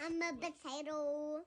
I'm a potato.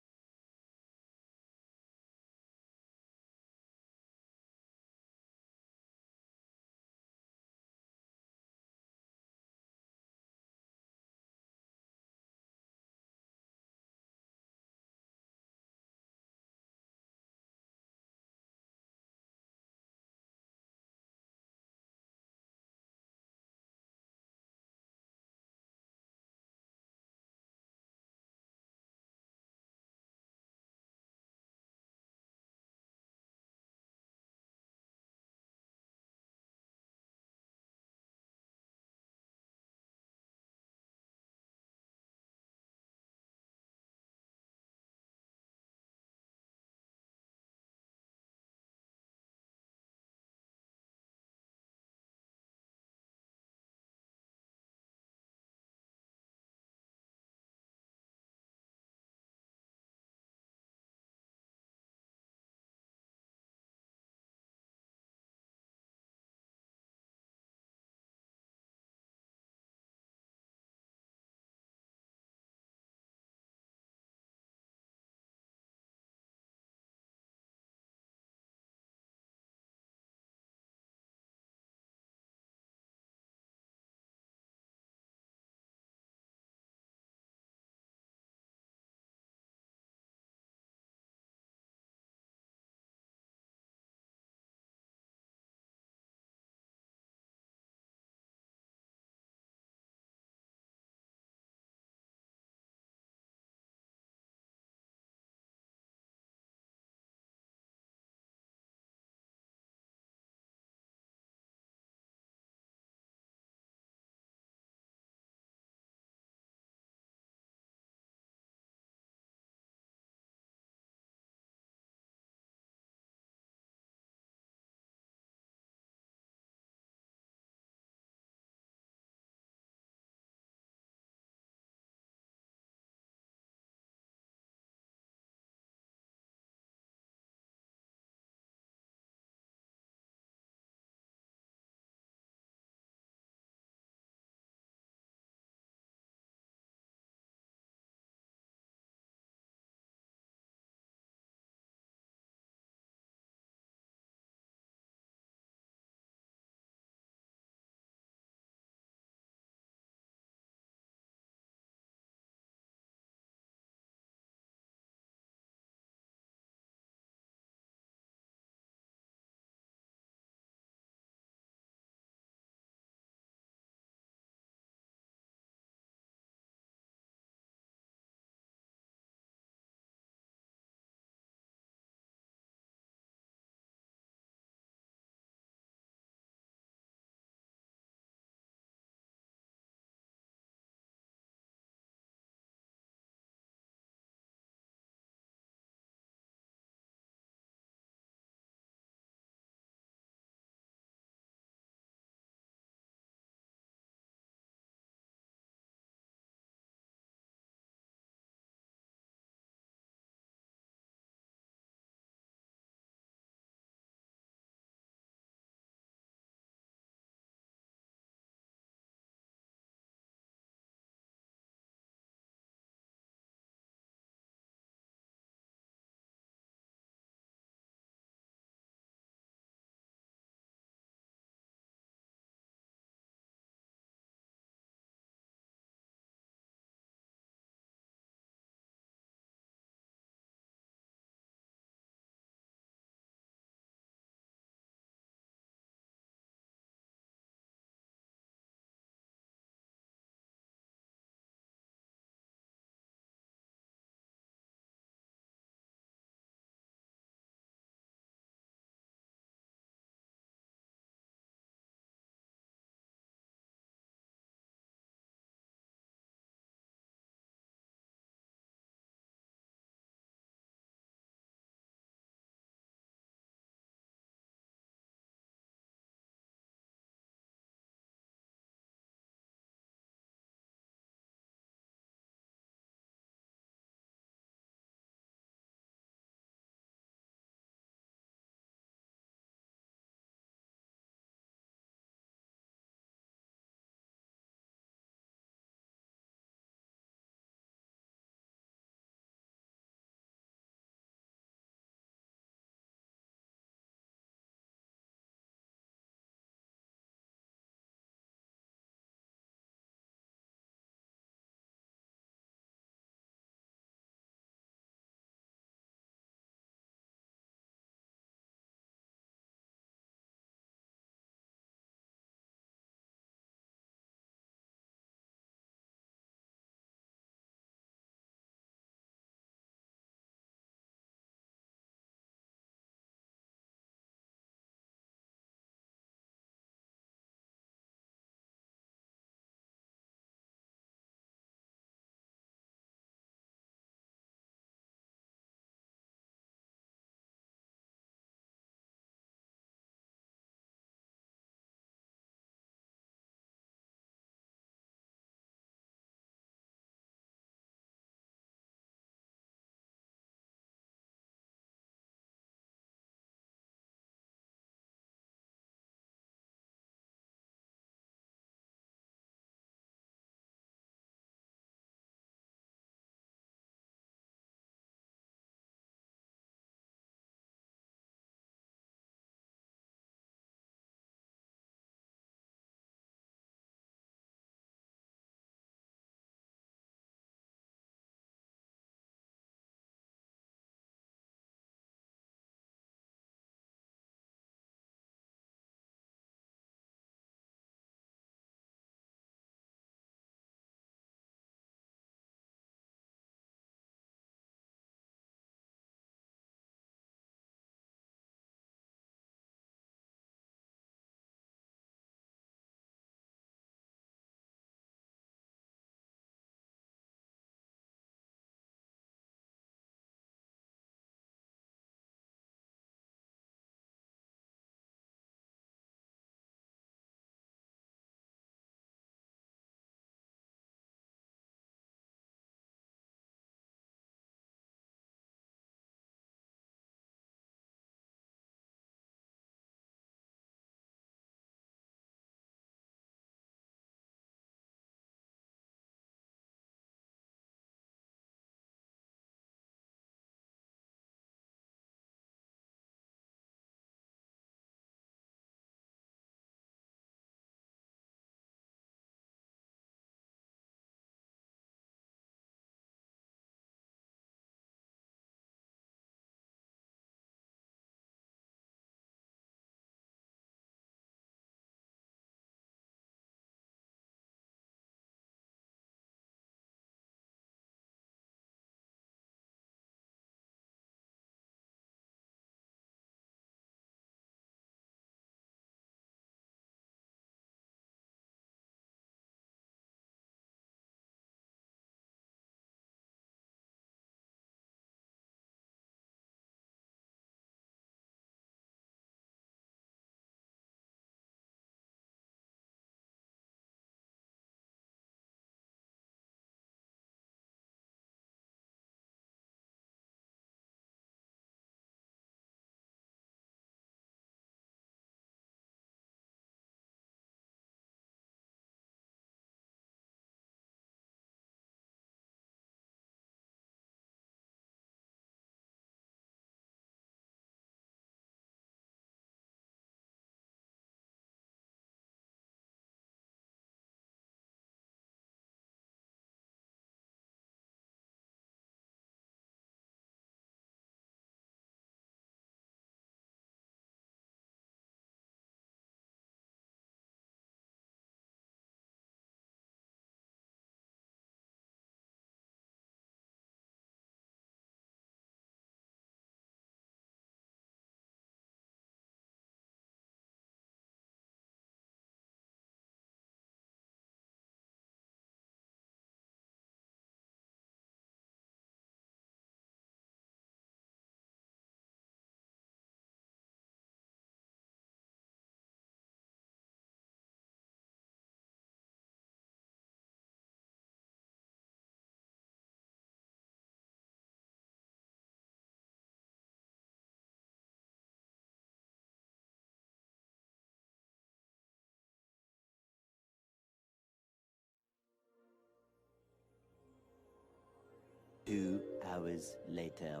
2 hours later.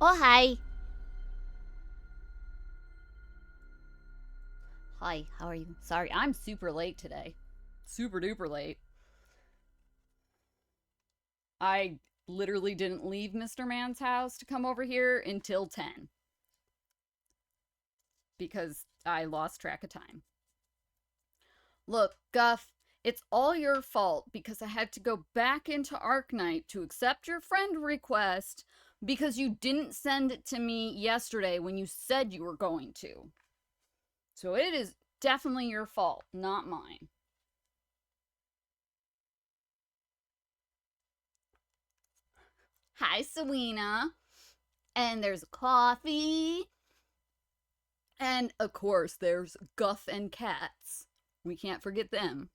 Oh, hi. Hi, how are you? Sorry, I'm super late today. Super duper late. I literally didn't leave Mr. Man's house to come over here until 10 because I lost track of time. Look, Guff, it's all your fault because I had to go back into Arknight to accept your friend request because you didn't send it to me yesterday when you said you were going to. So it is definitely your fault, not mine. Hi, Sawina. And there's coffee. And of course, there's Guff and Cats. We can't forget them.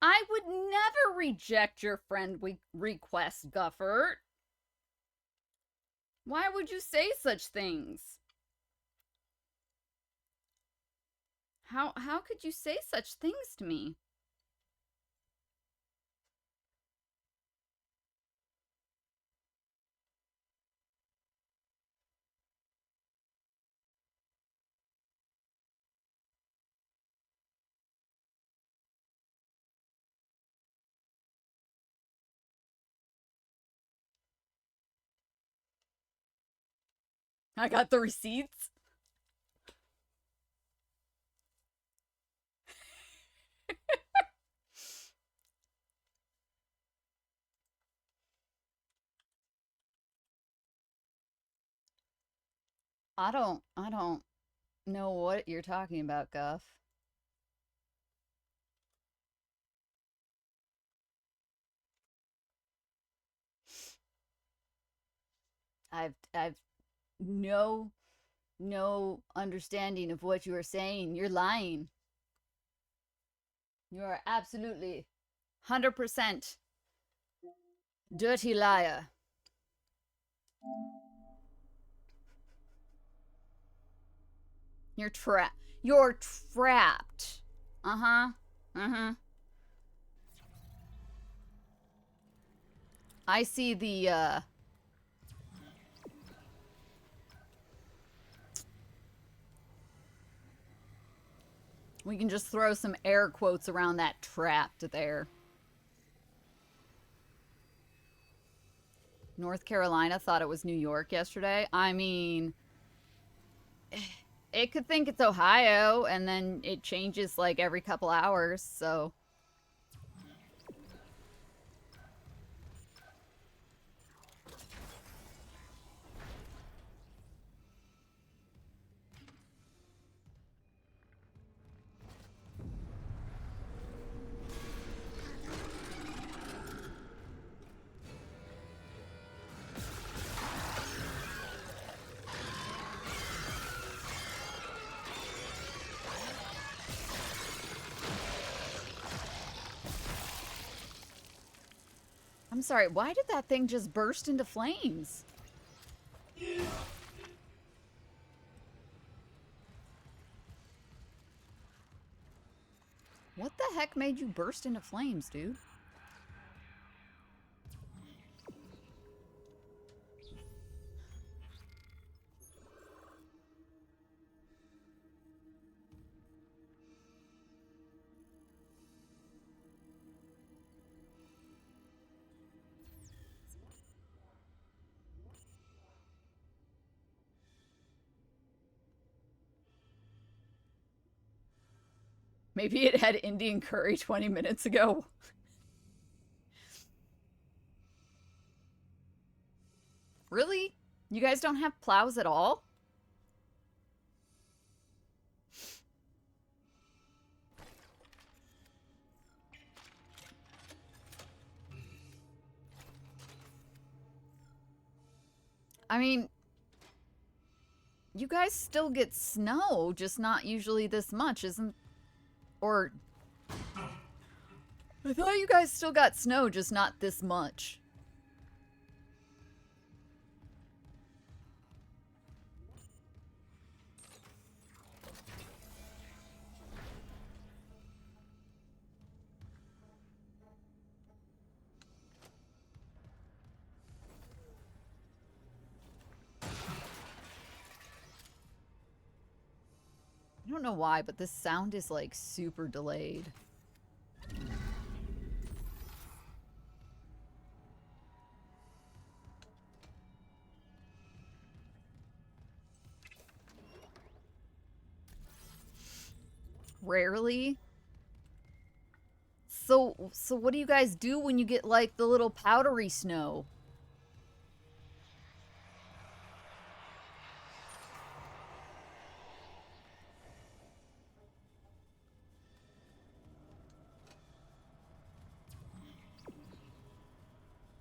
I would never reject your friend request, Guffert. Why would you say such things? How could you say such things to me? I got the receipts. I don't know what you're talking about, Guff. I've no understanding of what you are saying. You're lying. You are absolutely 100% dirty liar. You're trapped. You're trapped. Uh-huh. Uh-huh. I see the we can just throw some air quotes around that trapped there. North Carolina thought it was New York yesterday. I mean, it could think it's Ohio and then it changes like every couple hours, so I'm sorry, why did that thing just burst into flames? What the heck made you burst into flames, dude? Maybe it had Indian curry 20 minutes ago. Really? You guys don't have plows at all? I mean, you guys still get snow, just not usually this much, isn't... Or... I thought you guys still got snow, just not this much. I don't know why, but this sound is like super delayed. Rarely. So what do you guys do when you get like the little powdery snow?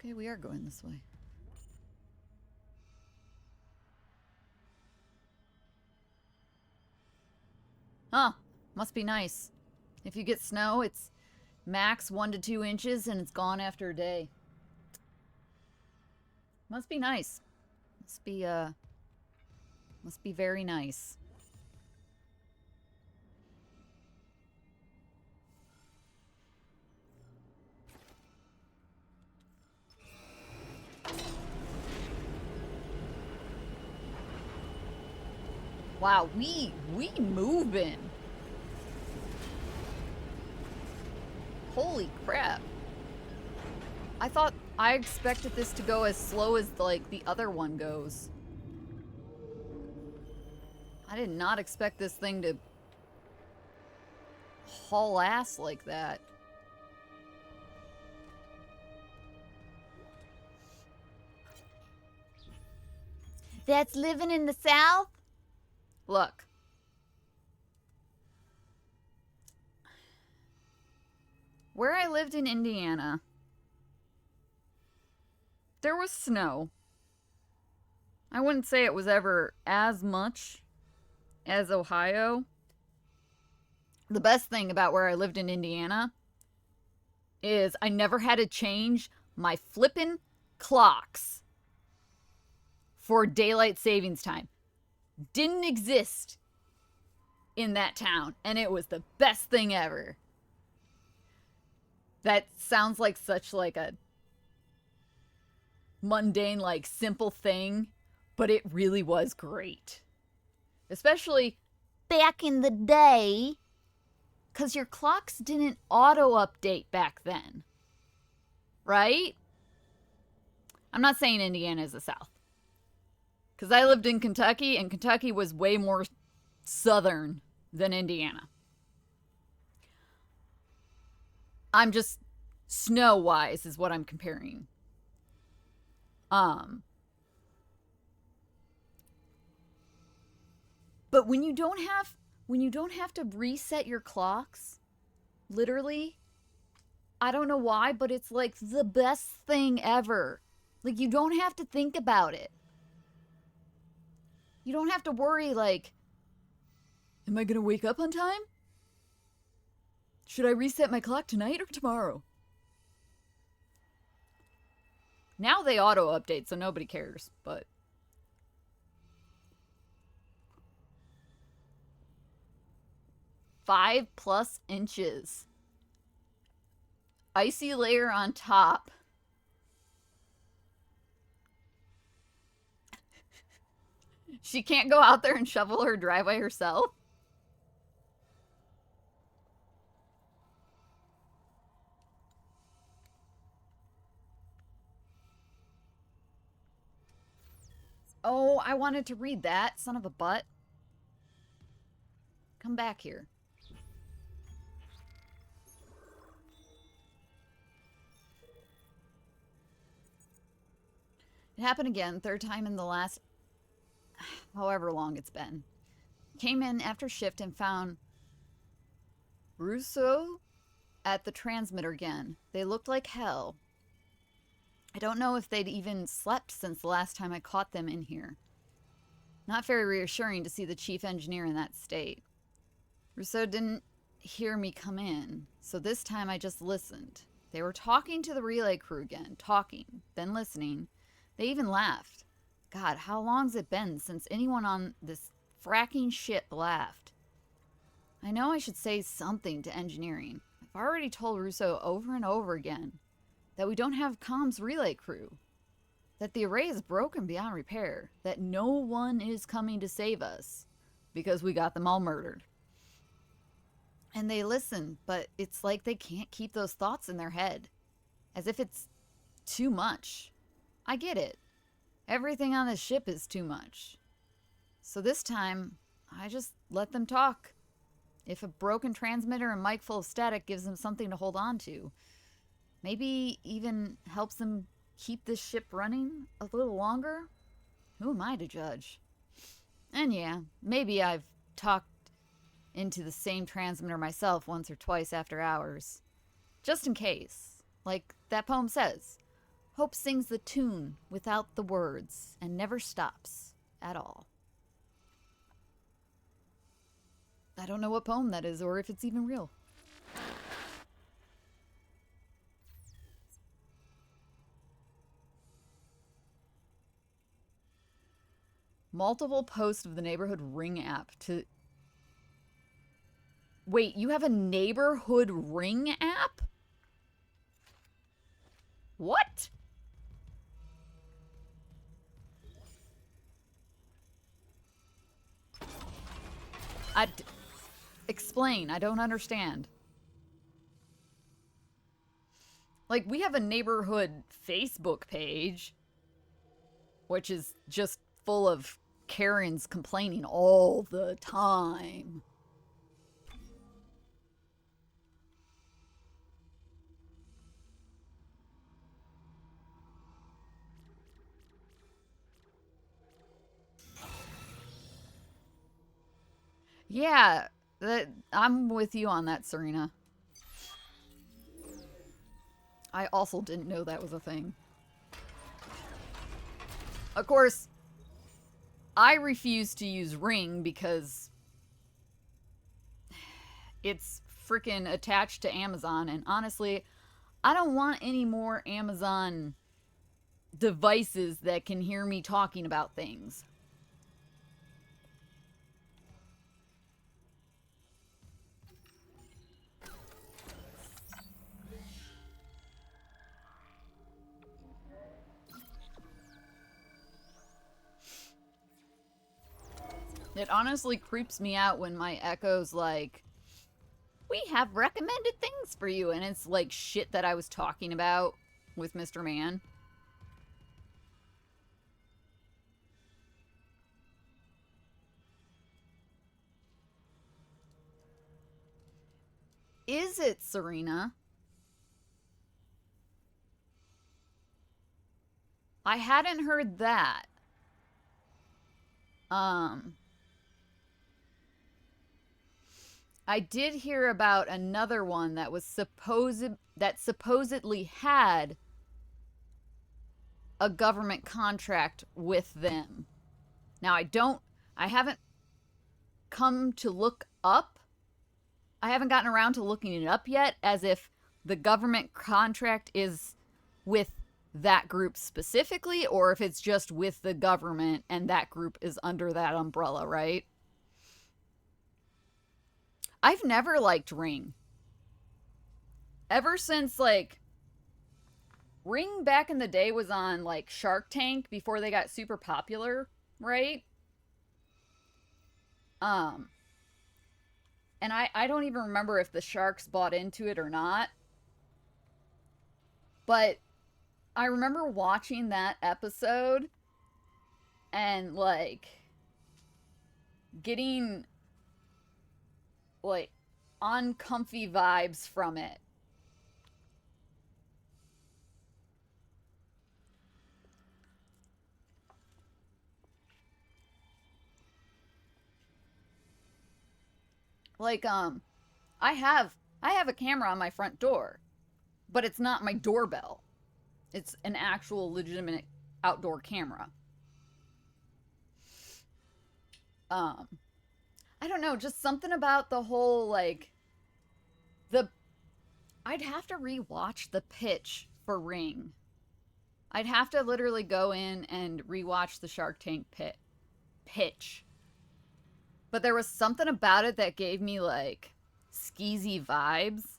Okay, we are going this way. Huh. Must be nice. If you get snow, it's max 1 to 2 inches and it's gone after a day. Must be nice. Must be very nice. Wow, we moving. Holy crap. I expected this to go as slow as like the other one goes. I did not expect this thing to haul ass like that. That's living in the South? Look. Where I lived in Indiana, there was snow. I wouldn't say it was ever as much as Ohio. The best thing about where I lived in Indiana is I never had to change my flippin' clocks for daylight savings time. Didn't exist in that town, and it was the best thing ever. That sounds like such like a mundane, like simple thing, but it really was great. Especially Back in the day. because your clocks didn't auto-update back then. Right? I'm not saying Indiana is the South. Because I lived in Kentucky, and Kentucky was way more southern than Indiana. I'm just, snow-wise is what I'm comparing. But when you don't have to reset your clocks, literally, I don't know why, but it's like the best thing ever. Like, you don't have to think about it. You don't have to worry, like, am I gonna wake up on time? Should I reset my clock tonight or tomorrow? Now they auto-update, so nobody cares, but... 5+ inches. Icy layer on top. She can't go out there and shovel her driveway herself? Oh, I wanted to read that, son of a butt. Come back here. It happened again, third time in the last however long it's been. Came in after shift and found Russo at the transmitter again. They looked like hell. I don't know if they'd even slept since the last time I caught them in here. Not very reassuring to see the chief engineer in that state. Russo didn't hear me come in, so this time I just listened. They were talking to the relay crew again, talking, then listening. They even laughed. God, how long's it been since anyone on this fracking ship laughed? I know I should say something to engineering. I've already told Russo over and over again that we don't have comms relay crew, that the array is broken beyond repair, that no one is coming to save us because we got them all murdered. And they listen, but it's like they can't keep those thoughts in their head, as if it's too much. I get it. Everything on this ship is too much. So this time, I just let them talk. If a broken transmitter and mic full of static gives them something to hold on to, maybe even helps them keep this ship running a little longer, who am I to judge? And yeah, maybe I've talked into the same transmitter myself once or twice after hours. Just in case. Like that poem says, hope sings the tune without the words and never stops at all. I don't know what poem that is or if it's even real. Multiple posts of the neighborhood ring app to... Wait, you have a neighborhood ring app? What? Explain. I don't understand. Like, we have a neighborhood Facebook page, which is just full of Karens complaining all the time. Yeah, I'm with you on that, Serena. I also didn't know that was a thing. Of course, I refuse to use Ring because it's freaking attached to Amazon, and honestly, I don't want any more Amazon devices that can hear me talking about things. It honestly creeps me out when my Echo's like, we have recommended things for you, and it's like shit that I was talking about with Mr. Man. Is it, Serena? I hadn't heard that. I did hear about another one that was supposedly had a government contract with them. Now I haven't come to look up. I haven't gotten around to looking it up yet, as if the government contract is with that group specifically, or if it's just with the government and that group is under that umbrella, right? I've never liked Ring. Ever since, like, Ring back in the day was on, like, Shark Tank before they got super popular, right? And I don't even remember if the sharks bought into it or not. But I remember watching that episode and, like, getting, like, uncomfy vibes from it. Like, I have a camera on my front door, but it's not my doorbell. It's an actual legitimate outdoor camera. I don't know, just something about the whole, like, I'd have to rewatch the pitch for Ring. I'd have to literally go in and rewatch the Shark Tank pitch. But there was something about it that gave me, like, skeezy vibes.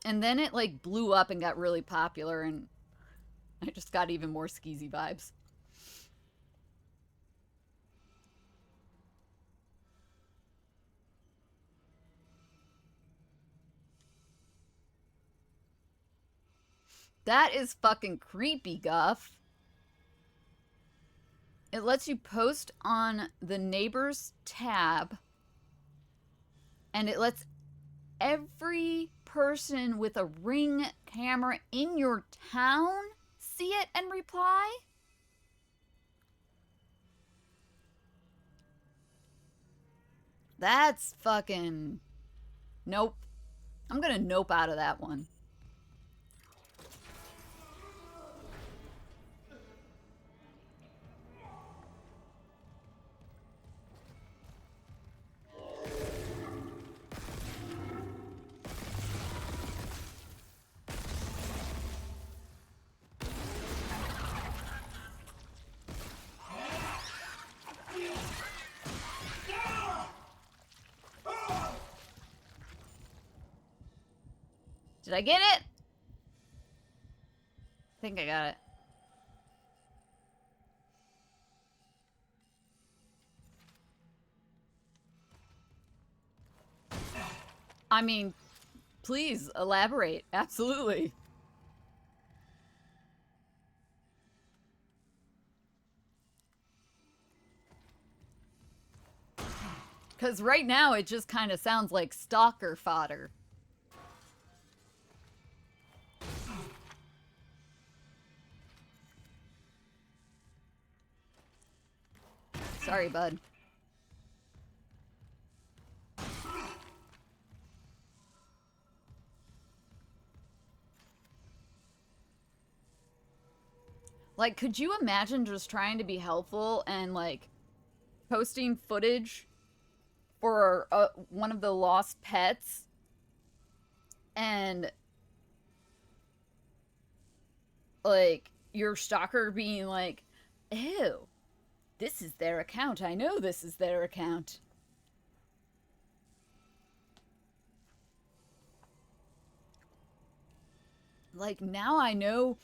And then it, like, blew up and got really popular, and I just got even more skeezy vibes. That is fucking creepy, Guff. It lets you post on the neighbors tab, and it lets every person with a Ring camera in your town see it and reply? That's fucking... Nope. I'm gonna nope out of that one. Did I get it? I think I got it. I mean, please elaborate. Absolutely. Because right now it just kind of sounds like stalker fodder. Sorry, bud. Like, could you imagine just trying to be helpful and, like, posting footage for one of the lost pets and, like, your stalker being like, ew, this is their account. I know this is their account. Like, now I know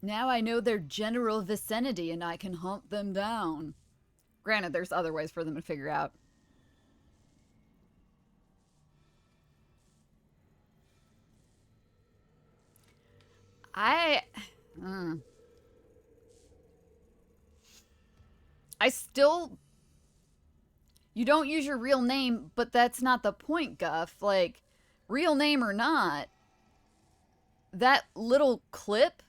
their general vicinity and I can hunt them down. Granted, there's other ways for them to figure out. I still... You don't use your real name, but that's not the point, Guff. Like, real name or not, that little clip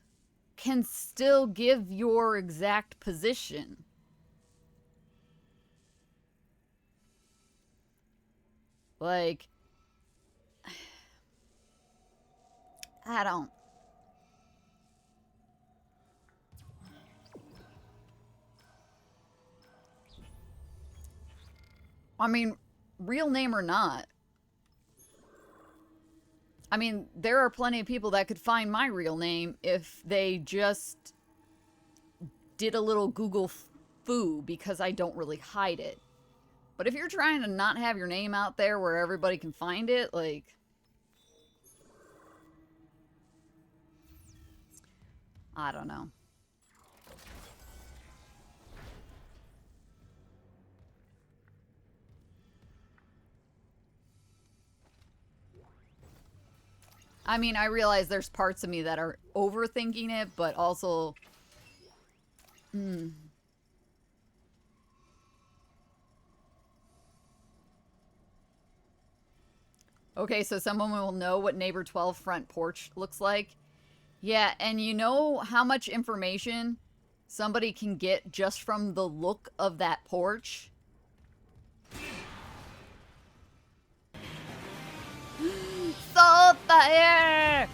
can still give your exact position. Like, I don't... I mean, real name or not, I mean, there are plenty of people that could find my real name if they just did a little Google foo, because I don't really hide it. But if you're trying to not have your name out there where everybody can find it, like... I don't know. I mean, I realize there's parts of me that are overthinking it, but also... Okay, so someone will know what Neighbor 12 front porch looks like. Yeah, and you know how much information somebody can get just from the look of that porch? So fire!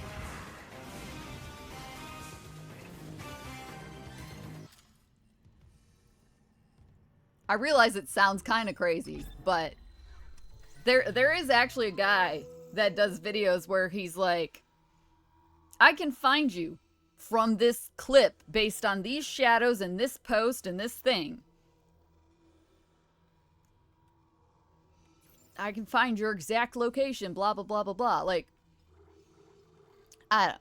I realize it sounds kind of crazy, but there is actually a guy that does videos where he's like, I can find you from this clip based on these shadows and this post and this thing. I can find your exact location, blah, blah, blah, blah, blah. Like, I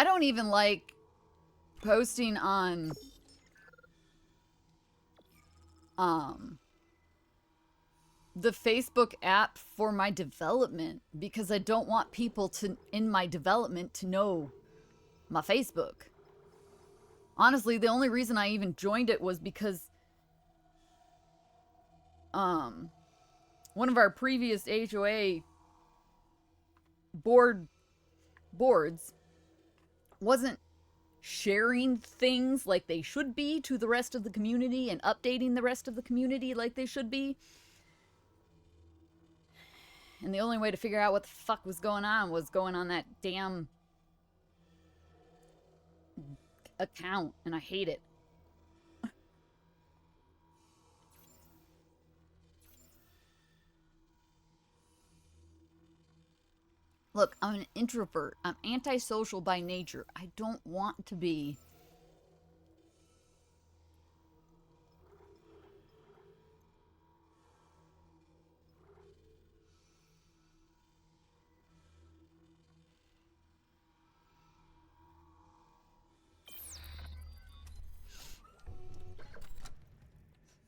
don't even like posting on the Facebook app for my development, because I don't want people in my development to know my Facebook. Honestly, the only reason I even joined it was because one of our previous HOA boards wasn't sharing things like they should be to the rest of the community and updating the rest of the community like they should be. And the only way to figure out what the fuck was going on that damn account, and I hate it. Look, I'm an introvert. I'm antisocial by nature. I don't want to be.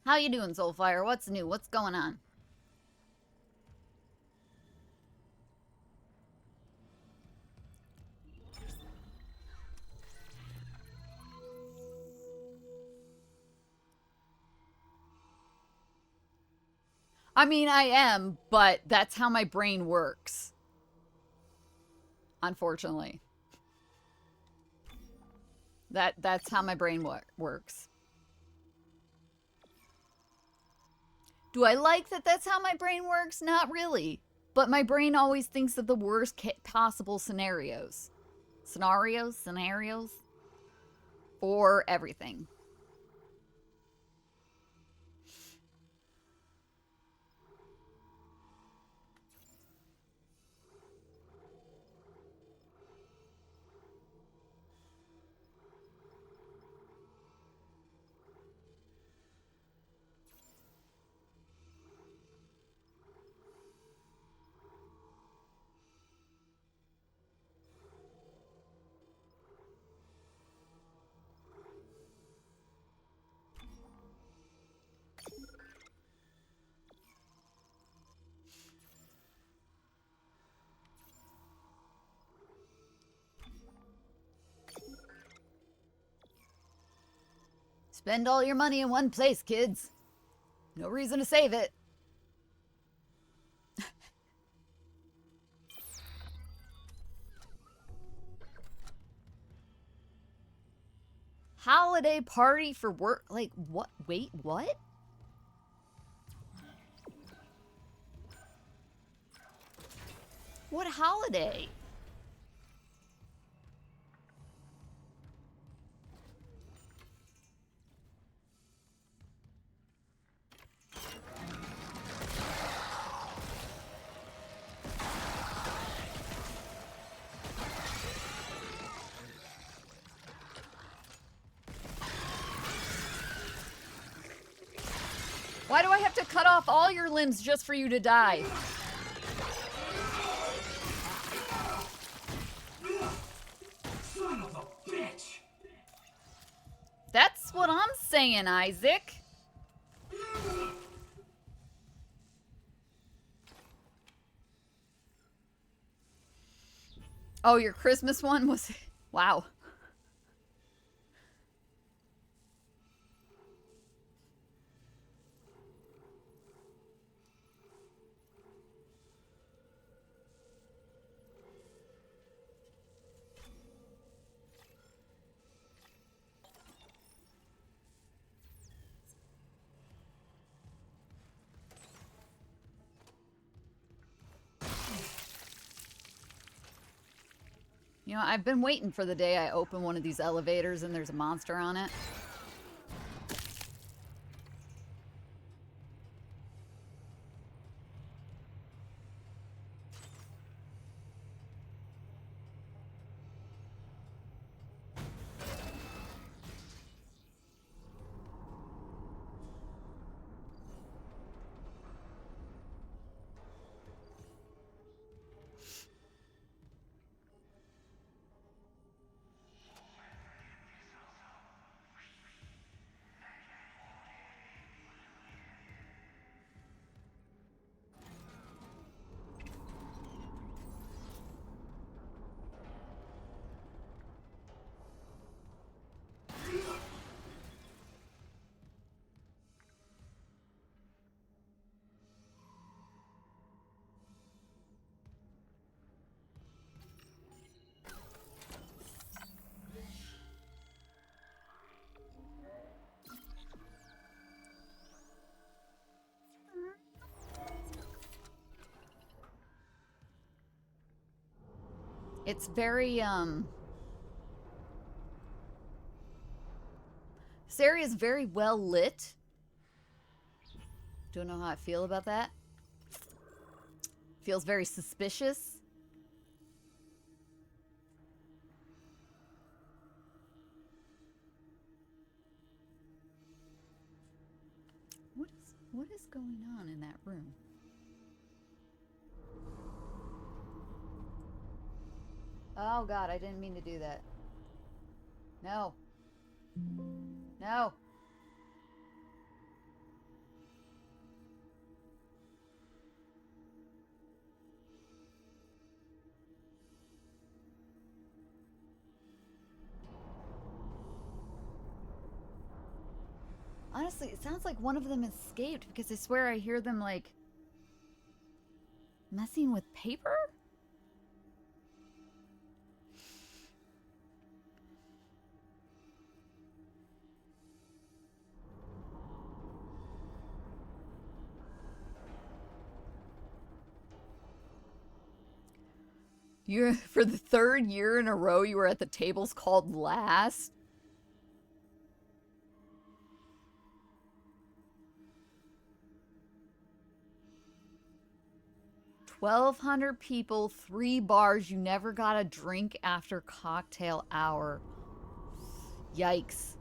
How you doing, Soulfire? What's new? What's going on? I mean, I am, but that's how my brain works. Unfortunately. That's how my brain works. Do I like that that's how my brain works? Not really. But my brain always thinks of the worst possible scenarios. Scenarios? For everything. Spend all your money in one place, kids. No reason to save it. Holiday party for work? Like, what? Wait, what? What holiday? cut off all your limbs just for you to die. Son of a bitch! That's what I'm saying, Isaac. Oh, your Christmas one was... Wow. You know, I've been waiting for the day I open one of these elevators and there's a monster on it. It's very, this area is very well lit. Don't know how I feel about that. Feels very suspicious. What is going on in that room? Oh God, I didn't mean to do that. No. No. Honestly, it sounds like one of them escaped because I swear I hear them like messing with paper? You, for the third year in a row, you were at the tables called last. $1,200 people, 3 bars. You never got a drink after cocktail hour. Yikes.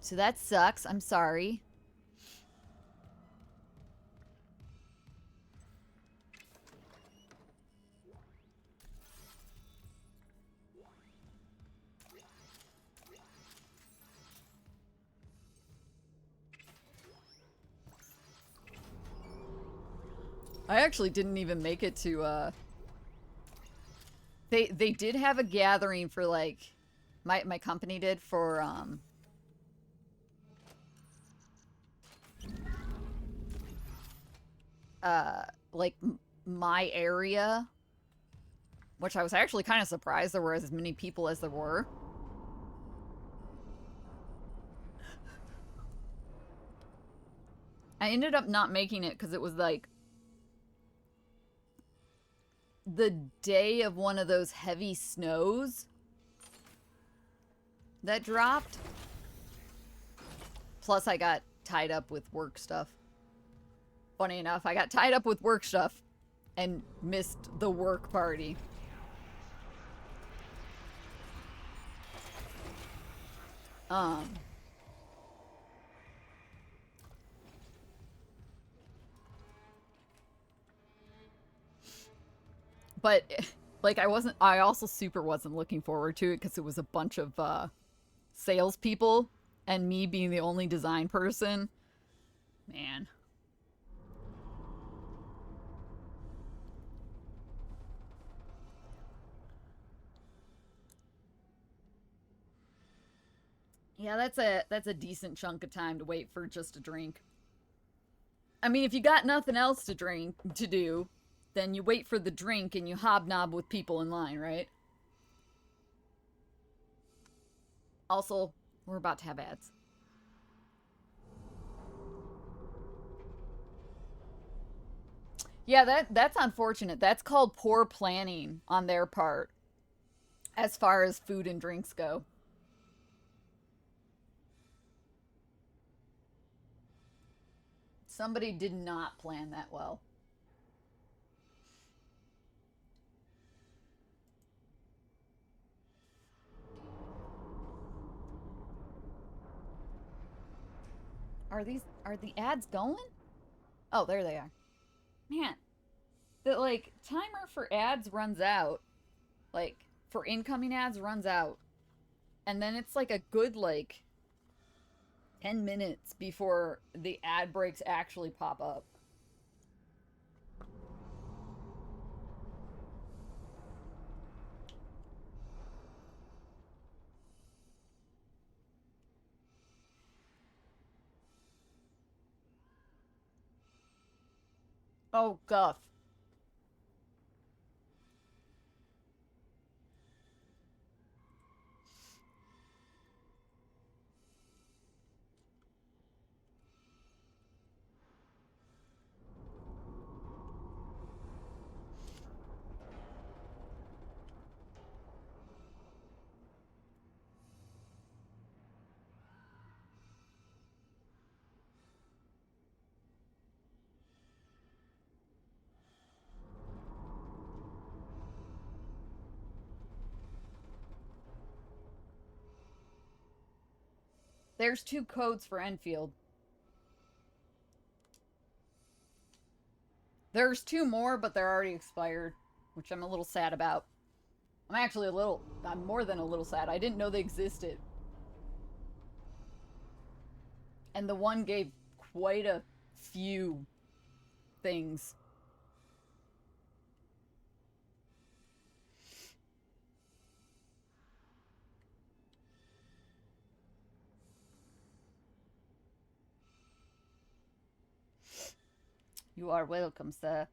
So that sucks. I'm sorry. I actually didn't even make it to, They did have a gathering for, like, my company did for, like, my area. Which I was actually kind of surprised there were as many people as there were. I ended up not making it because it was, like, the day of one of those heavy snows that dropped. Plus, I got tied up with work stuff. Funny enough, I got tied up with work stuff and missed the work party. But like I also super wasn't looking forward to it because it was a bunch of salespeople and me being the only design person. Man. Yeah, that's a decent chunk of time to wait for just a drink. I mean, if you got nothing else to do, then you wait for the drink and you hobnob with people in line, right? Also, we're about to have ads. Yeah, that's unfortunate. That's called poor planning on their part as far as food and drinks go. Somebody did not plan that well. Are the ads going? Oh, there they are. Man, the like timer for ads runs out. Like for incoming ads runs out. And then it's like a good like 10 minutes before the ad breaks actually pop up. Oh, guff. There's 2 codes for Enfield. There's 2 more, but they're already expired, which I'm a little sad about. I'm more than a little sad. I didn't know they existed. And the one gave quite a few things. You are welcome, sir.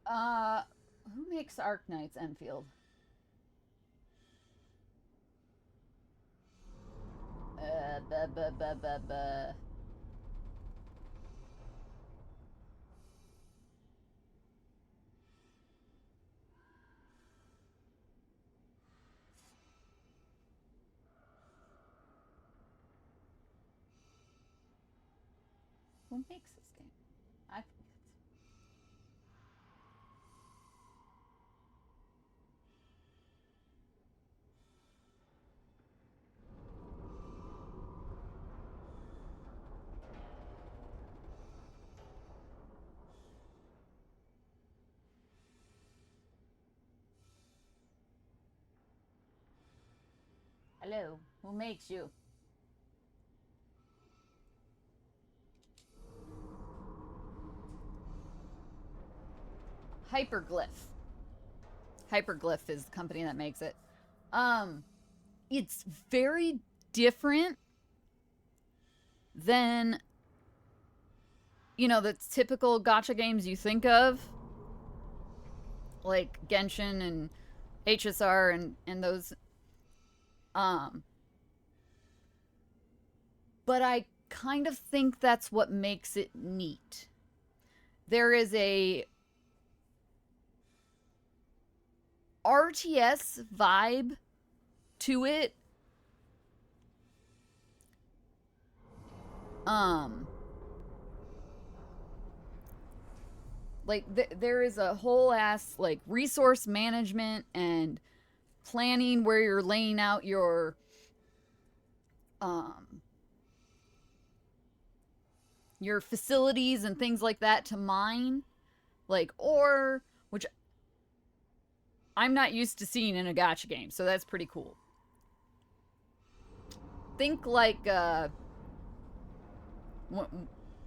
Uh, who makes Arknights, Enfield? Buh, buh, buh, buh, buh. Who makes this game? I forget. Hello, who makes you? Hyperglyph. Hyperglyph is the company that makes it. It's very different than, you know, the typical gacha games you think of, like Genshin and HSR and those. but I kind of think that's what makes it neat. There is a RTS vibe to it. Like there is a whole ass like resource management and planning where you're laying out your facilities and things like that to mine, like ore, which I'm not used to seeing in a gacha game, so that's pretty cool. Think like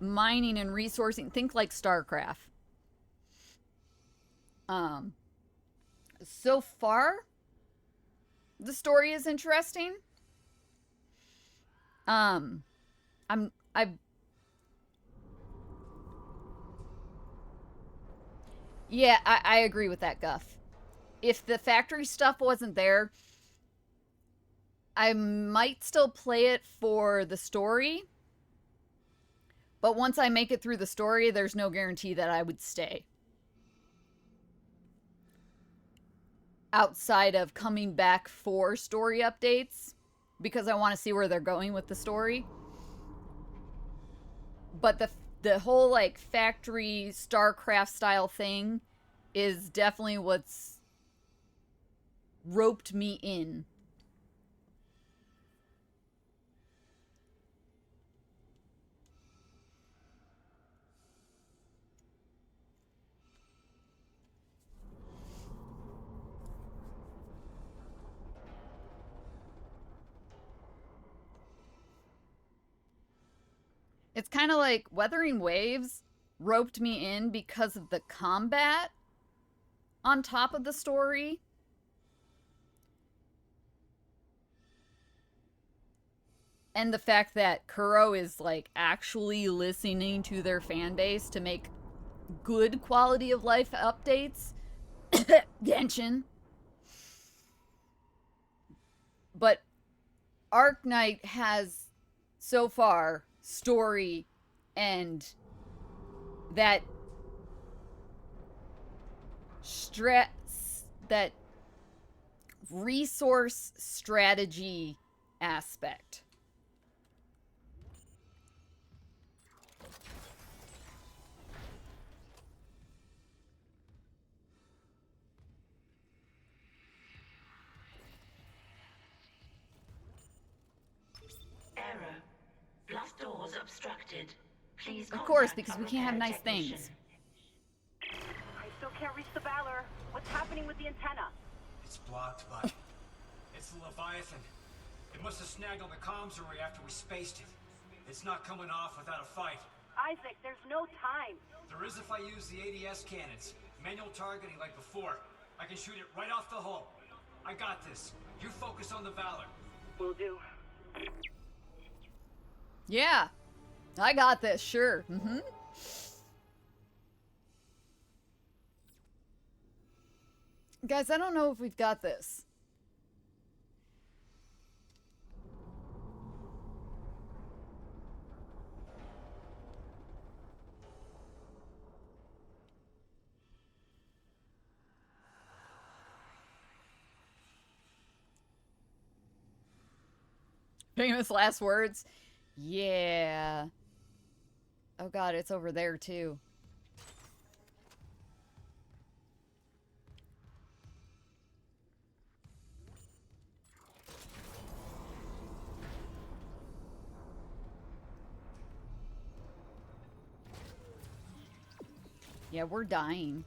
mining and resourcing. Think like StarCraft. So far, the story is interesting. Yeah, I agree with that, Guff. If the factory stuff wasn't there, I might still play it for the story. But once I make it through the story, there's no guarantee that I would stay. Outside of coming back for story updates, because I want to see where they're going with the story. But the whole like factory StarCraft style thing is definitely what's roped me in. It's kind of like Weathering Waves roped me in because of the combat on top of the story. And the fact that Kuro is like actually listening to their fan base to make good quality of life updates. Genshin. But Arknight has so far story and that that resource strategy aspect. Blast doors obstructed. Please of course, contact because our we can't have repair nice technician. things. I still can't reach the Valor. What's happening with the antenna? It's blocked, but it's the Leviathan. It must have snagged on the comms array after we spaced it. It's not coming off without a fight. Isaac, there's no time. There is if I use the ADS cannons. Manual targeting like before. I can shoot it right off the hull. I got this. You focus on the Valor. Will do. Yeah, I got this, sure. Guys, I don't know if we've got this. Famous last words. Yeah. Oh god, it's over there too. Yeah, we're dying.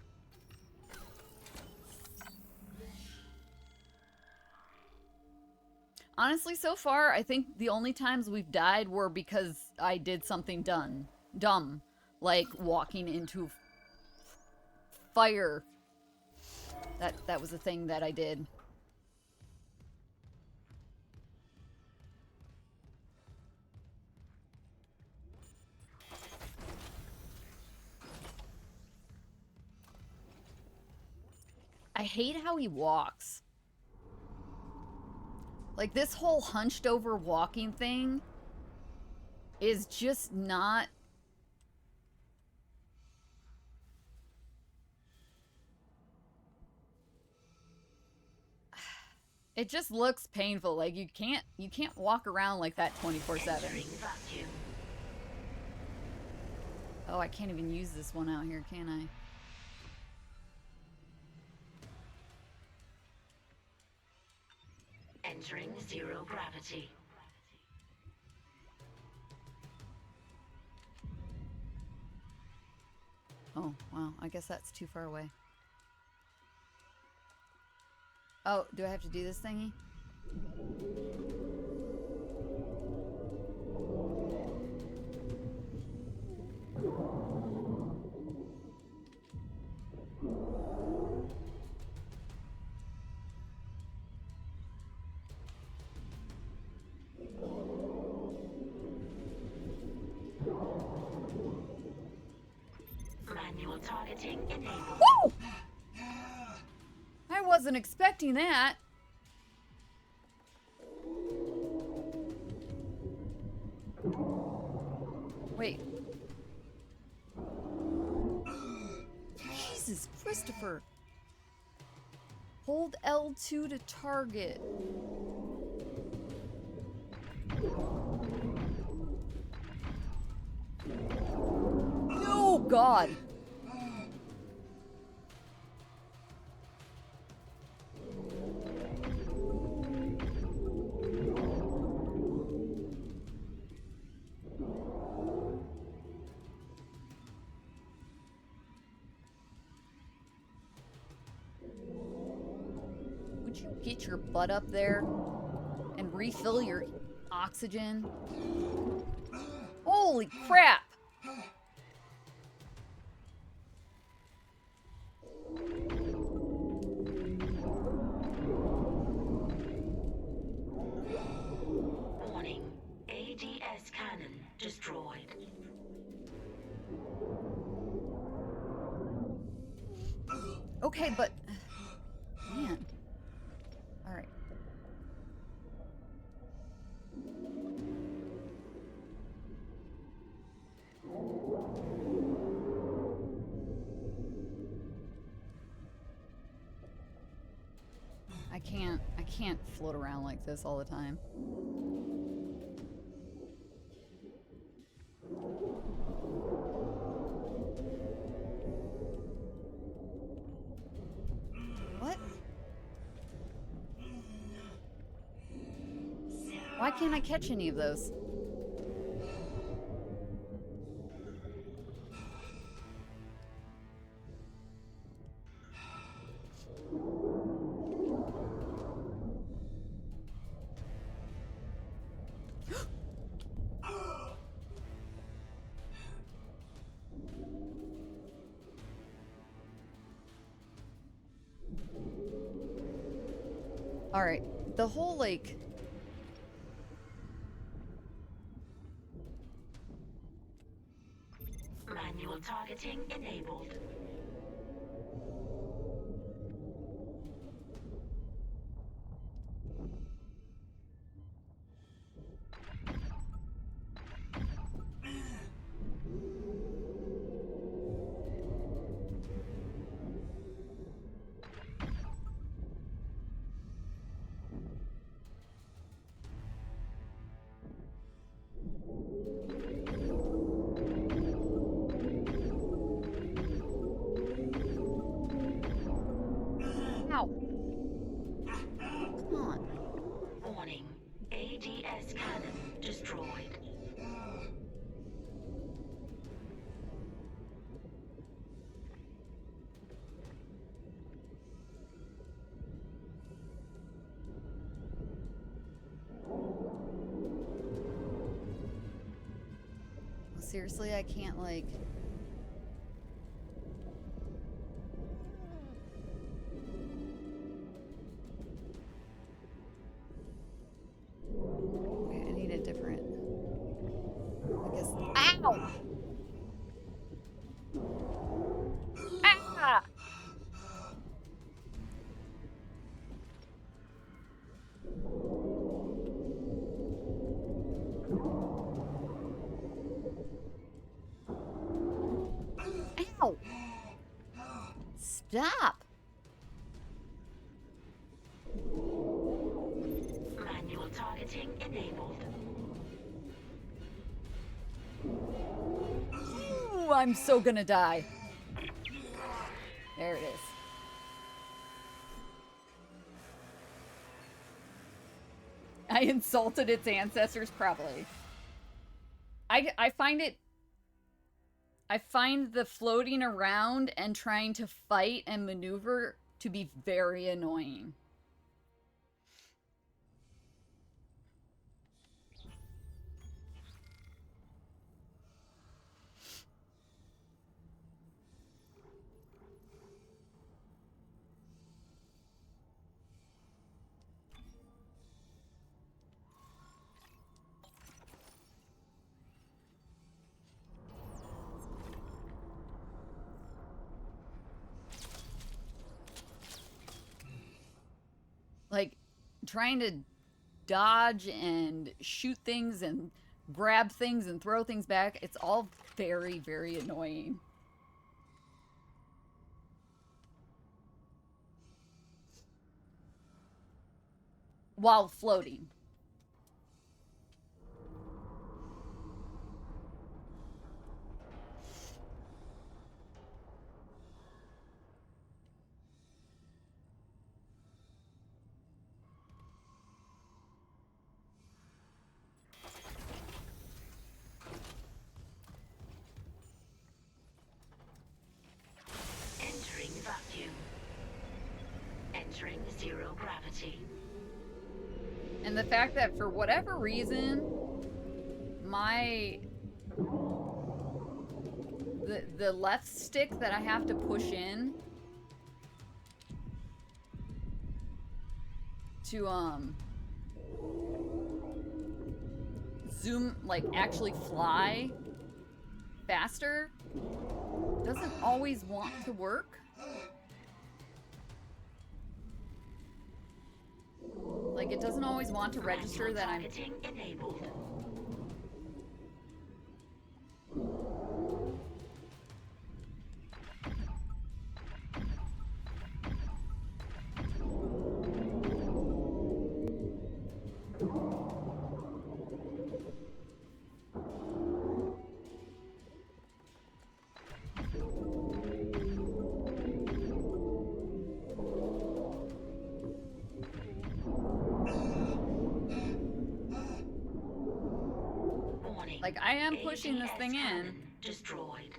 Honestly, so far, I think the only times we've died were because I did something dumb. Like walking into fire. That was a thing that I did. I hate how he walks. Like, this whole hunched over walking thing is just not... It just looks painful. Like you can't walk around like that 24/7. Entering vacuum. Oh, I can't even use this one out here, can I? Entering zero gravity. Oh, wow. I guess that's too far away. Oh, do I have to do this thingy? Manual targeting enabled. Woo! I wasn't expecting that. Wait. Jesus, Christopher. Hold L2 to target. No, God. Would you get your butt up there and refill your oxygen? Holy crap! Warning. ADS cannon destroyed. Okay, but... Man. Alright. I can't float around like this all the time. What? Why can't I catch any of those? All right, the whole like Manual targeting enabled. Ow. Come on. Warning. ADS cannon destroyed. Seriously, I can't like... Okay, I need a different... I guess... Ow! Ah! Stop. Manual targeting enabled. Ooh, I'm so gonna die. There it is. I insulted its ancestors, probably. I find it... I find the floating around and trying to fight and maneuver to be very annoying. Like, trying to dodge and shoot things and grab things and throw things back, it's all very, very annoying. While floating. Entering vacuum. Entering zero gravity. And the fact that for whatever reason, my... The left stick that I have to push in to, zoom, like, actually fly faster doesn't always want to work. Like, it doesn't always want to register that I'm... Targeting enabled. Warning. Like, I am pushing this ADS thing in. cannon destroyed.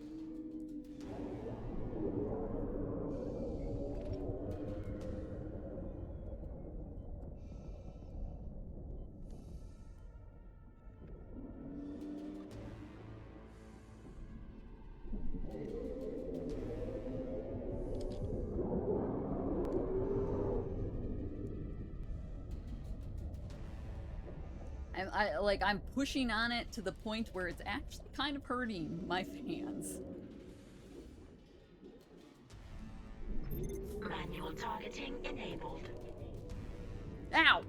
I'm pushing on it to the point where it's actually kind of hurting my hands. Manual targeting enabled. Ow!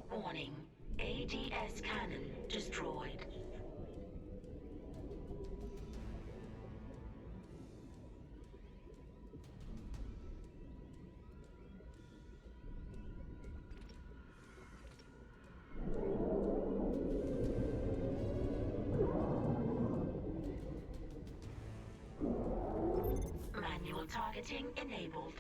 Warning. ADS cannon destroyed. Manual targeting enabled.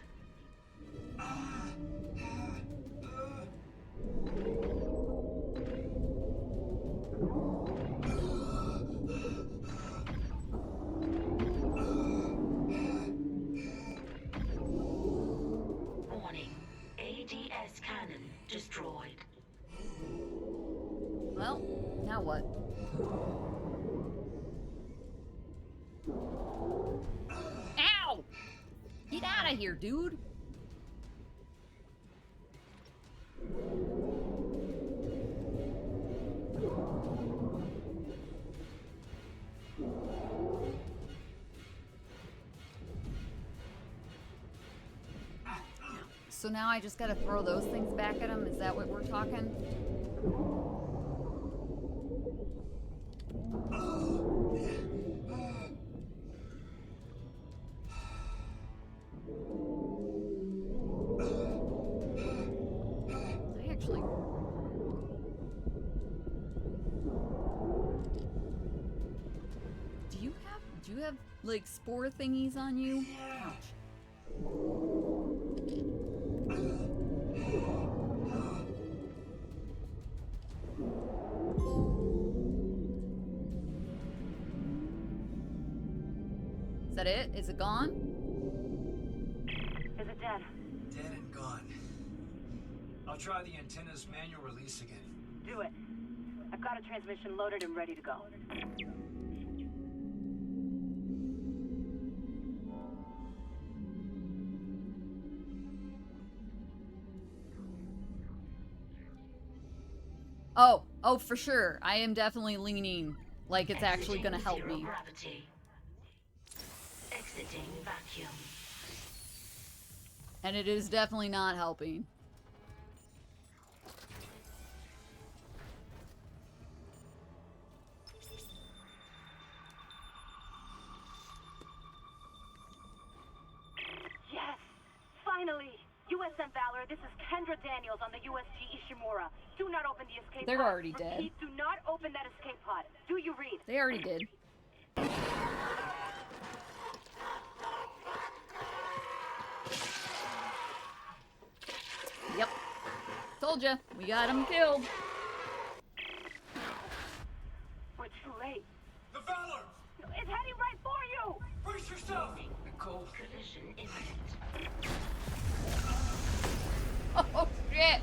Warning. ADS cannon destroyed. Well, now what? Ow! Get out of here, dude! So now I just gotta throw those things back at him? Is that what we're talking? I actually... Do you have, like, spore thingies on you? Ouch. Is that it? Is it gone? Is it dead? Dead and gone. I'll try the antenna's manual release again. Do it. I've got a transmission loaded and ready to go. Oh, for sure. I am definitely leaning like it's actually gonna help Zero me. gravity. Exiting vacuum. And it is definitely not helping. Yes! Finally! USM Valor, this is Kendra Daniels on the USG Ishimura. Do not open the escape pod. They're already dead. Repeat, do not open that escape pod. Do you read? They already did. Yep. Told ya. We got him killed. We're too late. The Valor! It's heading right for you! Brace yourself! Nicole. Collision imminent. Oh, shit.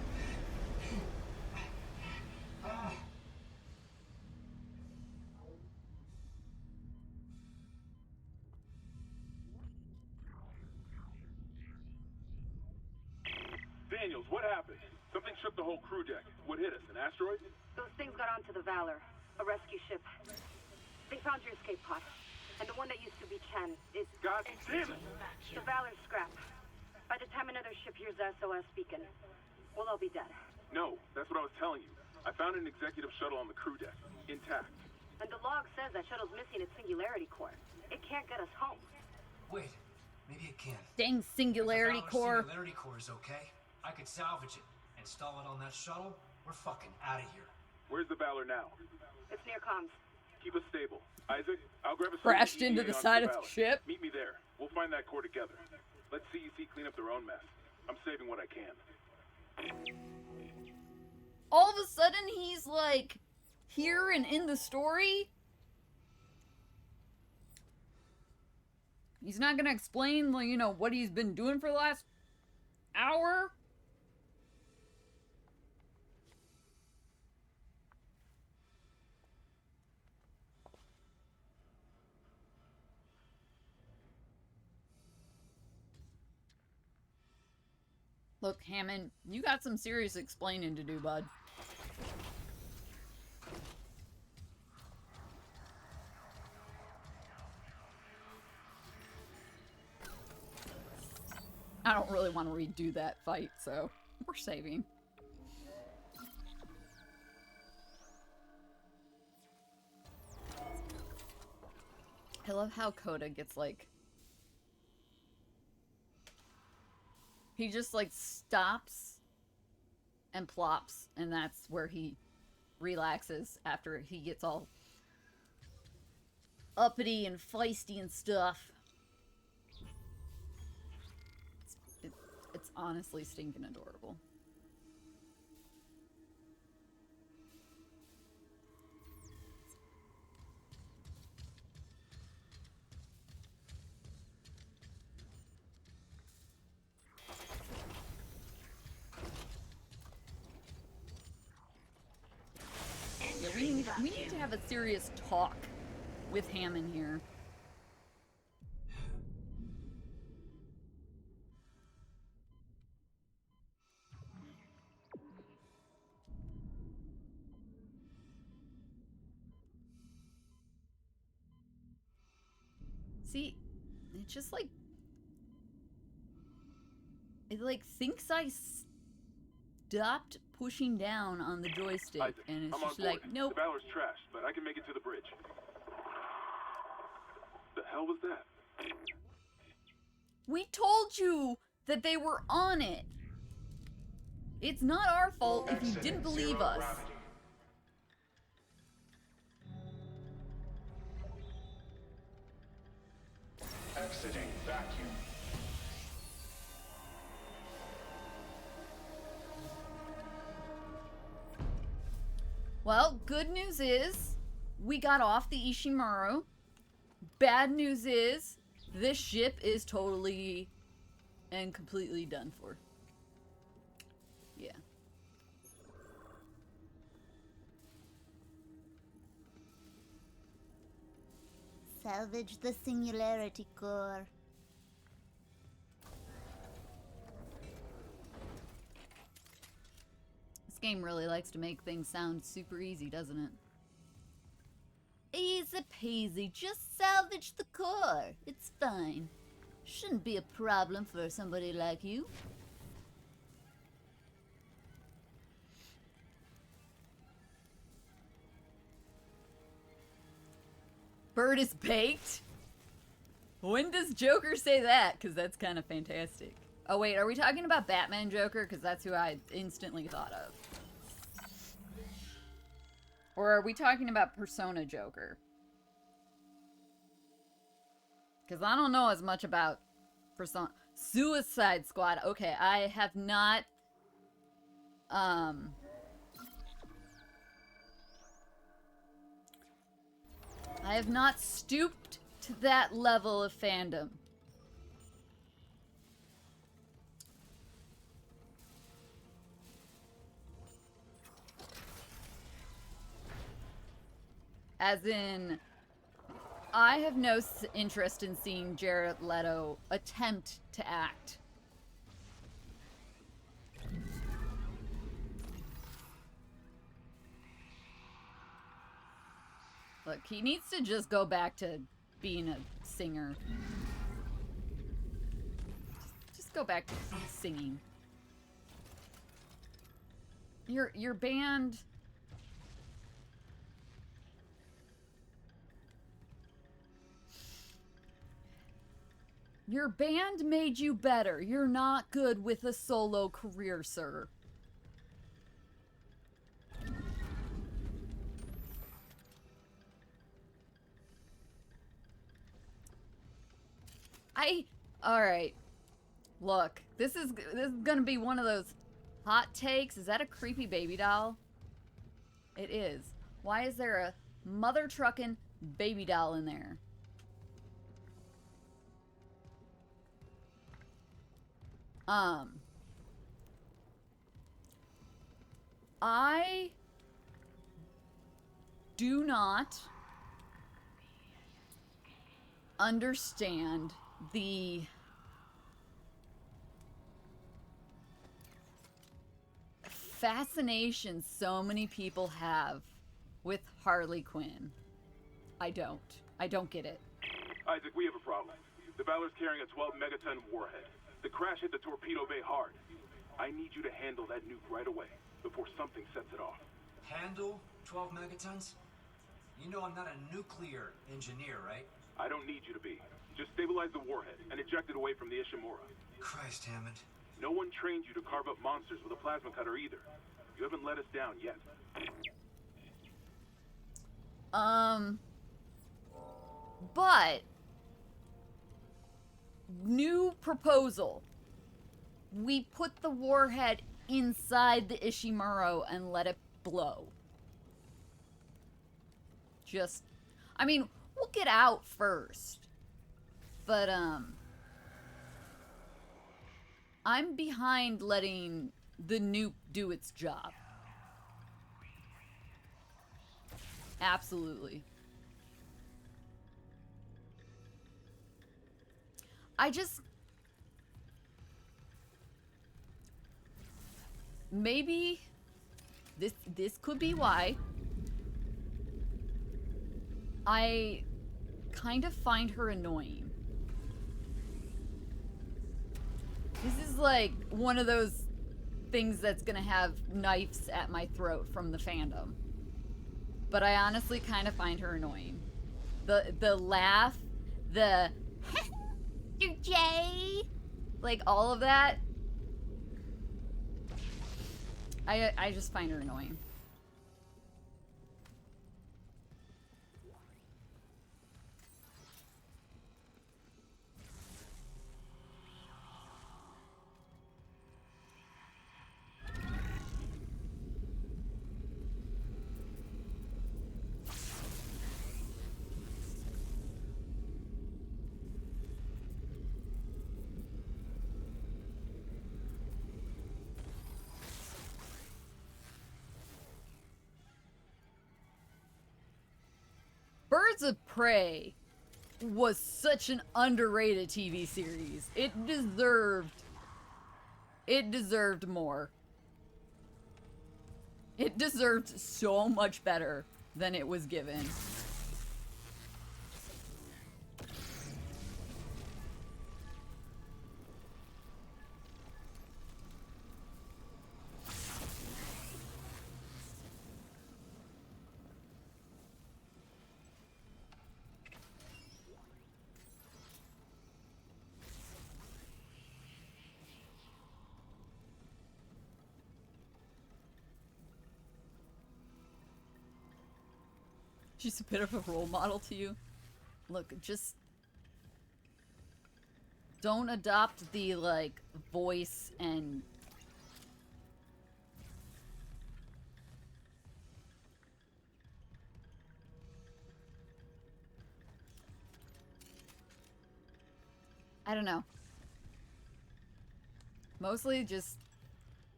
Daniels, what happened? Something shook the whole crew deck. What hit us? An asteroid? Those things got onto the Valor, a rescue ship. They found your escape pod. And the one that used to be Chen is... God damn Exiting it! The vacuum. Valor's scrap. By the time another ship hears the SOS beacon, we'll all be dead. No, that's what I was telling you. I found an executive shuttle on the crew deck, intact. And the log says that shuttle's missing its singularity core. It can't get us home. Wait, maybe it can. Dang singularity If the Valor's core. Singularity core is okay. I could salvage it, install it on that shuttle. We're fucking out of here. Where's the Valor now? It's near comms. Keep us stable. Isaac, I'll grab a Crashed ETA into the onto side of the Valor. ship. Meet me there. We'll find that core together. Let CEC clean up their own mess. I'm saving what I can. All of a sudden, he's like here and in the story. He's not gonna explain, like, you know, what he's been doing for the last hour. Look, Hammond, you got some serious explaining to do, bud. I don't really want to redo that fight, so we're saving. I love how Coda gets, like... He just, like, stops and plops, and that's where he relaxes after he gets all uppity and feisty and stuff. It's honestly stinking adorable. Yeah, we need to have a serious talk with Hammond here. See, it's just like... It like thinks I stopped pushing down on the joystick, Isaac, and it's I'm on just board. like, nope. The Valor's trashed, but I can make it to the bridge. The hell was that? We told you that they were on it. It's not our fault if you didn't believe us. Exiting vacuum. Well, good news is we got off the Ishimaru. Bad news is this ship is totally and completely done for. Yeah. Salvage the singularity core. This game really likes to make things sound super easy, doesn't it? Easy peasy, just salvage the core. It's fine. Shouldn't be a problem for somebody like you. Bird is baked? When does Joker say that? Because that's kind of fantastic. Oh wait, are we talking about Batman Joker? Because that's who I instantly thought of. Or are we talking about Persona Joker? Because I don't know as much about Persona... Suicide Squad. Okay, I have not... I have not stooped to that level of fandom. As in, I have no interest in seeing Jared Leto attempt to act. Look, he needs to just go back to being a singer. Just go back to singing. Your band... Your band made you better. You're not good with a solo career, sir. Alright. Look, this is gonna be one of those hot takes. Is that a creepy baby doll? It is. Why is there a mother truckin' baby doll in there? I do not understand the fascination so many people have with Harley Quinn. I don't get it. Isaac, we have a problem. The Valor's carrying a 12 megaton warhead. The crash hit the torpedo bay hard. I need you to handle that nuke right away, before something sets it off. Handle 12 megatons? You know I'm not a nuclear engineer, right? I don't need you to be. Just stabilize the warhead and eject it away from the Ishimura. Christ, Hammond. No one trained you to carve up monsters with a plasma cutter either. You haven't let us down yet. But new proposal. We put the warhead inside the Ishimura and let it blow. I mean, we'll get out first. But, I'm behind letting the nuke do its job. Absolutely. Maybe this could be why I kind of find her annoying. This is like one of those things that's gonna have knives at my throat from the fandom. But I honestly kind of find her annoying. The laugh, the Jay, like all of that. I just find her annoying. Birds of Prey was such an underrated TV series. It deserved more. It deserved so much better than it was given. She's a bit of a role model to you. Look, just don't adopt the, like, voice and... I don't know. Mostly just...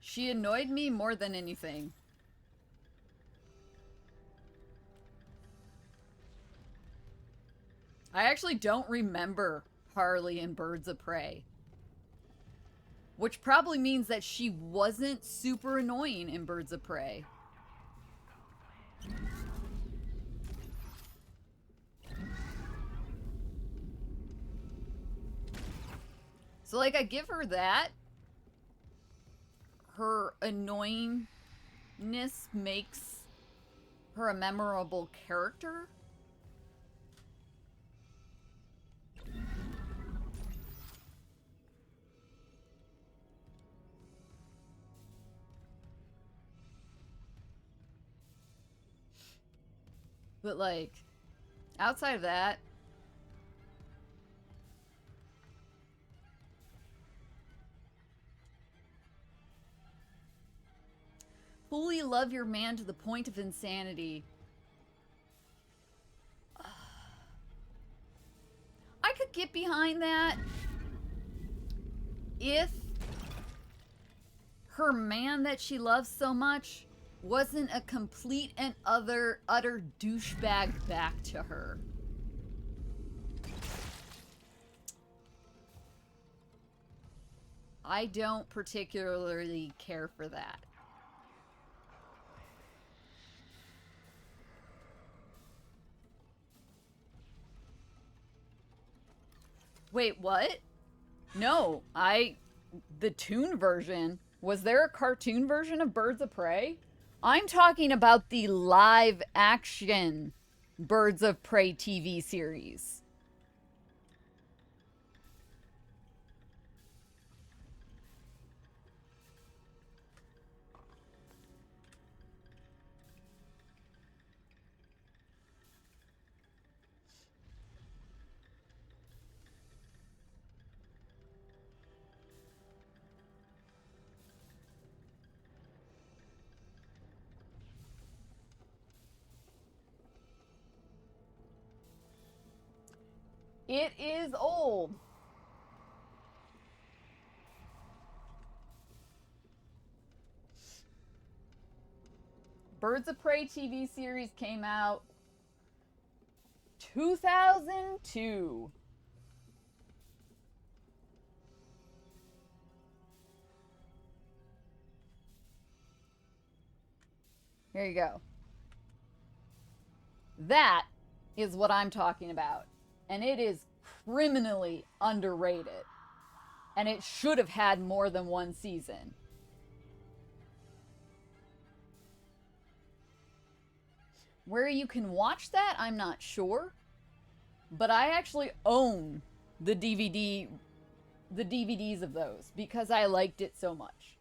She annoyed me more than anything. I actually don't remember Harley in Birds of Prey. Which probably means that she wasn't super annoying in Birds of Prey. So, like, I give her that. Her annoyingness makes her a memorable character. But, like, outside of that, fully love your man to the point of insanity. I could get behind that if her man that she loves so much wasn't a complete and utter douchebag back to her. I don't particularly care for that. Wait, what? No, the toon version. Was there a cartoon version of Birds of Prey? I'm talking about the live action Birds of Prey TV series. It is old. Birds of Prey TV series came out 2002. Here you go. That is what I'm talking about. And it is criminally underrated. And it should have had more than one season. Where you can watch that, I'm not sure. But I actually own the DVDs of those because I liked it so much.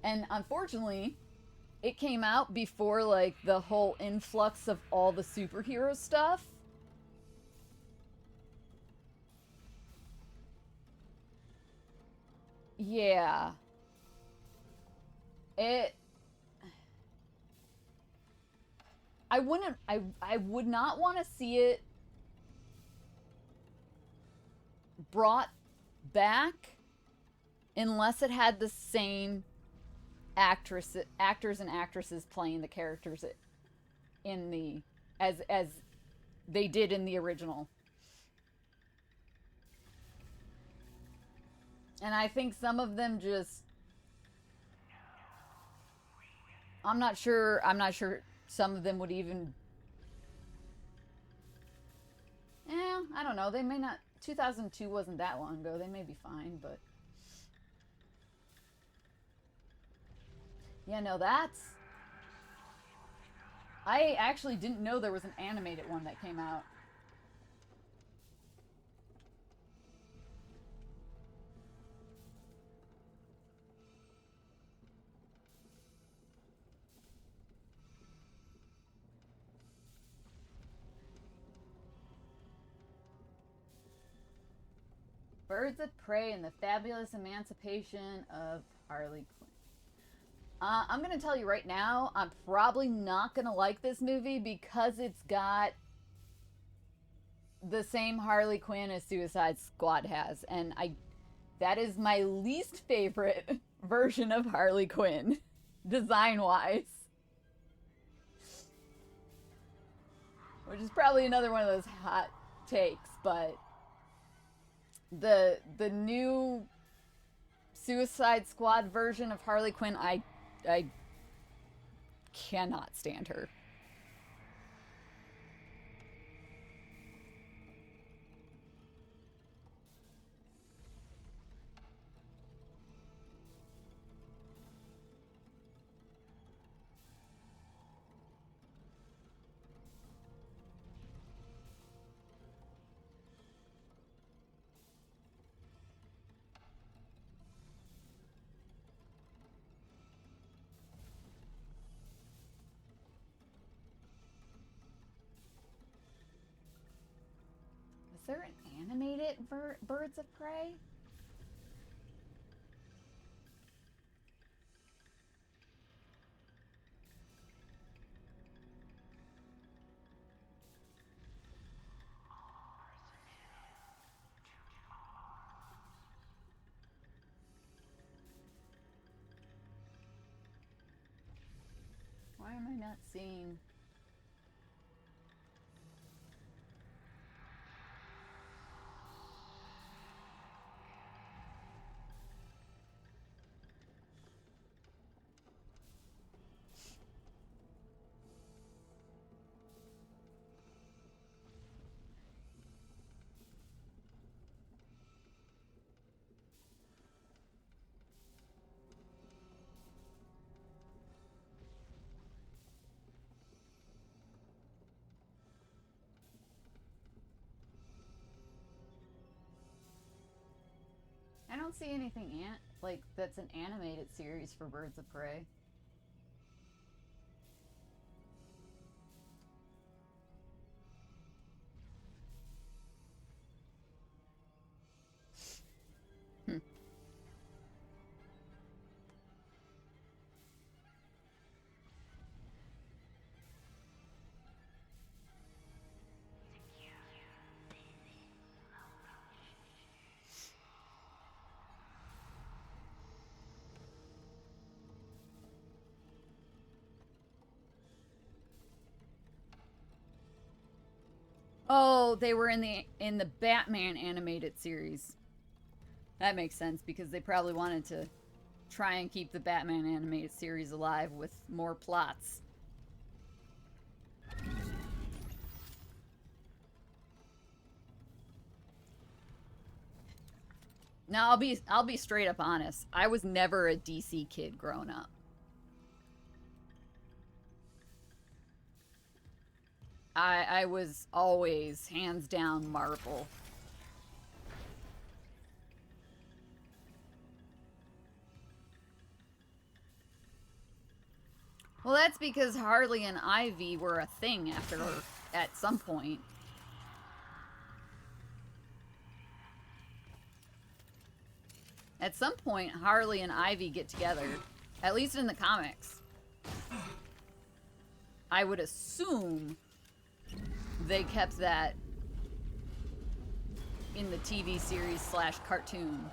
And unfortunately, it came out before like the whole influx of all the superhero stuff. Yeah. I would not want to see it brought back unless it had the same actors and actresses playing the characters in the as they did in the original. And I think some of them just I'm not sure some of them would even I don't know, they may not 2002 wasn't that long ago. They may be fine, but yeah, no, that's I actually didn't know there was an animated one that came out. Birds of Prey and the Fabulous Emancipation of Harley Quinn. I'm going to tell you right now, I'm probably not going to like this movie because it's got the same Harley Quinn as Suicide Squad has. And that is my least favorite version of Harley Quinn, design-wise. Which is probably another one of those hot takes, but the new Suicide Squad version of Harley Quinn, I cannot stand her. Is there an animated Birds of Prey? Why am I not seeing? I don't see anything like that's an animated series for Birds of Prey. Oh, they were in the Batman animated series. That makes sense because they probably wanted to try and keep the Batman animated series alive with more plots. Now I'll be straight up honest. I was never a DC kid growing up. I was always hands down Marvel. Well, that's because Harley and Ivy were a thing at some point. At some point, Harley and Ivy get together, at least in the comics. I would assume they kept that in the TV series / cartoon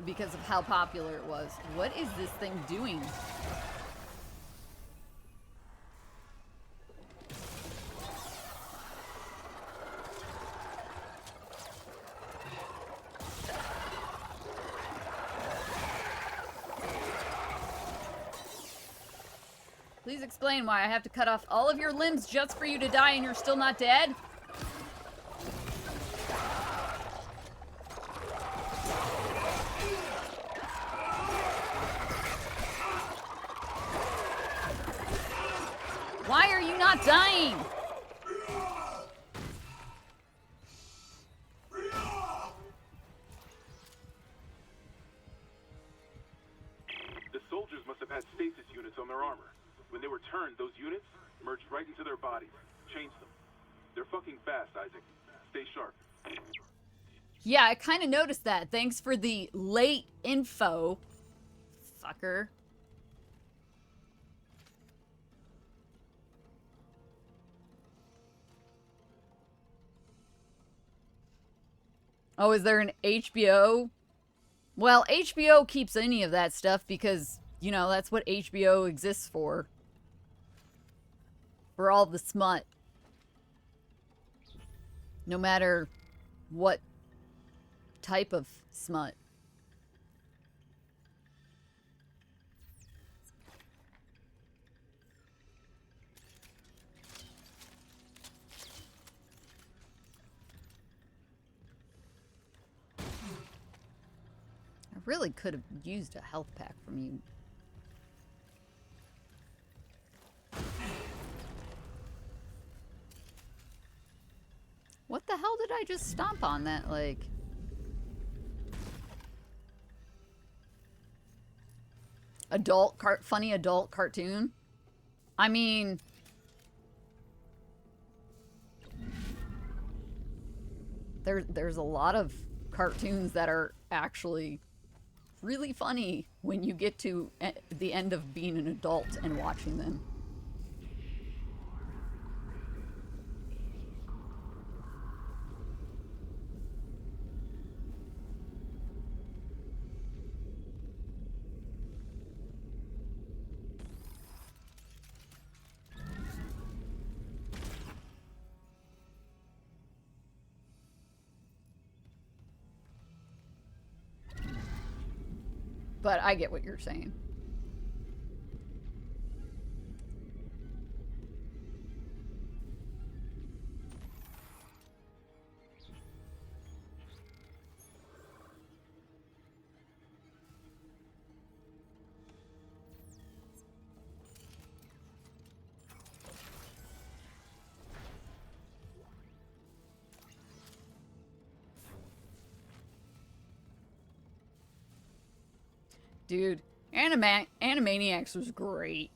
because of how popular it was. What is this thing doing? Please explain why I have to cut off all of your limbs just for you to die and you're still not dead? Why are you not dying? The soldiers must have had stasis units on their armor. When they were turned, those units merged right into their bodies. Changed them. They're fucking fast, Isaac. Stay sharp. Yeah, I kind of noticed that. Thanks for the late info, fucker. Oh, is there an HBO? Well, HBO keeps any of that stuff because, you know, that's what HBO exists for. For all the smut. No matter what type of smut. I really could have used a health pack from you. What the hell did I just stomp on that, like? Funny adult cartoon? I mean... There's a lot of cartoons that are actually really funny when you get to the end of being an adult and watching them. But I get what you're saying. Dude, Animaniacs was great.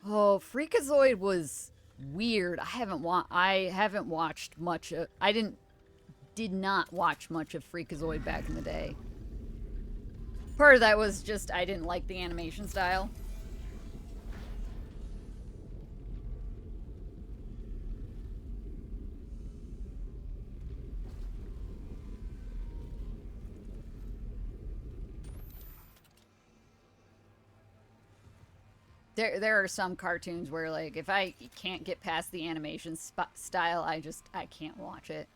Oh, Freakazoid was weird. I haven't watched much of, did not watch much of Freakazoid back in the day. Part of that was just I didn't like the animation style. There are some cartoons where, like, if I can't get past the animation style, I can't watch it.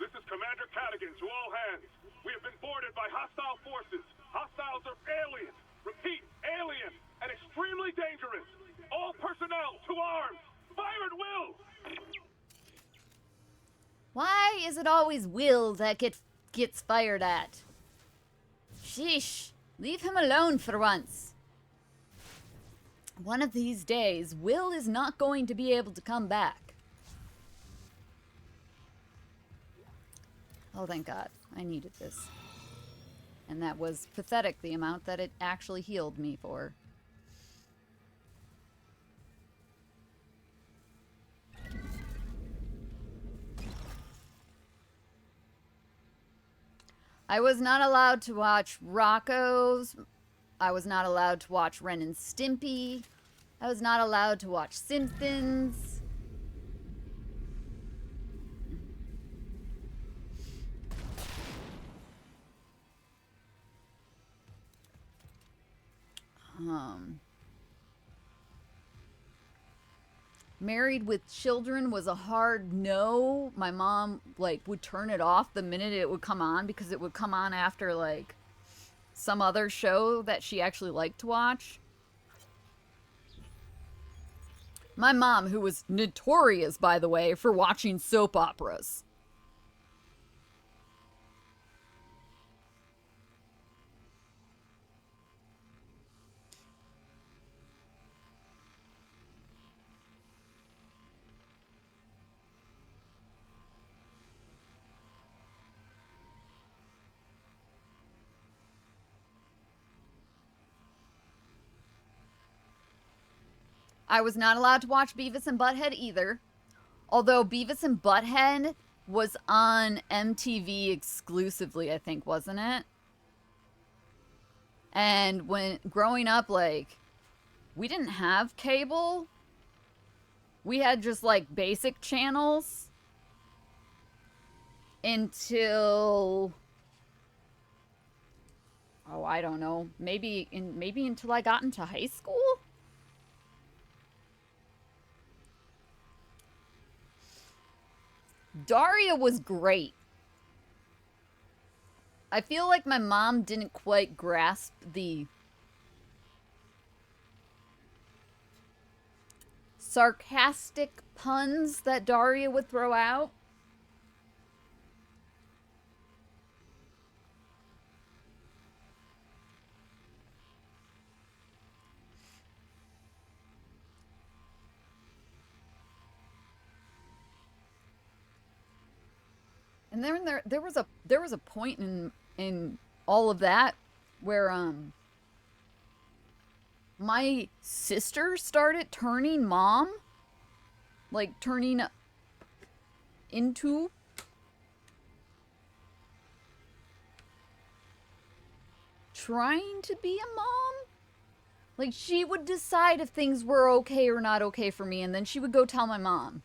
This is Commander Cadigan to all hands. We have been boarded by hostile forces. Hostiles are alien. Repeat, alien and extremely dangerous. All personnel to arms. Fire at will. Why is it always Will that gets fired at? Sheesh, leave him alone for once. One of these days, Will is not going to be able to come back. Oh, thank God. I needed this. And that was pathetic, the amount that it actually healed me for. I was not allowed to watch Rocko's. I was not allowed to watch Ren and Stimpy. I was not allowed to watch Simpsons. Married with Children was a hard no. My mom, like, would turn it off the minute it would come on because it would come on after, like, some other show that she actually liked to watch. My mom, who was notorious, by the way, for watching soap operas. I was not allowed to watch Beavis and Butthead either. Although Beavis and Butthead was on MTV exclusively, I think, wasn't it? And when growing up, like, we didn't have cable. We had just, like, basic channels until, oh, I don't know, maybe until I got into high school. Daria was great. I feel like my mom didn't quite grasp the sarcastic puns that Daria would throw out. And then there was a point in all of that where my sister started turning mom, like turning into trying to be a mom. Like, she would decide if things were okay or not okay for me, and then she would go tell my mom.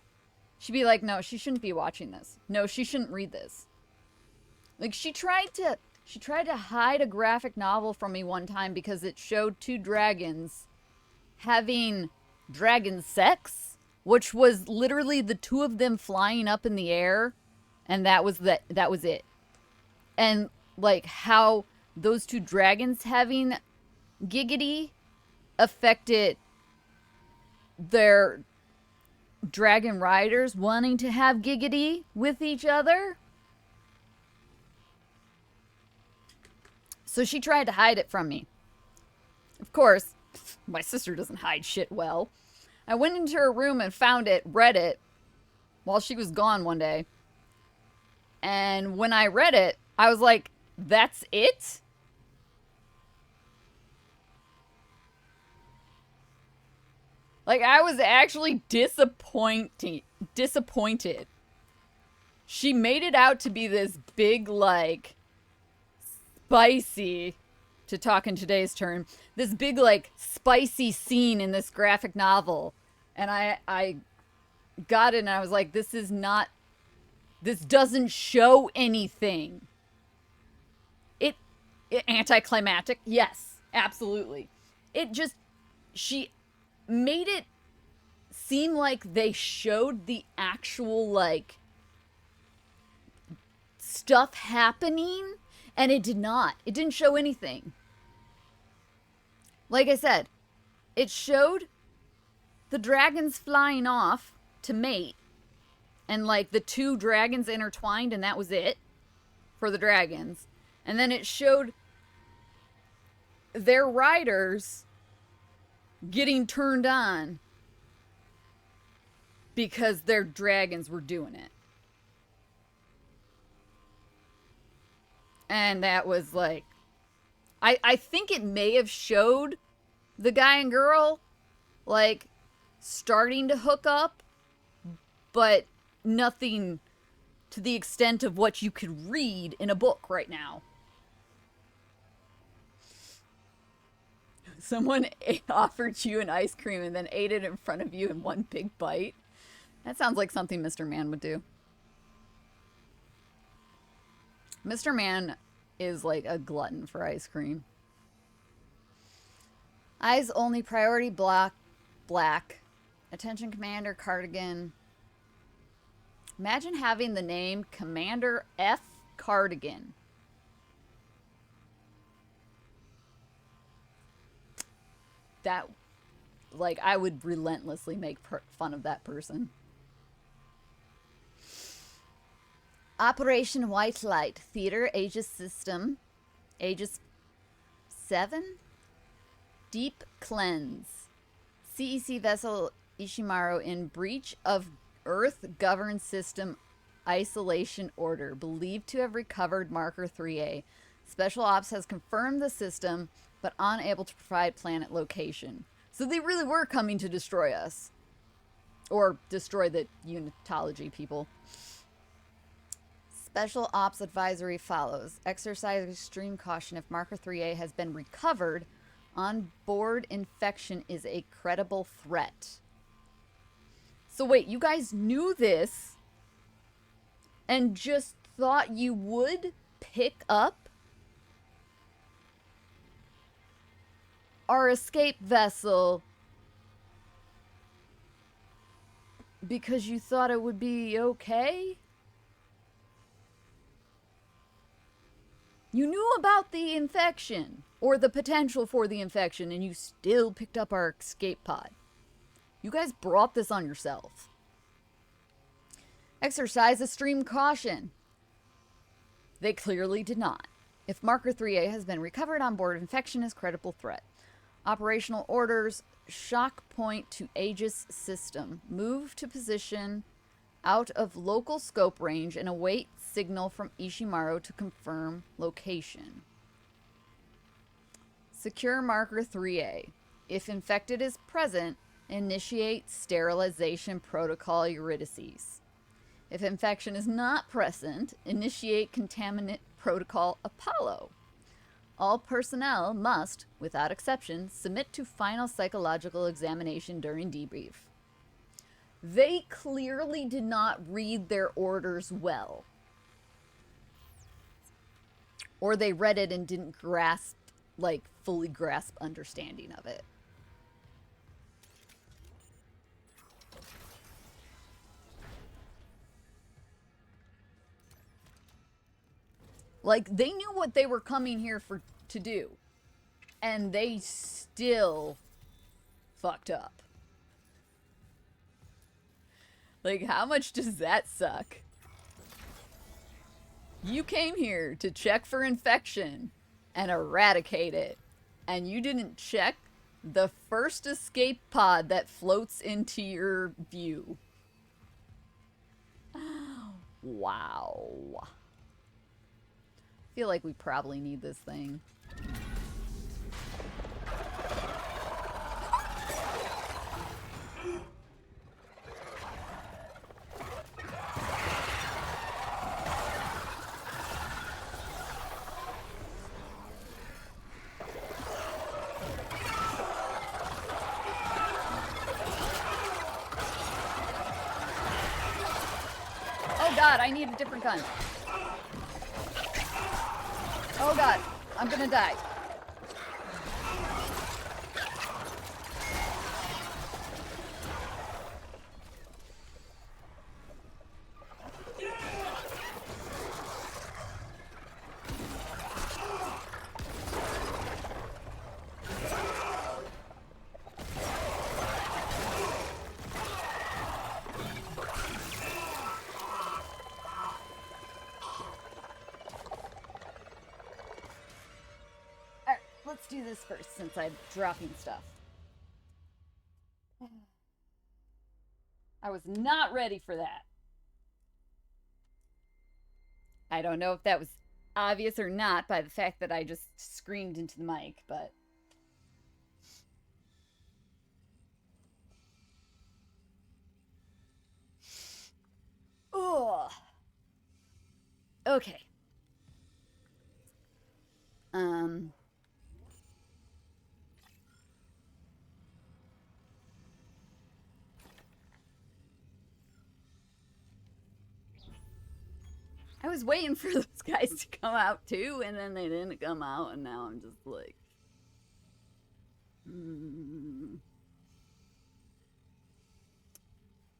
She'd be like, no, she shouldn't be watching this. No, she shouldn't read this. Like, she tried to hide a graphic novel from me one time because it showed two dragons having dragon sex, which was literally the two of them flying up in the air, and that was it. And, like, how those two dragons having giggity affected their dragon riders wanting to have giggity with each other. So she tried to hide it from me. Of course, my sister doesn't hide shit well. I went into her room and found it, read it, while she was gone one day. And when I read it, I was like, that's it? Like, I was actually disappointed. She made it out to be this big, like, spicy, to talk in today's term, this big, like, spicy scene in this graphic novel. And I got it and I was like, this doesn't show anything. It anticlimactic? Yes, absolutely. She made it seem like they showed the actual, like, stuff happening, and it did not. It didn't show anything. Like I said, it showed the dragons flying off to mate, and, like, the two dragons intertwined, and that was it for the dragons. And then it showed their riders getting turned on because their dragons were doing it. And that was like, I think it may have showed the guy and girl, like, starting to hook up, but nothing to the extent of what you could read in a book right now. Someone offered you an ice cream and then ate it in front of you in one big bite. That sounds like something Mr. Man would do. Mr. Man is like a glutton for ice cream. Eyes only priority block black. Attention Commander Cardigan. Imagine having the name Commander F. Cardigan. That, like, I would relentlessly make fun of that person. Operation White Light Theater Aegis System. Aegis 7? Deep Cleanse. CEC vessel Ishimaru in breach of Earth Governed System Isolation Order. Believed to have recovered Marker 3A. Special Ops has confirmed the system, but unable to provide planet location. So they really were coming to destroy us. Or destroy the Unitology people. Special Ops Advisory follows. Exercise extreme caution if Marker 3A has been recovered. On-board infection is a credible threat. So wait, you guys knew this and just thought you would pick up our escape vessel because you thought it would be okay? You knew about the infection, or the potential for the infection, and you still picked up our escape pod. You guys brought this on yourself. Exercise extreme caution. They clearly did not. If Marker 3A has been recovered on board, infection is credible threat. Operational orders, shock point to Aegis system. Move to position out of local scope range and await signal from Ishimaru to confirm location. Secure Marker 3A. If infected is present, initiate sterilization protocol Eurydice. If infection is not present, initiate contaminant protocol Apollo. All personnel must, without exception, submit to final psychological examination during debrief. They clearly did not read their orders well. Or they read it and didn't grasp, like, fully grasp understanding of it. Like, they knew what they were coming here to do. And they still fucked up. Like, how much does that suck? You came here to check for infection and eradicate it. And you didn't check the first escape pod that floats into your view. Wow. I feel like we probably need this thing. Oh god, I need a different gun. Oh god, I'm gonna die. Alright, let's do this first since I'm dropping stuff. I was not ready for that. I don't know if that was obvious or not by the fact that I just screamed into the mic, but... Ugh. Okay. I was waiting for those guys to come out too, and then they didn't come out, and now I'm just like...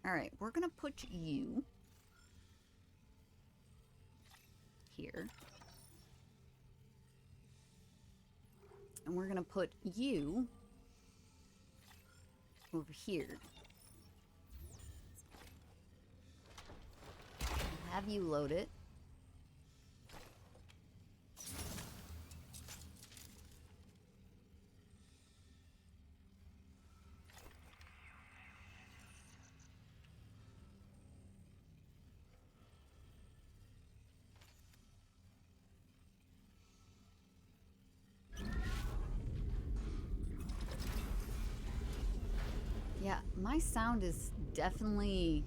Alright, we're gonna put you here. And we're gonna put you over here. Have you load it. Yeah, my sound is definitely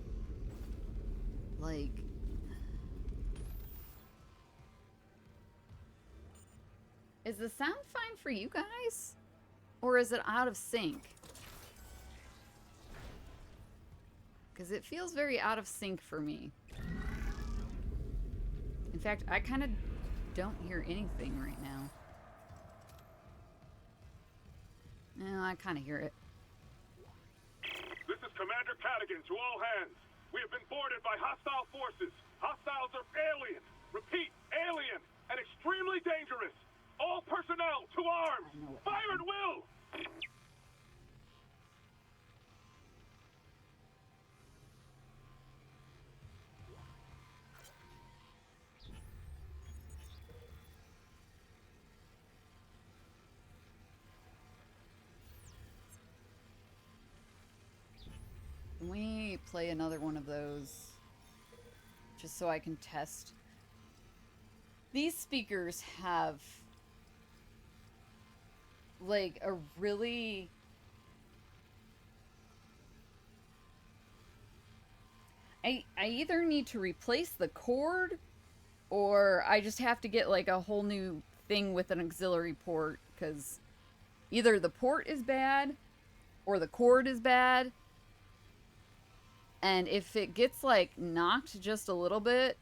like... Is the sound fine for you guys? Or is it out of sync? Because it feels very out of sync for me. In fact, I kind of don't hear anything right now. No, I kind of hear it. This is Commander Cadigan to all hands. We have been boarded by hostile forces. Hostiles are alien. Repeat, alien. And extremely dangerous. All personnel to arms. Fire at will. Can we play another one of those? Just so I can test. These speakers have like a really... I either need to replace the cord or I just have to get like a whole new thing with an auxiliary port, because either the port is bad or the cord is bad. And if it gets, like, knocked just a little bit,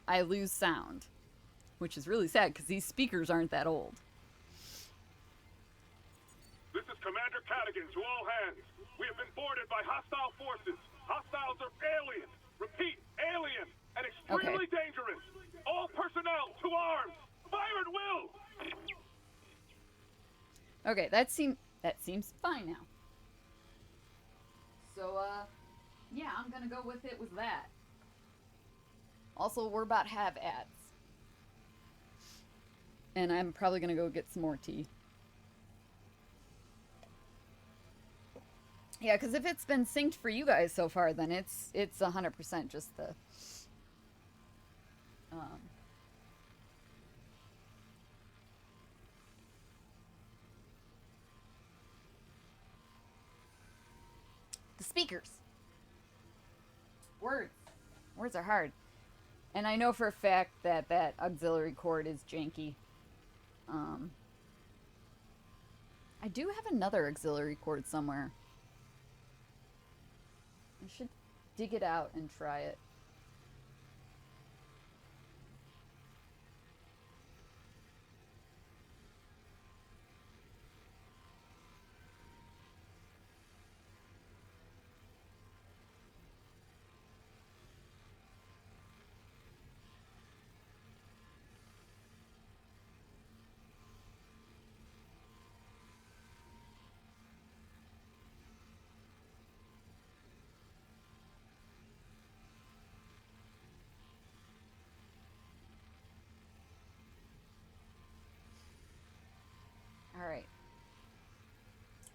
I lose sound. Which is really sad, because these speakers aren't that old. This is Commander Cadigan to all hands. We have been boarded by hostile forces. Hostiles are alien. Repeat, alien. And extremely dangerous. All personnel to arms. Fire at will. Okay, that seems fine now. So, yeah, I'm gonna go with it with that. Also, we're about to have ads. And I'm probably gonna go get some more tea. Yeah, because if it's been synced for you guys so far, then it's 100% just the... the speakers. Words are hard. And I know for a fact that that auxiliary cord is janky. I do have another auxiliary cord somewhere. I should dig it out and try it.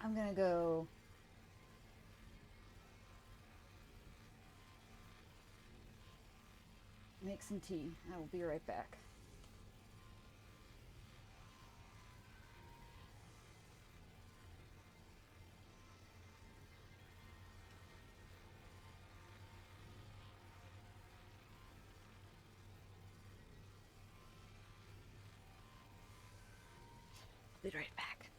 I'm gonna go make some tea. I will be right back. Be right back.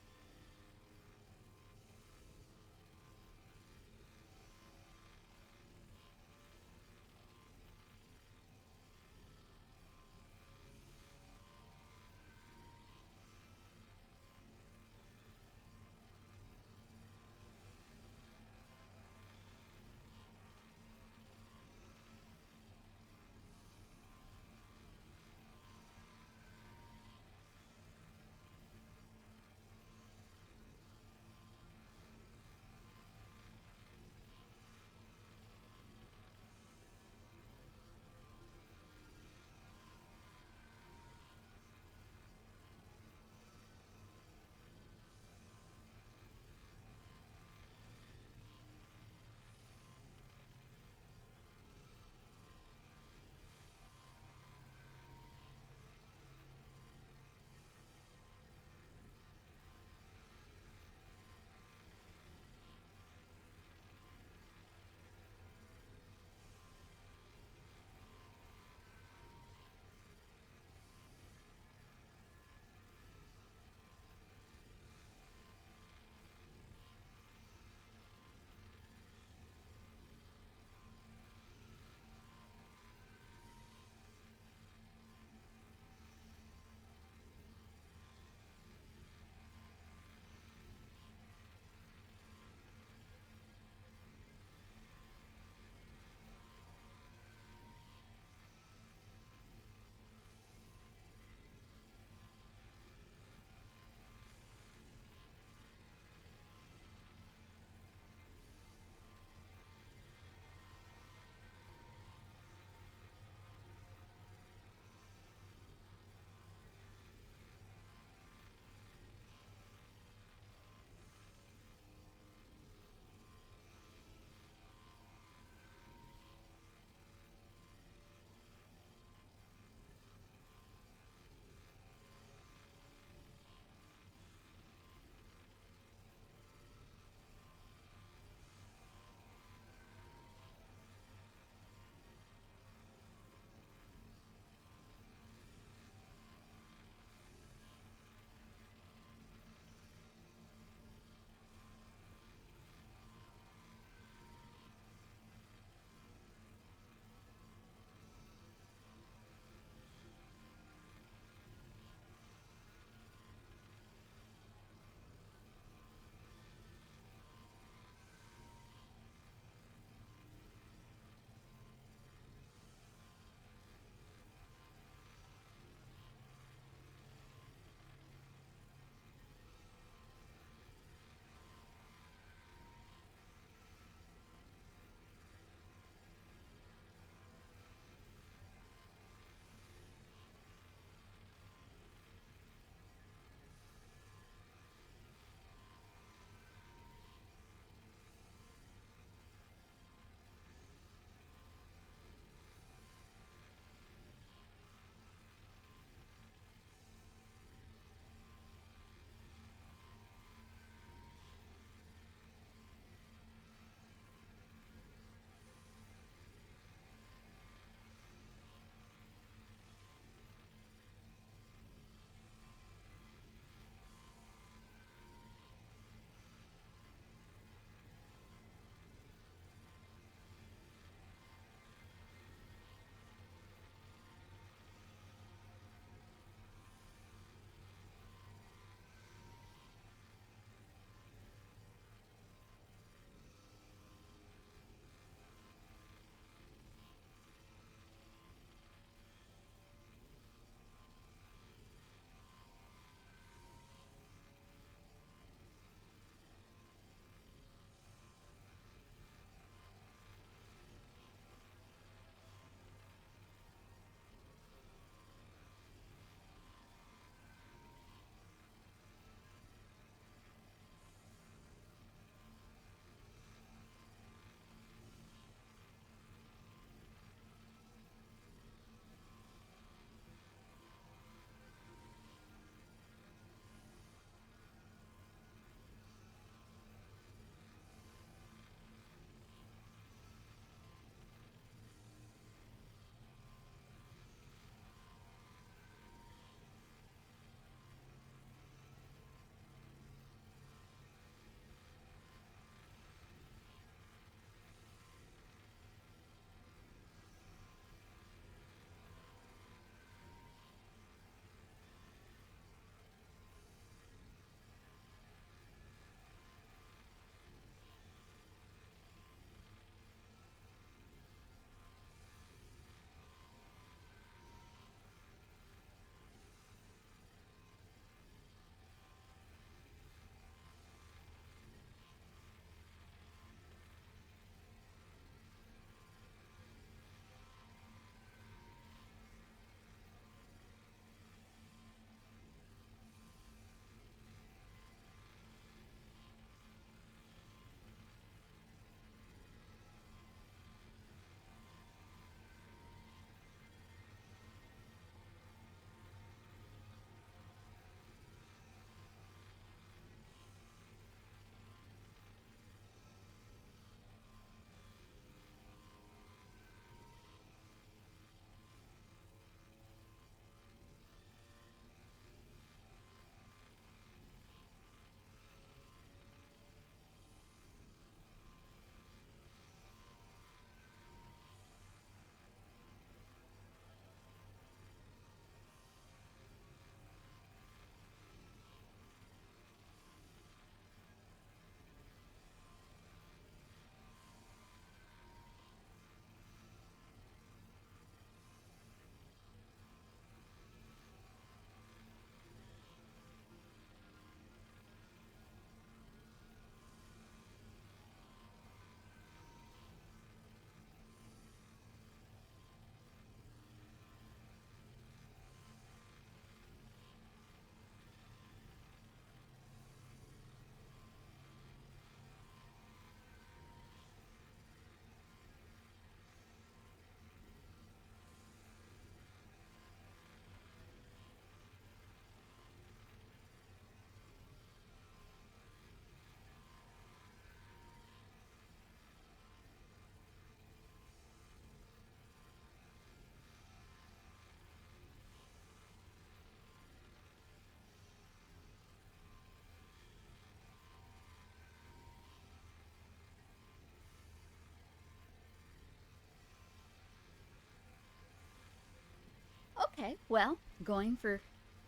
Okay, well, going for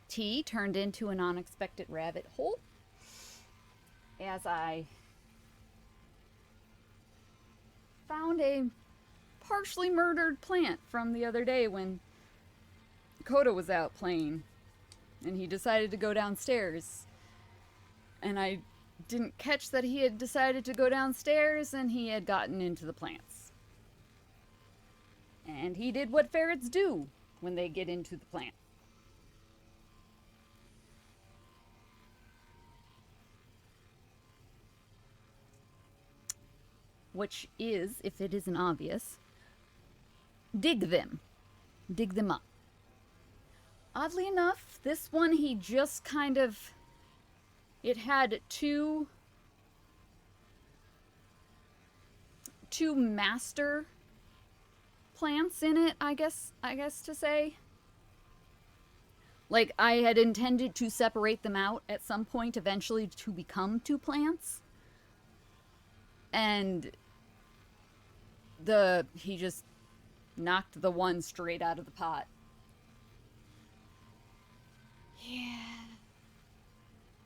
tea turned into an unexpected rabbit hole as I found a partially murdered plant from the other day when Coda was out playing and he decided to go downstairs. And I didn't catch that he had decided to go downstairs and he had gotten into the plants. And he did what ferrets do when they get into the plant. Which is, if it isn't obvious, dig them. Dig them up. Oddly enough, this one he just kind of... It had two master plants in it, I guess to say. Like, I had intended to separate them out at some point eventually to become two plants. And he just knocked the one straight out of the pot.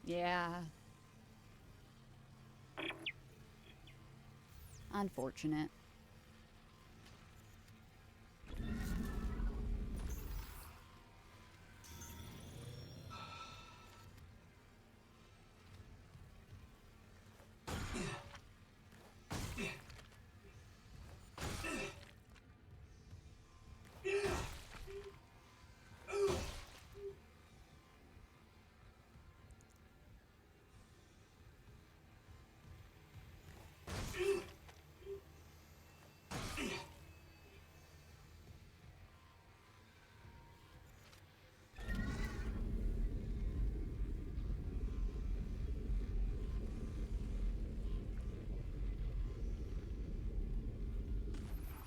Yeah. Unfortunate.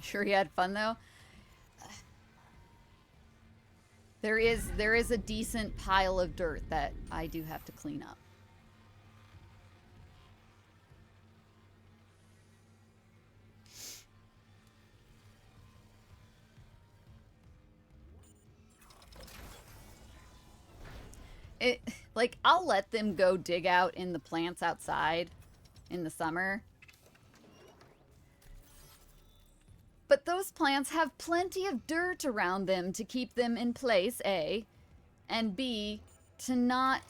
Sure he had fun though. There is a decent pile of dirt that I do have to clean up. Like, I'll let them go dig out in the plants outside in the summer. But those plants have plenty of dirt around them to keep them in place, A. And B, to not...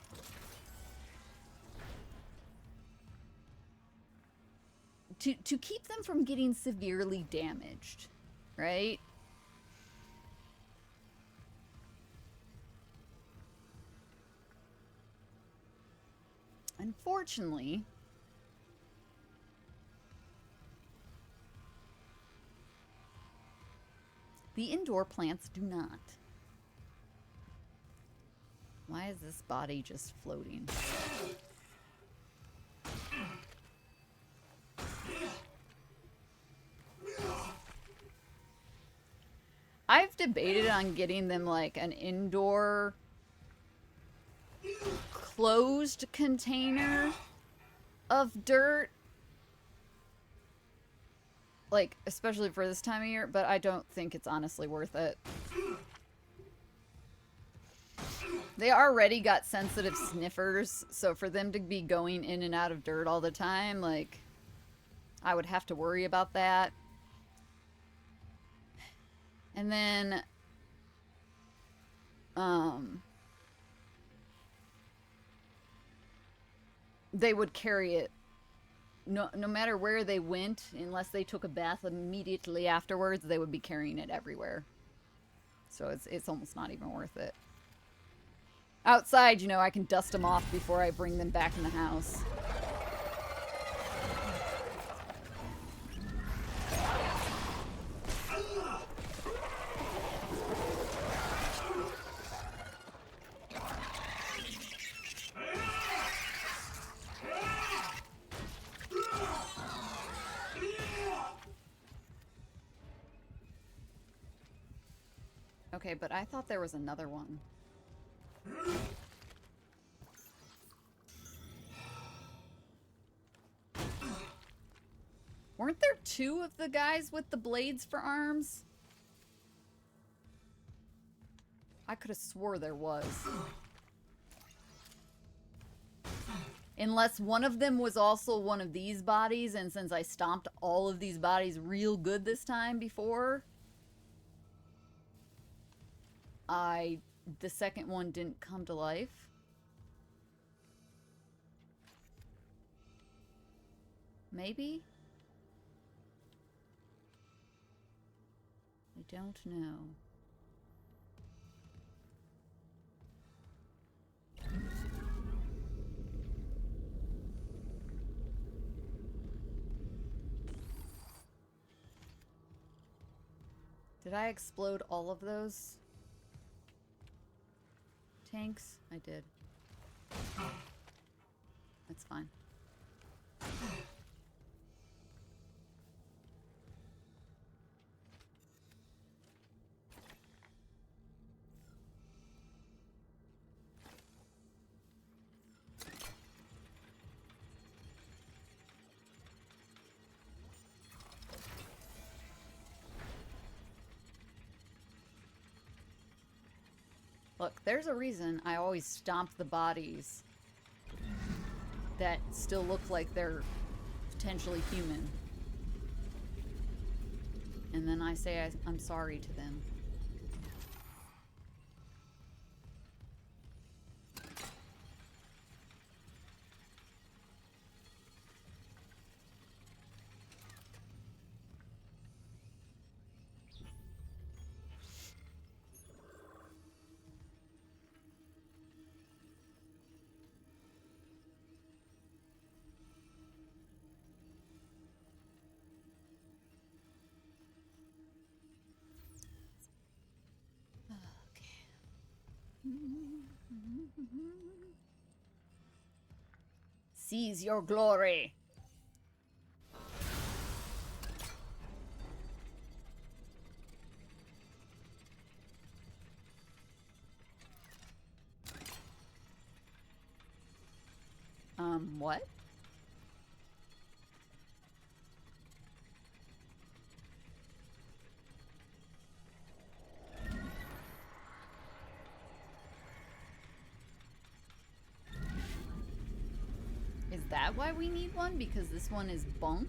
To keep them from getting severely damaged, right? Unfortunately... the indoor plants do not. Why is this body just floating? I've debated on getting them like an indoor closed container of dirt. Like, especially for this time of year, but I don't think it's honestly worth it. They already got sensitive sniffers, so for them to be going in and out of dirt all the time, like, I would have to worry about that. And then, they would carry it. No matter where they went, unless they took a bath immediately afterwards, they would be carrying it everywhere. So it's almost not even worth it. Outside, you know, I can dust them off before I bring them back in the house. Okay, but I thought there was another one. Weren't there two of the guys with the blades for arms? I could have swore there was. Unless one of them was also one of these bodies, and since I stomped all of these bodies real good this time before, the second one didn't come to life. Maybe? I don't know. Did I explode all of those tanks? I did. That's fine. Look, there's a reason I always stomp the bodies that still look like they're potentially human. And then I say I'm sorry to them. Seize your glory. What? Is that why we need one? Because this one is bunk?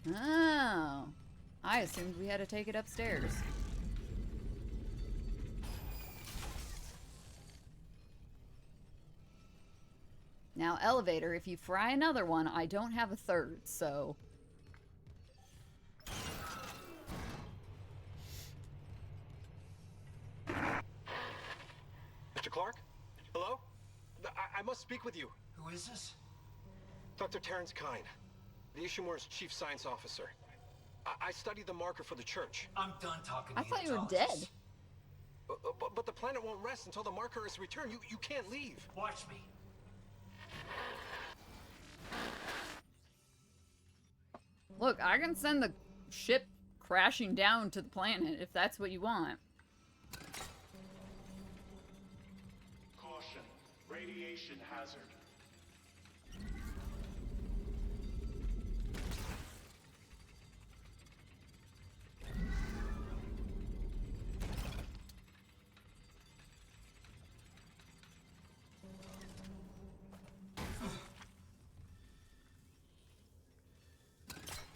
Oh. I assumed we had to take it upstairs. Now, elevator, if you fry another one, I don't have a third, so... Mr. Clark? Hello? I must speak with you. Who is this? Dr. Terrence Kine, the Ishimura's chief science officer. I studied the marker for the church. I'm done talking to I thought you were dead. But the planet won't rest until the marker is returned. You can't leave. Watch me. Look, I can send the ship crashing down to the planet if that's what you want. Caution. Radiation hazard.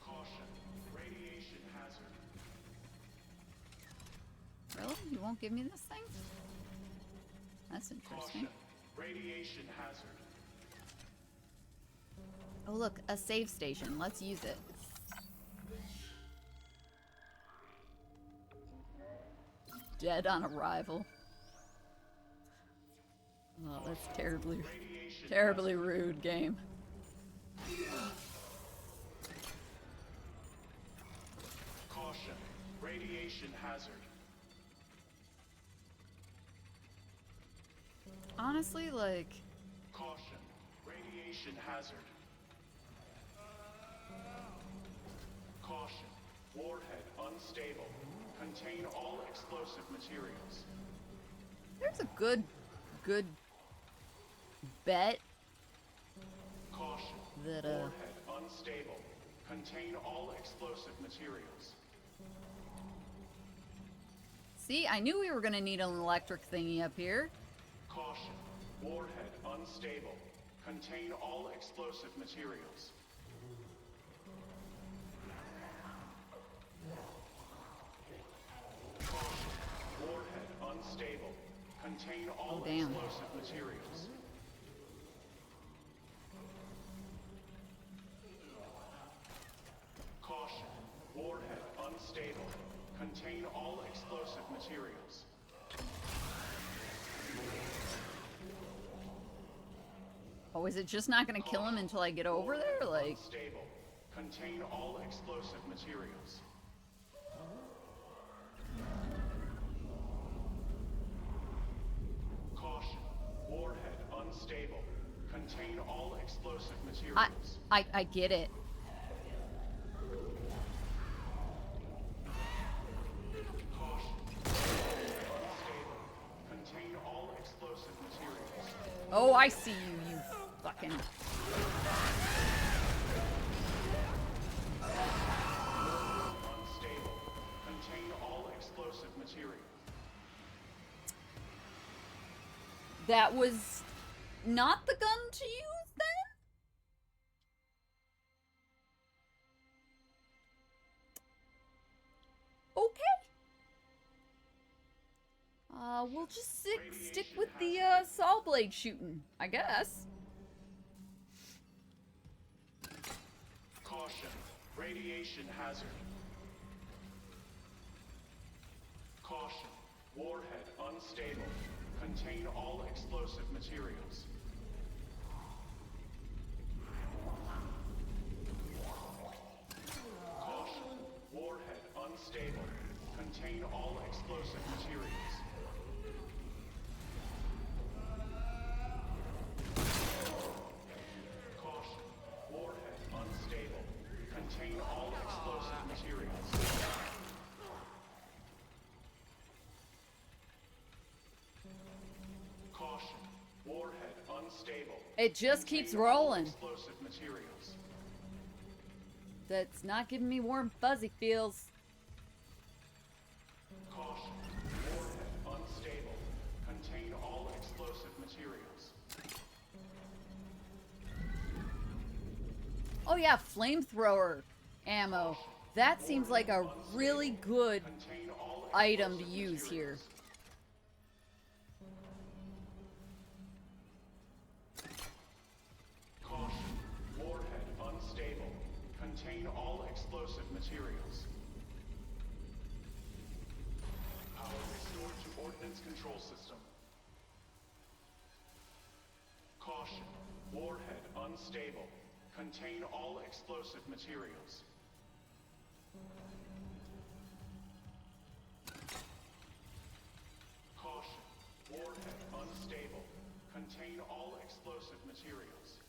Caution. Radiation hazard. Really? You won't give me this thing? That's interesting. Caution. Radiation hazard. Oh look, a save station. Let's use it. Dead on arrival. Oh, that's terribly rude game. Caution. Radiation hazard. Honestly, like... Caution. Radiation hazard. Caution. Warhead unstable. Contain all explosive materials. There's a good bet Caution. that, Warhead unstable. Contain all explosive materials. See, I knew we were gonna need an electric thingy up here. Caution. Warhead unstable. Contain all explosive materials. Caution. Warhead unstable. Contain all Oh, damn. explosive materials. Caution. Warhead unstable. Contain all explosive materials. Oh, is it just not gonna kill him until I get over there? Like, Unstable. Contain all explosive materials. Caution. Warhead unstable. Contain all explosive materials. I get it. Caution. Unstable. Contain all explosive materials. Oh, I see you, you fucking... Unstable. Contain all explosive materials. That was not the gun to use then? Okay. We'll just stick with the saw blade shooting, I guess. Caution. Radiation hazard. Caution. Warhead unstable. Contain all explosive materials. Caution. Warhead unstable. Contain all explosive materials. Caution. Warhead unstable. Contain all explosive materials. Caution. Warhead unstable. It just keeps Contain all rolling. explosive materials. That's not giving me warm fuzzy feels. Caution. Warhead unstable. Contain all explosive materials. Oh yeah, flamethrower ammo. That seems like a really good Contain all item to explosive use here. materials. Caution. Warhead unstable. Contain all explosive materials. Power restored to ordnance control system. Caution. Warhead unstable. Contain all explosive materials. Caution. Warhead unstable. Contain all explosive materials.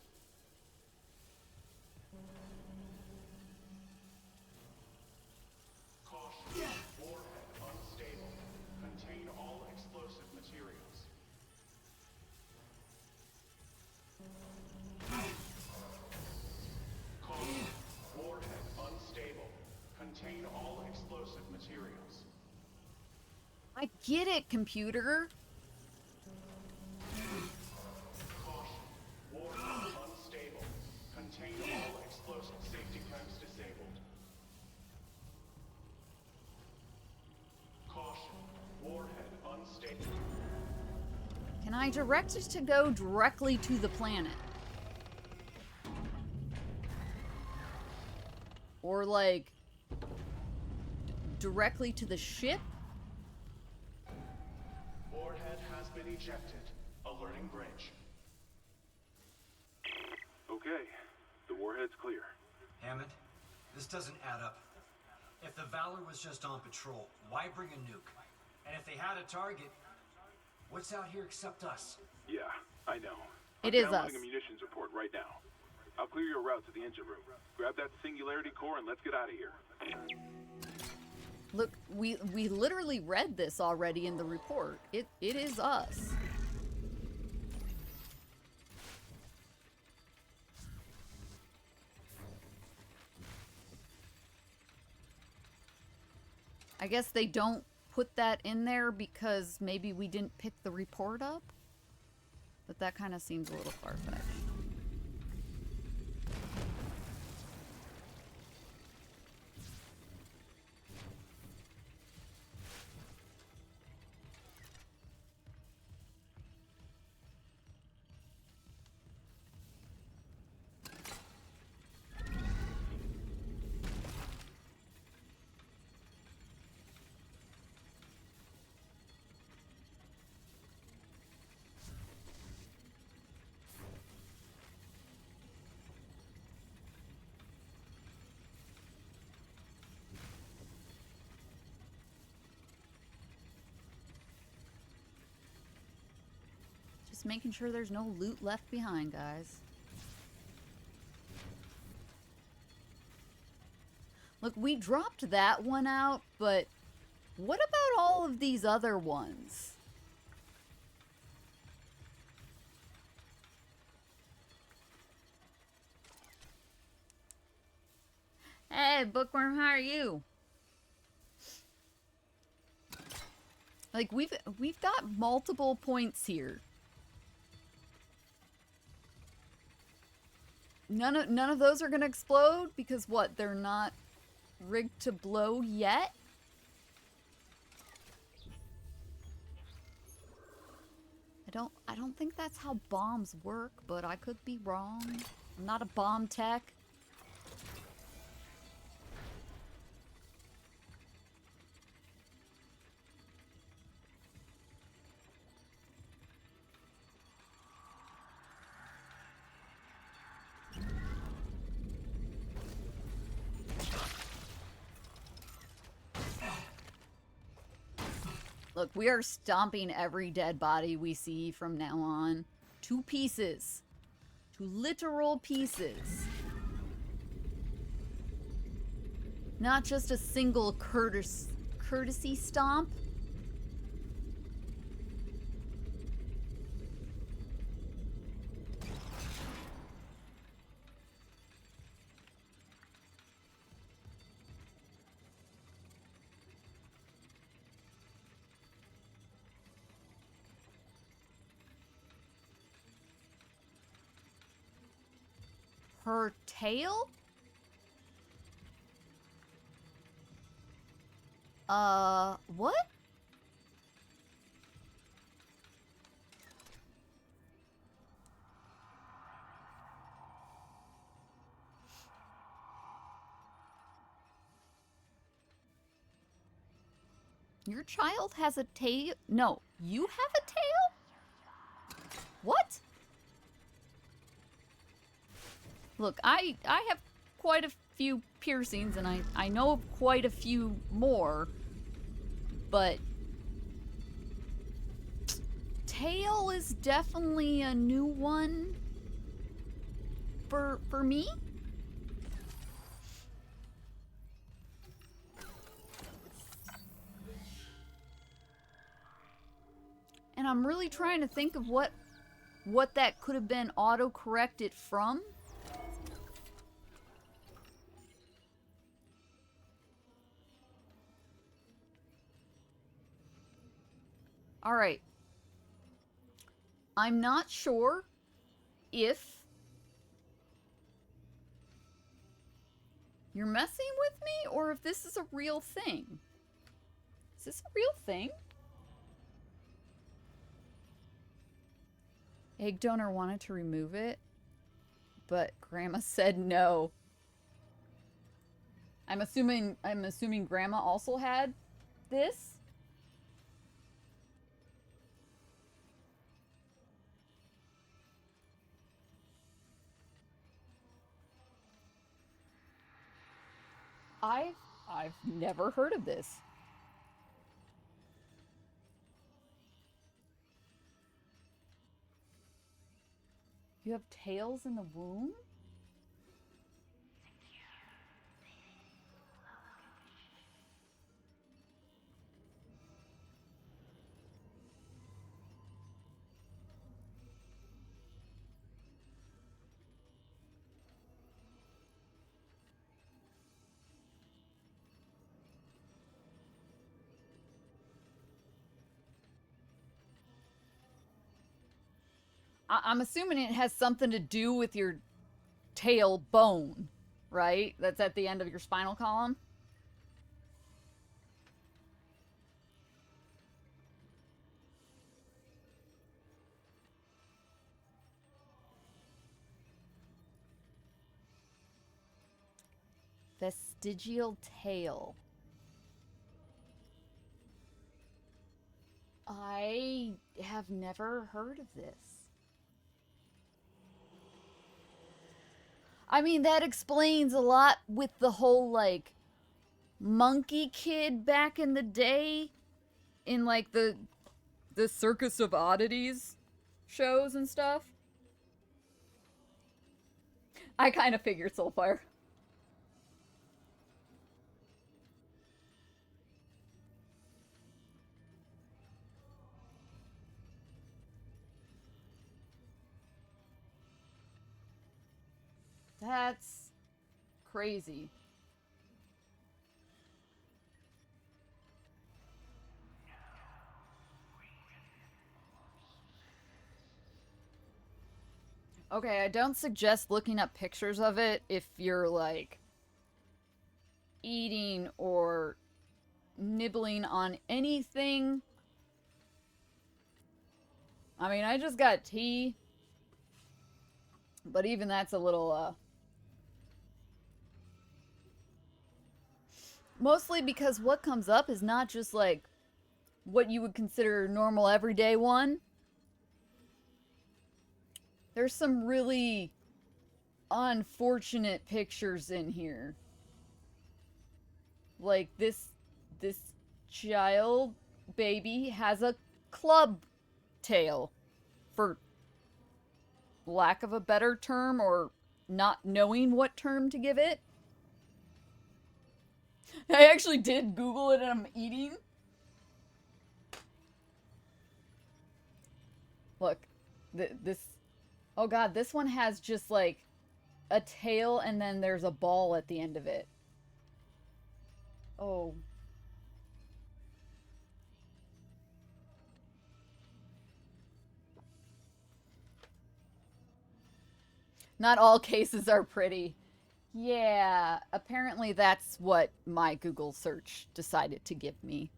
Caution. Warhead unstable. Contain all explosive materials. Caution. Warhead unstable. Contain all explosive materials. I get it, computer. Caution. Warhead unstable. Contain all explosive safety tanks disabled. Caution. Warhead unstable. Can I direct it to go directly to the planet? Or like directly to the ship? Warhead has been ejected. Alerting bridge. Okay, the warhead's clear. Hammond, this doesn't add up. If the Valor was just on patrol, why bring a nuke? And if they had a target, what's out here except us? Yeah, I know. It I'm is downloading us. a munitions report right now. I'll clear your route to the engine room. Grab that singularity core and let's get out of here. Look, we literally read this already in the report. It is us. I guess they don't put that in there because maybe we didn't pick the report up. But that kind of seems a little far-fetched. Just making sure there's no loot left behind, guys. Look, we dropped that one out, but what about all of these other ones? Hey, Bookworm, how are you? Like, we've got multiple points here. None of those are gonna explode because what? They're not rigged to blow yet? I don't think that's how bombs work, but I could be wrong. I'm not a bomb tech. Look, we are stomping every dead body we see from now on. 2 pieces. 2 literal pieces. Not just a single courtesy stomp. Her tail? What? Your child has a tail? No, you have a tail? What? Look, I have quite a few piercings, and I know of quite a few more, but tail is definitely a new one for me. And I'm really trying to think of what that could have been auto-corrected from. All right. I'm not sure if you're messing with me or if this is a real thing. Is this a real thing? Egg donor wanted to remove it, but Grandma said no. I'm assuming Grandma also had this. I've never heard of this. You have tails in the womb? I'm assuming it has something to do with your tail bone, right? That's at the end of your spinal column. Vestigial tail. I have never heard of this. I mean, that explains a lot with the whole, like, monkey kid back in the day in, like, the Circus of Oddities shows and stuff. I kind of figured Soulfire. That's crazy. Okay, I don't suggest looking up pictures of it if you're, like, eating or nibbling on anything. I mean, I just got tea, but even that's a little, mostly because what comes up is not just, like, what you would consider normal everyday one. There's some really unfortunate pictures in here. Like, this child baby has a club tail, for lack of a better term, or not knowing what term to give it. I actually did Google it and I'm eating. Look, this, oh god, this one has just like a tail and then there's a ball at the end of it. Oh. Not all cases are pretty. Yeah, apparently that's what my Google search decided to give me.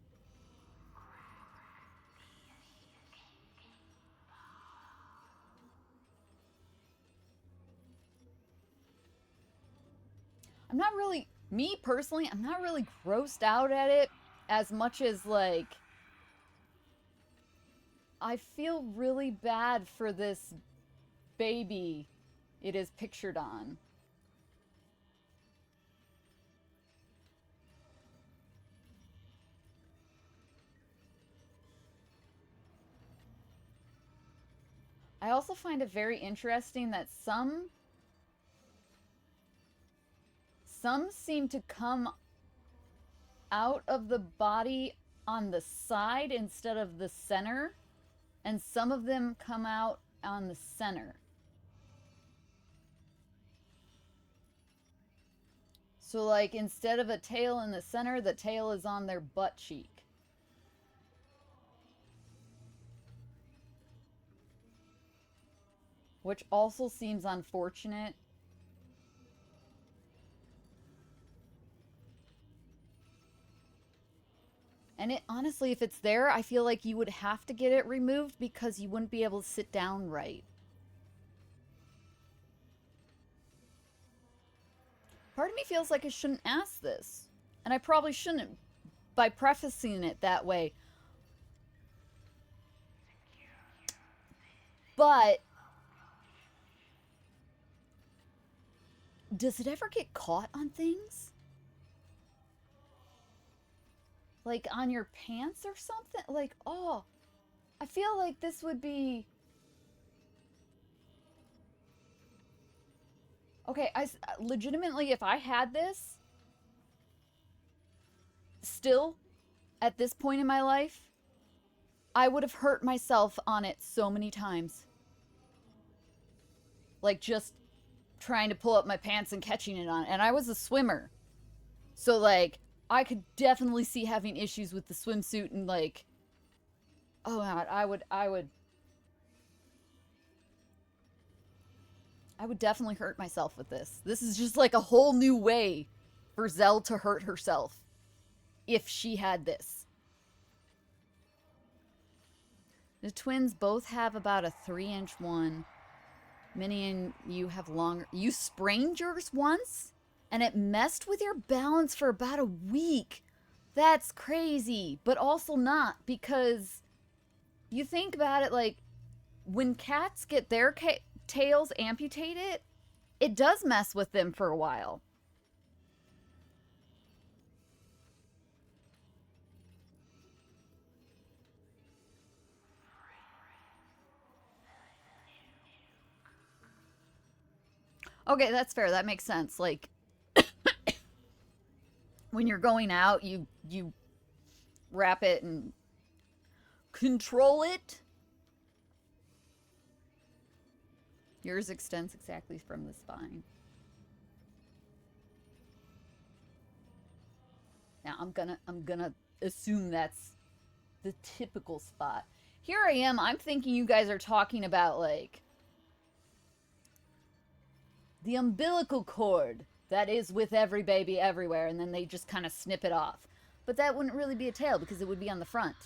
I'm not really, me personally, I'm not really grossed out at it as much as, like, I feel really bad for this baby it is pictured on. I also find it very interesting that some seem to come out of the body on the side instead of the center, and some of them come out on the center. So, like, instead of a tail in the center, the tail is on their butt cheek. Which also seems unfortunate. And it, honestly, if it's there, I feel like you would have to get it removed because you wouldn't be able to sit down right. Part of me feels like I shouldn't ask this. And I probably shouldn't by prefacing it that way. But does it ever get caught on things? Like on your pants or something? Like, oh, I feel like this would be... Okay, legitimately, if I had this, still, at this point in my life, I would have hurt myself on it so many times. Like, just trying to pull up my pants and catching it on. And I was a swimmer. So, like, I could definitely see having issues with the swimsuit and, like, oh god, I would I would definitely hurt myself with this. This is just like a whole new way for Zell to hurt herself if she had this. The twins both have about a 3-inch one. Minnie and you have longer. You sprained yours once? And it messed with your balance for about a week. That's crazy. But also not, because you think about it, like, when cats get their tails amputated, it does mess with them for a while. Okay, that's fair. That makes sense. Like, when you're going out, you wrap it and control it. Yours extends exactly from the spine. Now I'm gonna assume that's the typical spot. Here I am, I'm thinking you guys are talking about like the umbilical cord that is with every baby everywhere, and then they just kind of snip it off. But that wouldn't really be a tail because it would be on the front.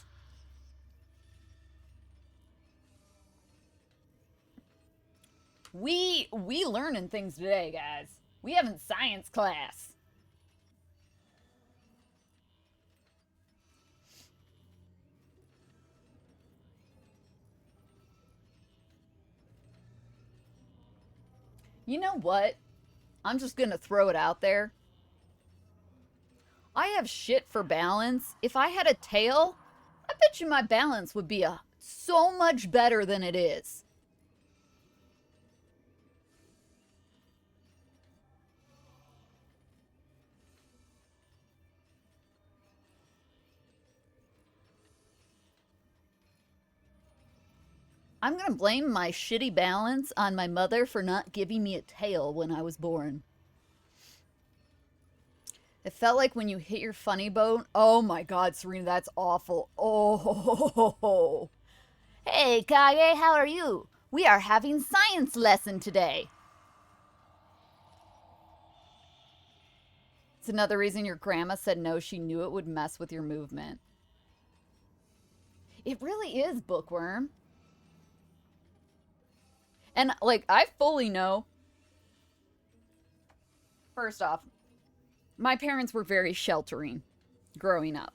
We learning things today, guys. We having science class. You know what? I'm just gonna throw it out there. I have shit for balance. If I had a tail, I bet you my balance would be so much better than it is. I'm gonna blame my shitty balance on my mother for not giving me a tail when I was born. It felt like when you hit your funny bone. Oh my god, Serena, that's awful. Oh. Hey, Kage, how are you? We are having science lesson today. It's another reason your grandma said no, she knew it would mess with your movement. It really is, Bookworm. And, like, I fully know. First off, my parents were very sheltering growing up.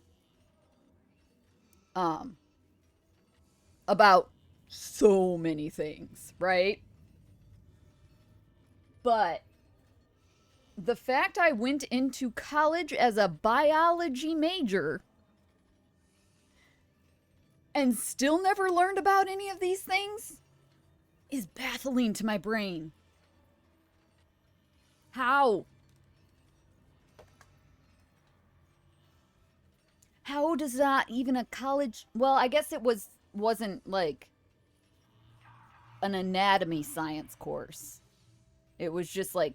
About so many things, right? But the fact I went into college as a biology major and still never learned about any of these things is baffling to my brain. How? How does not even a college... Well, I guess it wasn't like an anatomy science course. It was just like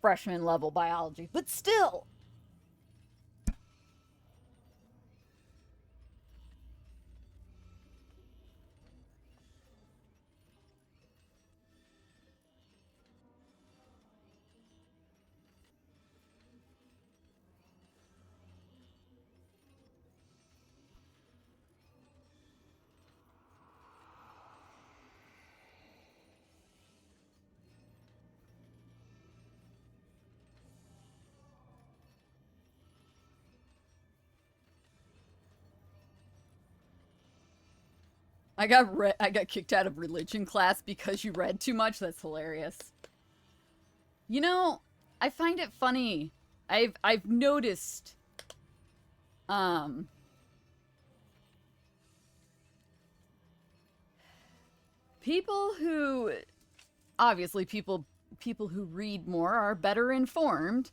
freshman level biology. But still... I got kicked out of religion class because you read too much. That's hilarious. You know, I find it funny. I've noticed people who obviously people who read more are better informed.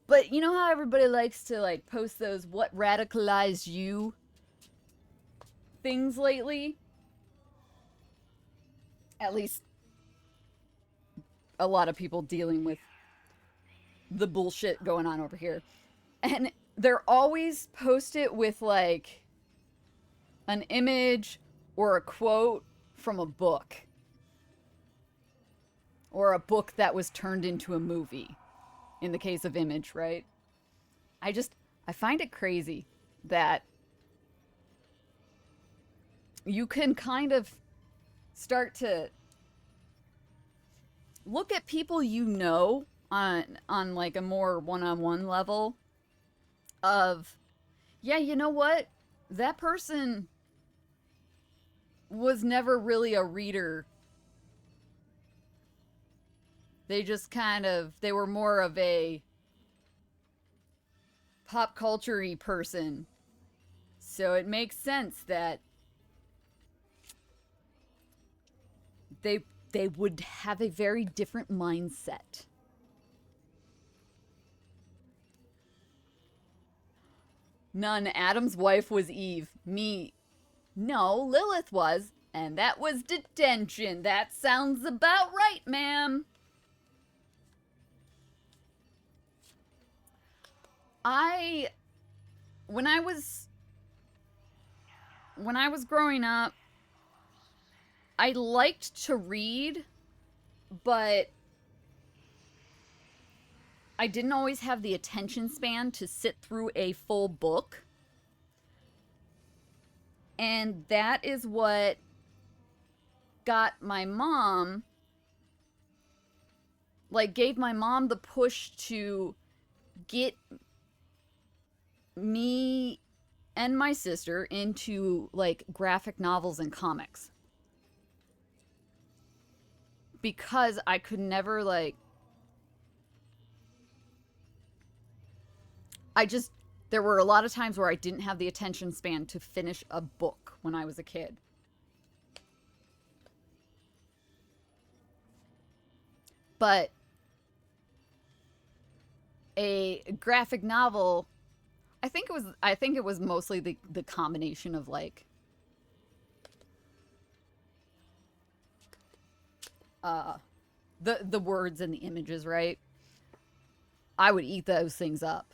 But you know how everybody likes to, like, post those what radicalized you things lately? At least a lot of people dealing with the bullshit going on over here. And they're always post it with, like, an image or a quote from a book. Or a book that was turned into a movie. In the case of Image, right? I find it crazy that you can kind of start to look at people you know on like a more one-on-one level of, yeah, you know what? That person was never really a reader. They just they were more of a pop culture-y person. So it makes sense that they would have a very different mindset. None. Adam's wife was Eve. Me. No, Lilith was. And that was detention. That sounds about right, ma'am. When I was growing up, I liked to read, but I didn't always have the attention span to sit through a full book. And that is what got my mom, gave my mom the push to get me and my sister into, graphic novels and comics. Because I could never, there were a lot of times where I didn't have the attention span to finish a book when I was a kid. But a graphic novel, I think it was mostly the combination of the words and the images, right? I would eat those things up.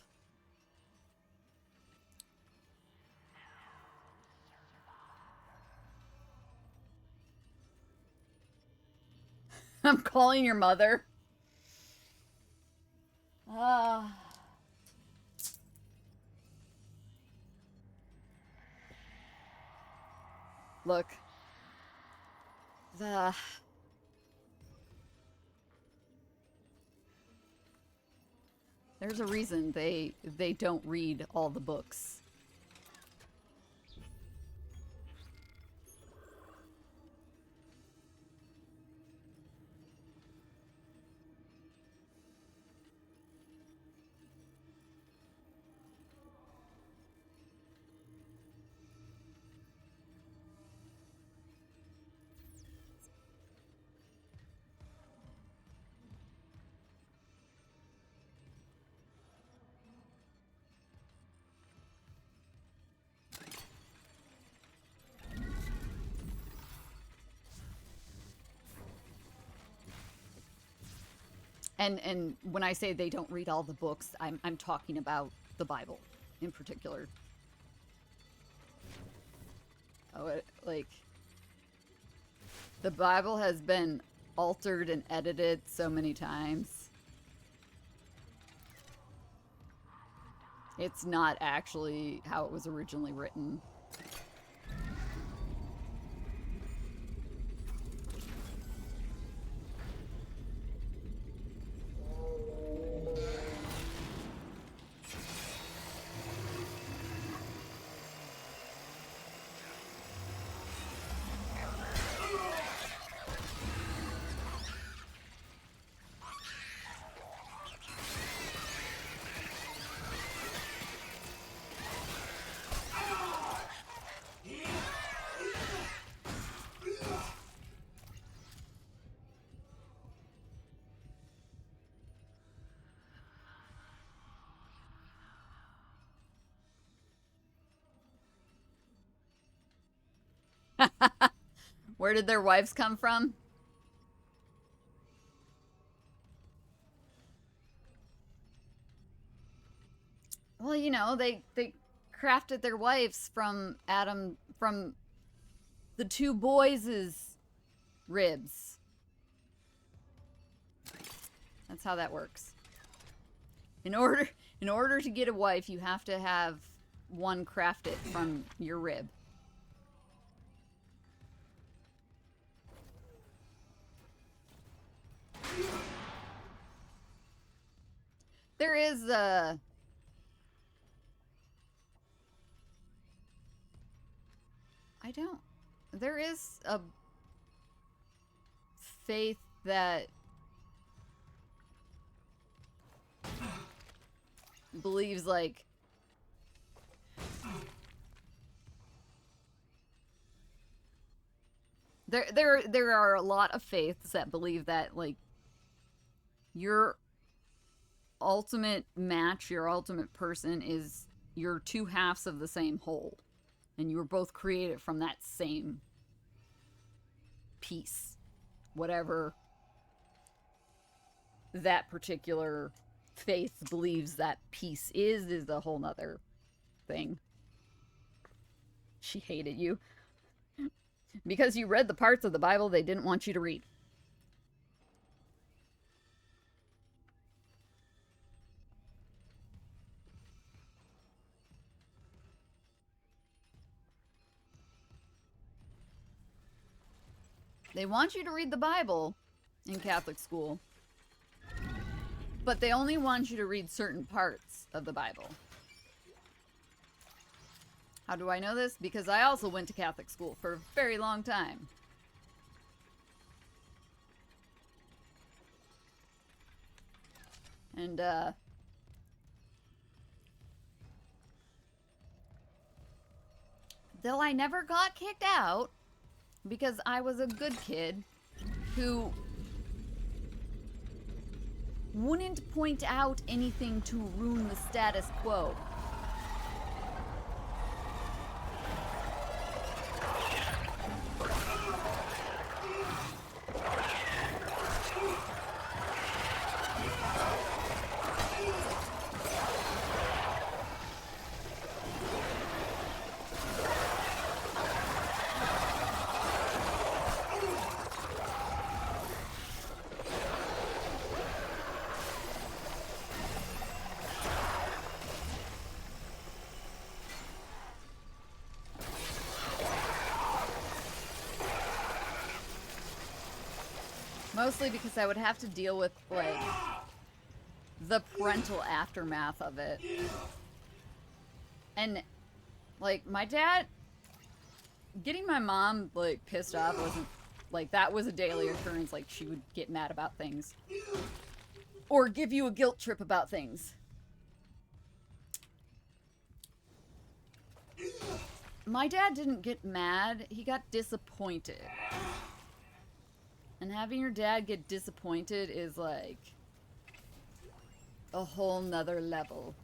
I'm calling your mother. Look. There's a reason they don't read all the books. And when I say they don't read all the books, I'm talking about the Bible in particular. Oh, the Bible has been altered and edited so many times. It's not actually how it was originally written. Where did their wives come from? Well, you know, they crafted their wives from the two boys' ribs. That's how that works. In order to get a wife, you have to have one crafted from your rib. There is a... There is a faith that believes, like, there are a lot of faiths that believe that, like, your ultimate match, your ultimate person is your two halves of the same whole. And you were both created from that same piece. Whatever that particular faith believes that piece is a whole nother thing. She hated you. Because you read the parts of the Bible they didn't want you to read. They want you to read the Bible in Catholic school, but they only want you to read certain parts of the Bible. How do I know this? Because I also went to Catholic school for a very long time. And, though I never got kicked out, because I was a good kid who wouldn't point out anything to ruin the status quo. Mostly because I would have to deal with, like, the parental aftermath of it. And, like, my dad... Getting my mom, like, pissed off wasn't... Like, that was a daily occurrence. Like, she would get mad about things. Or give you a guilt trip about things. My dad didn't get mad. He got disappointed. And having your dad get disappointed is, like, a whole nother level.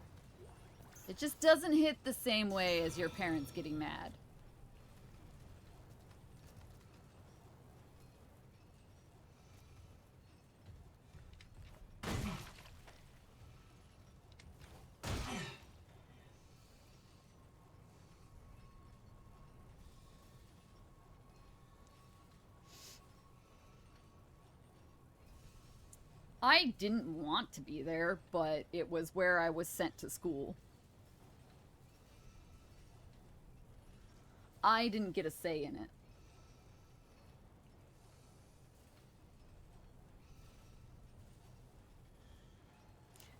It just doesn't hit the same way as your parents getting mad. I didn't want to be there, but it was where I was sent to school. I didn't get a say in it.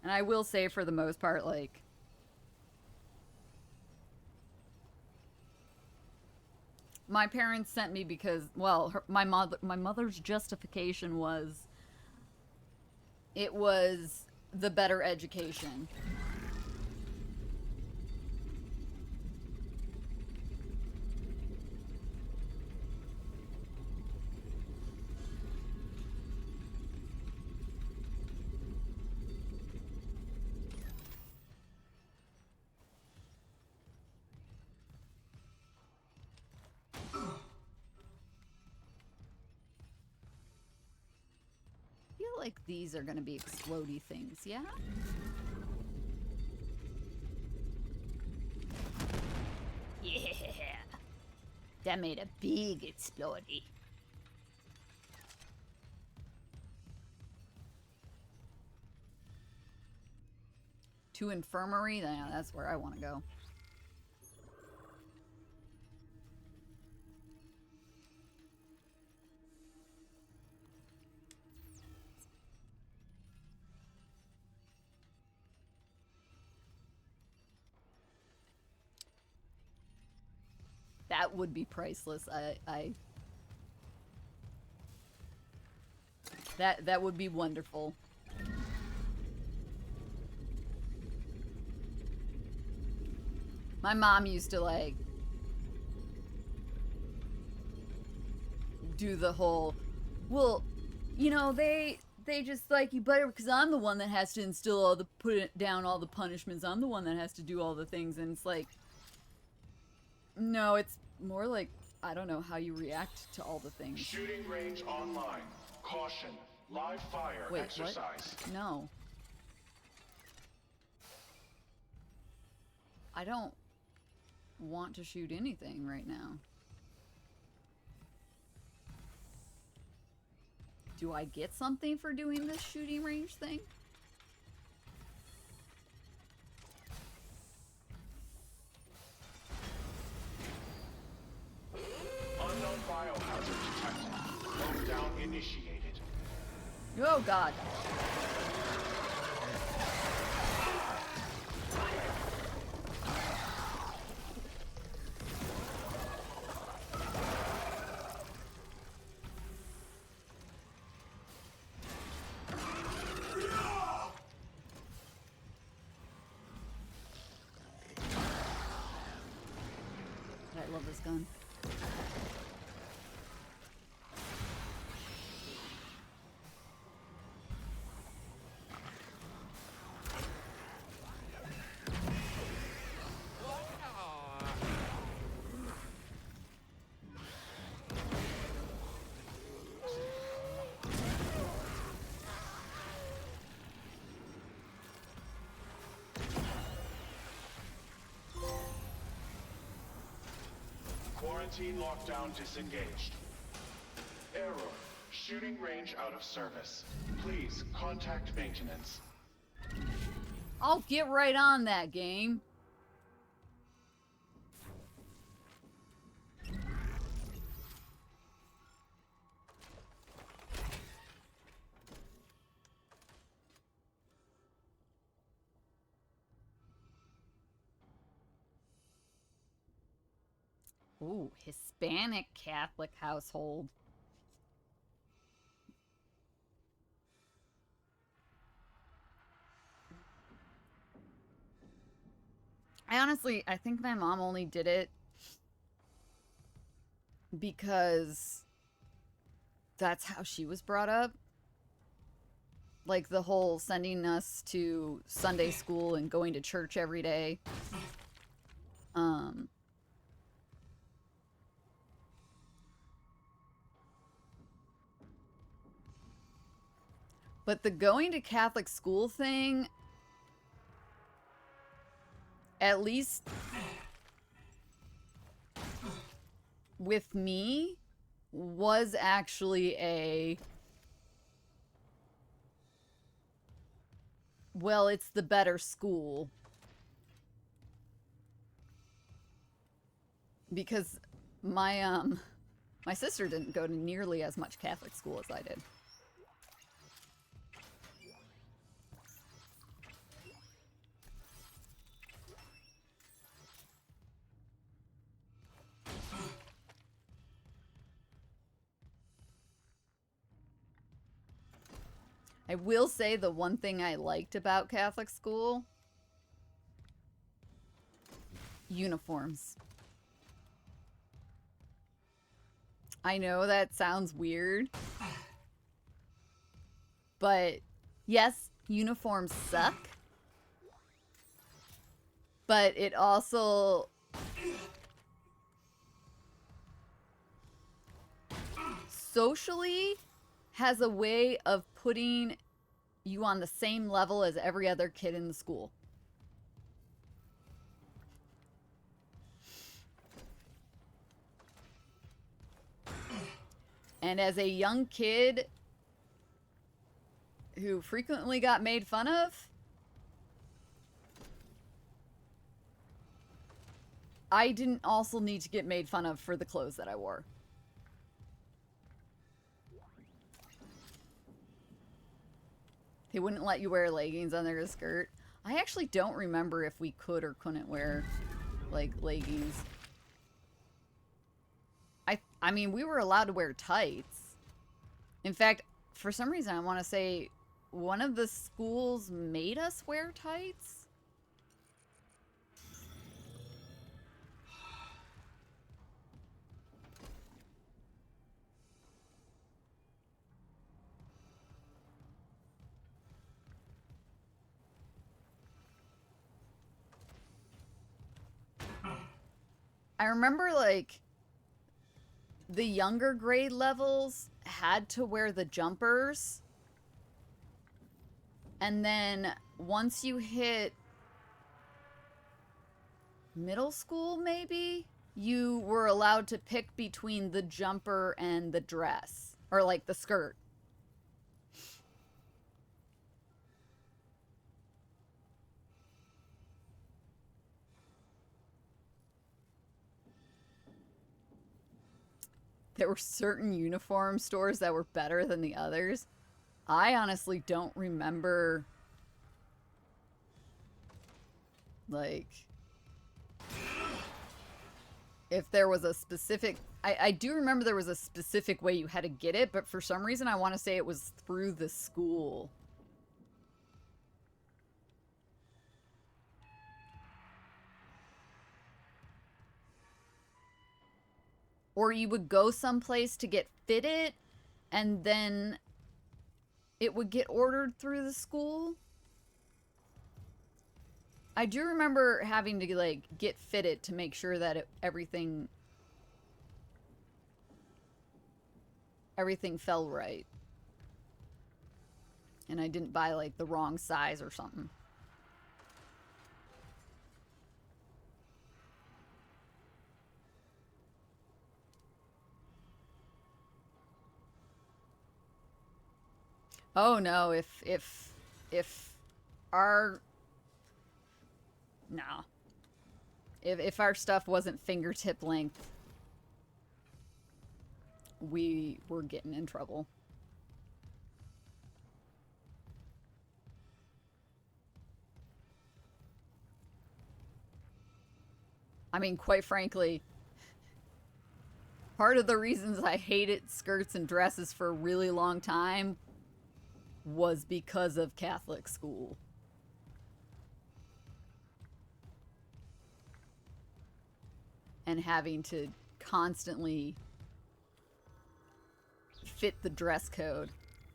And I will say, for the most part, like, my parents sent me because, well, my mother's justification was it was the better education. Like these are gonna be explodey things, yeah? Yeah. That made a big explodey. To infirmary? Yeah, that's where I want to go. That would be priceless. That would be wonderful. My mom used to like do the whole, well, you know, they just like you better, because I'm the one that has to instill all the, put it down all the punishments. I'm the one that has to do all the things, and it's like, no, it's more like, I don't know how you react to all the things. Shooting range online. Caution. Live fire Wait, exercise. what? No. I don't want to shoot anything right now. Do I get something for doing this shooting range thing? Unknown biohazard detected. Lockdown initiated. Oh god. I love this gun. Quarantine lockdown disengaged. Error. Shooting range out of service. Please contact maintenance. I'll get right on that, game. Ooh, Hispanic Catholic household. I think my mom only did it because that's how she was brought up. Like the whole sending us to Sunday school and going to church every day. But the going to Catholic school thing, at least with me, was actually a, well, it's the better school. Because my sister didn't go to nearly as much Catholic school as I did. I will say the one thing I liked about Catholic school, uniforms. I know that sounds weird, but yes, uniforms suck, but it also socially has a way of putting you on the same level as every other kid in the school. And as a young kid who frequently got made fun of, I didn't also need to get made fun of for the clothes that I wore. They wouldn't let you wear leggings under a skirt. I actually don't remember if we could or couldn't wear, like, leggings. I mean, we were allowed to wear tights. In fact, for some reason, I want to say one of the schools made us wear tights. I remember, like, the younger grade levels had to wear the jumpers. And then once you hit middle school, maybe, you were allowed to pick between the jumper and the dress. Or, like, the skirt. There were certain uniform stores that were better than the others. I honestly don't remember, like, if there was a specific... I do remember there was a specific way you had to get it, but for some reason I want to say it was through the school. Or you would go someplace to get fitted, and then it would get ordered through the school. I do remember having to, like, get fitted to make sure that everything fell right. And I didn't buy, like, the wrong size or something. Oh no, if our... Nah. If our stuff wasn't fingertip length, we were getting in trouble. I mean, quite frankly, part of the reasons I hated skirts and dresses for a really long time was because of Catholic school. And having to constantly fit the dress code.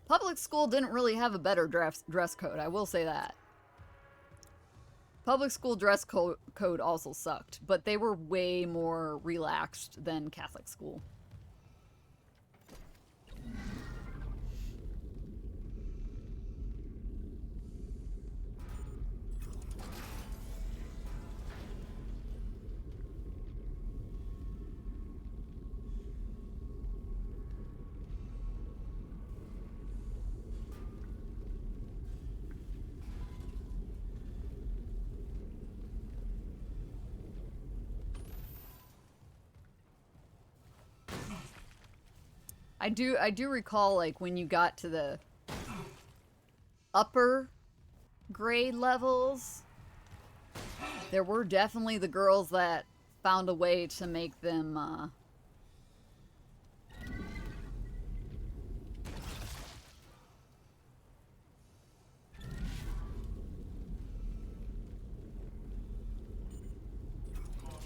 Public school didn't really have a better dress code, I will say that. Public school dress code also sucked, but they were way more relaxed than Catholic school. I do recall, like, when you got to the upper grade levels, there were definitely the girls that found a way to make them,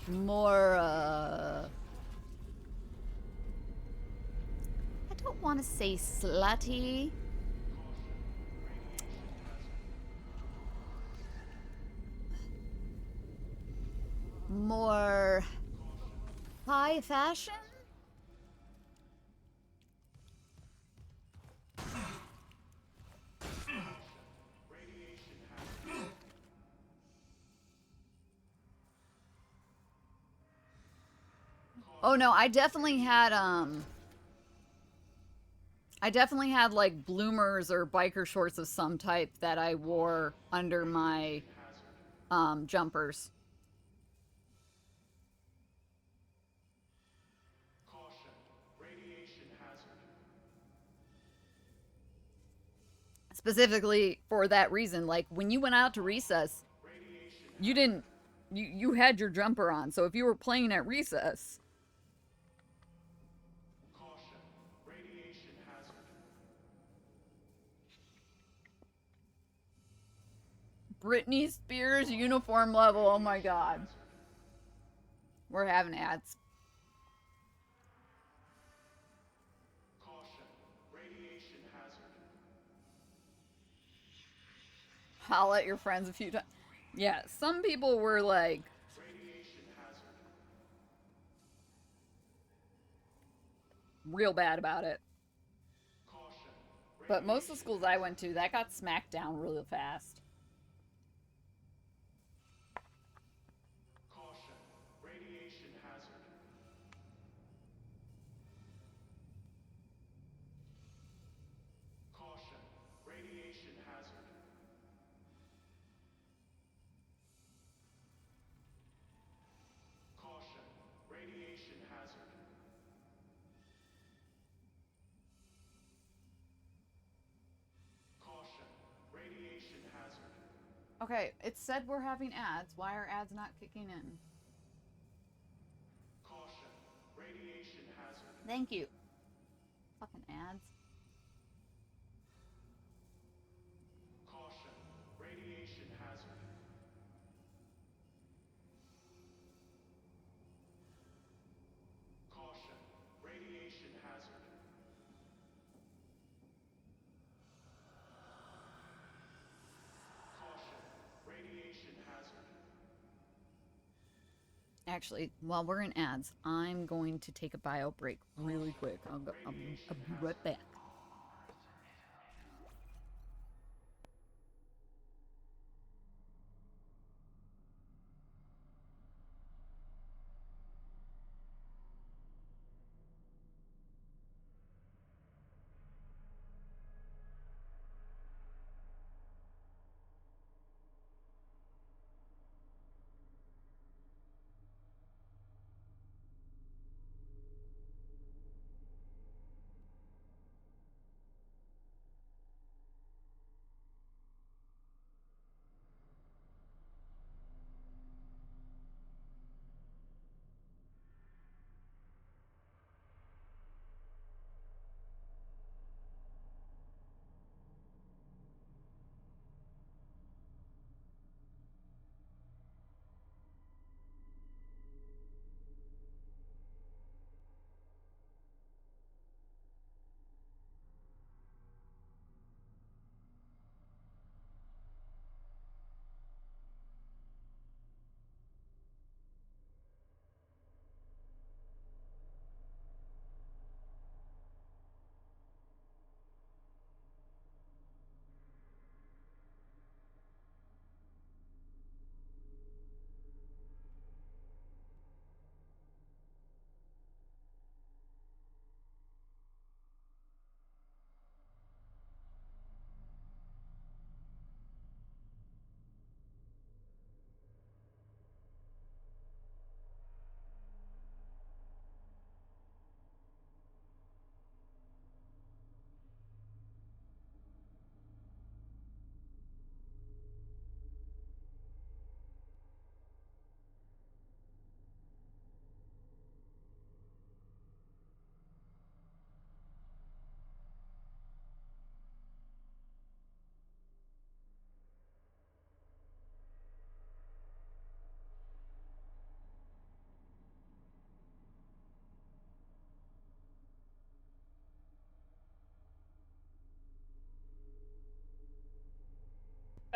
more, I don't want to say slutty. More high fashion? Oh no, I definitely had, I definitely had like bloomers or biker shorts of some type that I wore under my jumpers. Caution. Radiation hazard. Specifically for that reason, like when you went out to recess, you didn't you had your jumper on. So if you were playing at recess, Caution. Radiation hazard. Britney Spears uniform level, oh my god. We're having ads. Caution. Radiation hazard. Holla at your friends a few times. Yeah, some people were like Radiation hazard. real bad about it. Caution. But most of the schools I went to, that got smacked down really fast. Caution. Radiation hazard. Caution. Radiation hazard. Caution. Radiation hazard. Caution. Radiation hazard. Okay, it said we're having ads. Why are ads not kicking in? Caution. Radiation hazard. Thank you. Fucking ads. Caution. Radiation hazard. Caution. Radiation hazard. Caution. Radiation hazard. Actually, while we're in ads, I'm going to take a bio break really quick. I'll be right back.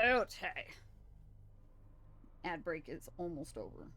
Okay. Ad break is almost over.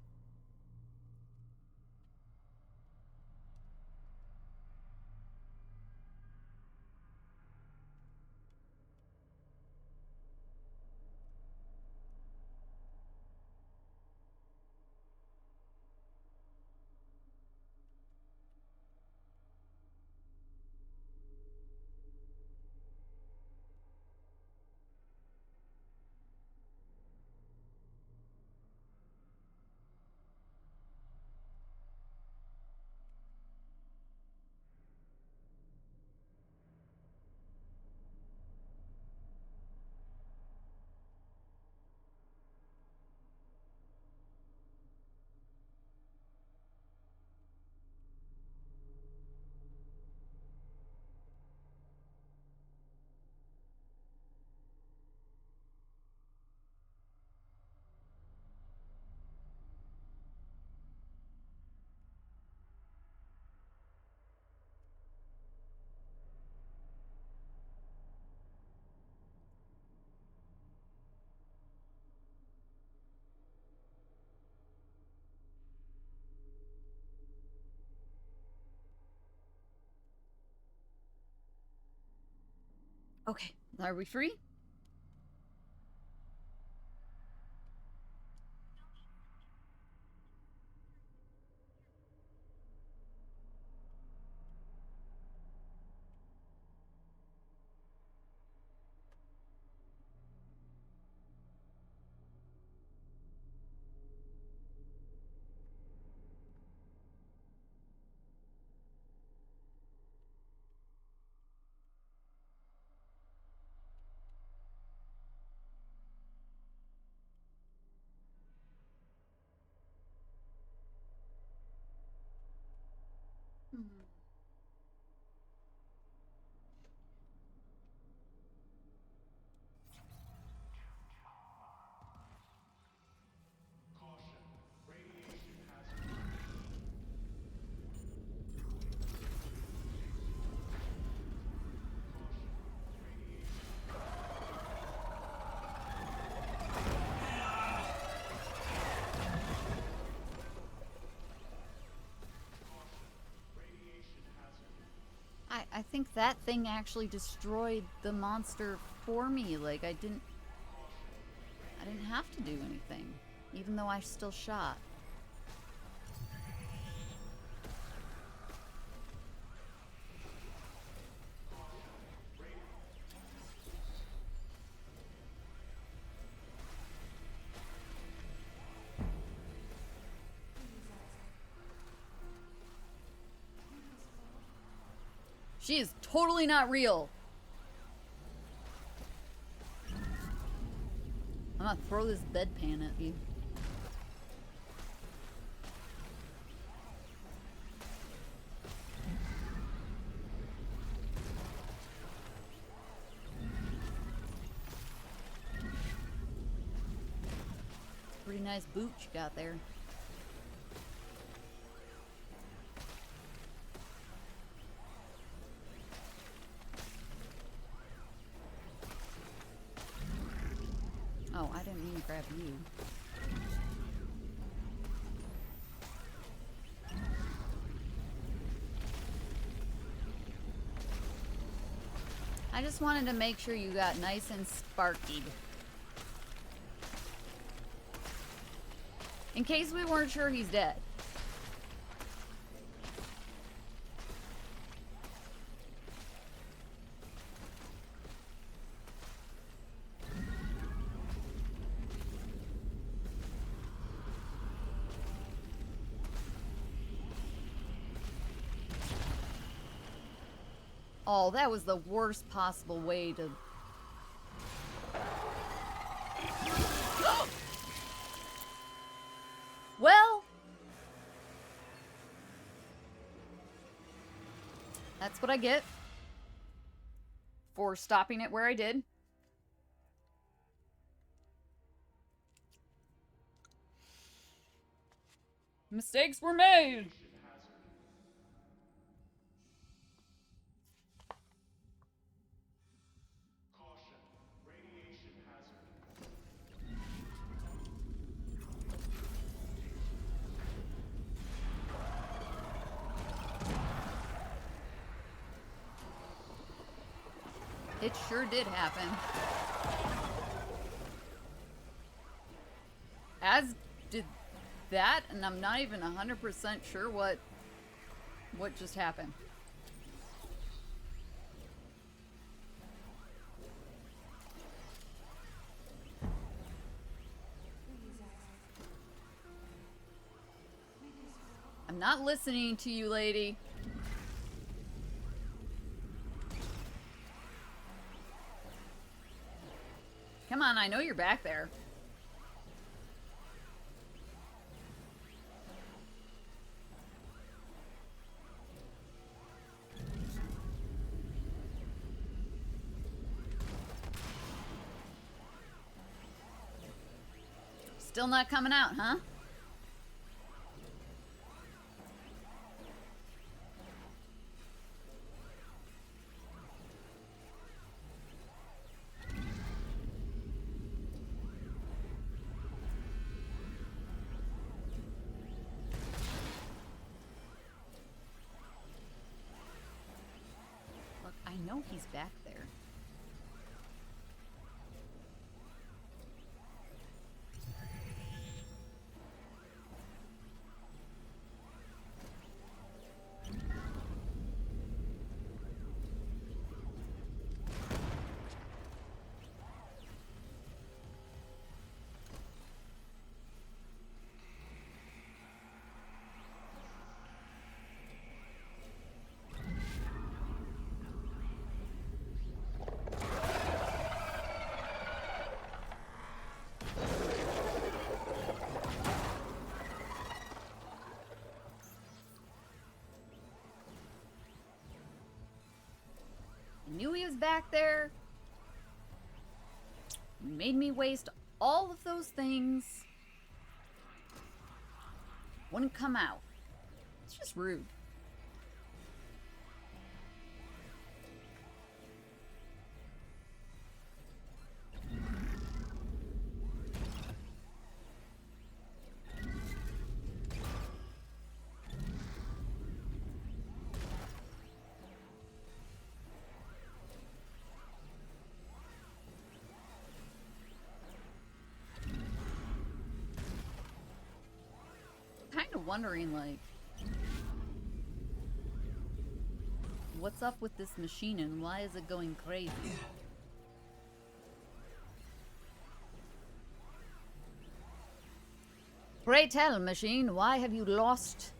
Okay, are we free? I think that thing actually destroyed the monster for me. Like, I didn't have to do anything, even though I still shot. She is totally not real. I'm gonna throw this bedpan at you. Pretty nice boot you got there. Oh, I didn't mean to grab you. I just wanted to make sure you got nice and sparkied. In case we weren't sure he's dead. Oh, that was the worst possible way to... Well... That's what I get for stopping it where I did. Mistakes were made! It sure did happen. As did that, and I'm not even 100% sure what just happened. I'm not listening to you, lady. Come on, I know you're back there. Still not coming out, huh? Look, I know he's back there. he was back there. Made me waste all of those things. Wouldn't come out. It's just rude. Kind of wondering, like, what's up with this machine and why is it going crazy? Pray tell, machine, why have you lost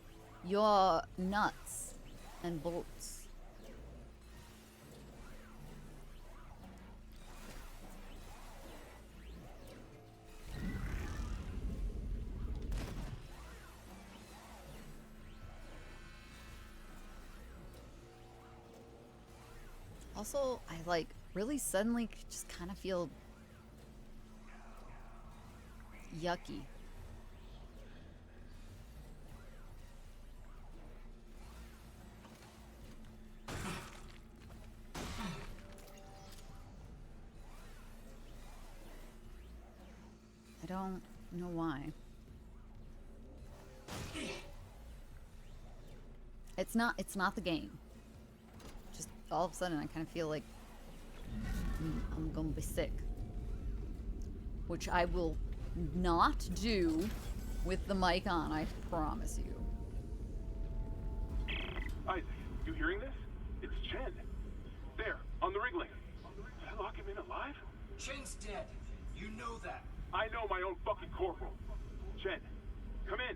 your nuts and bolts? Also, I like really suddenly just kind of feel yucky. I don't know why. It's not the game. Just all of a sudden I kind of feel like I'm gonna be sick. Which I will not do with the mic on, I promise you. Isaac, you hearing this? It's Chen. There, on the ring link. Did I lock him in alive? Chen's dead. You know that. I know my own fucking corporal. Chen, come in.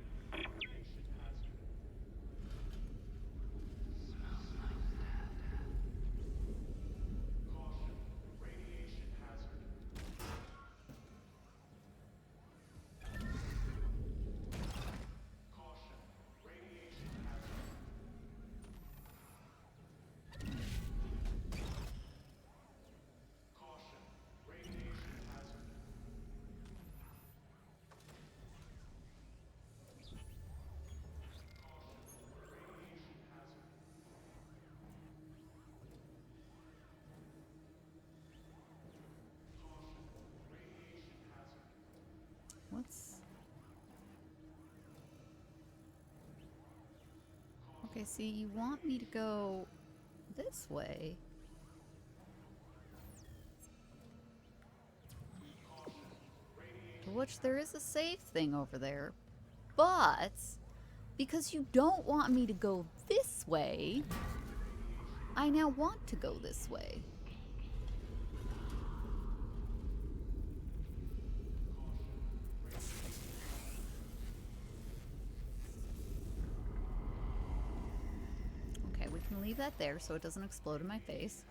What's... Okay, see, you want me to go this way. To which there is a safe thing over there. But, because you don't want me to go this way, I now want to go this way. We can leave that there so it doesn't explode in my face.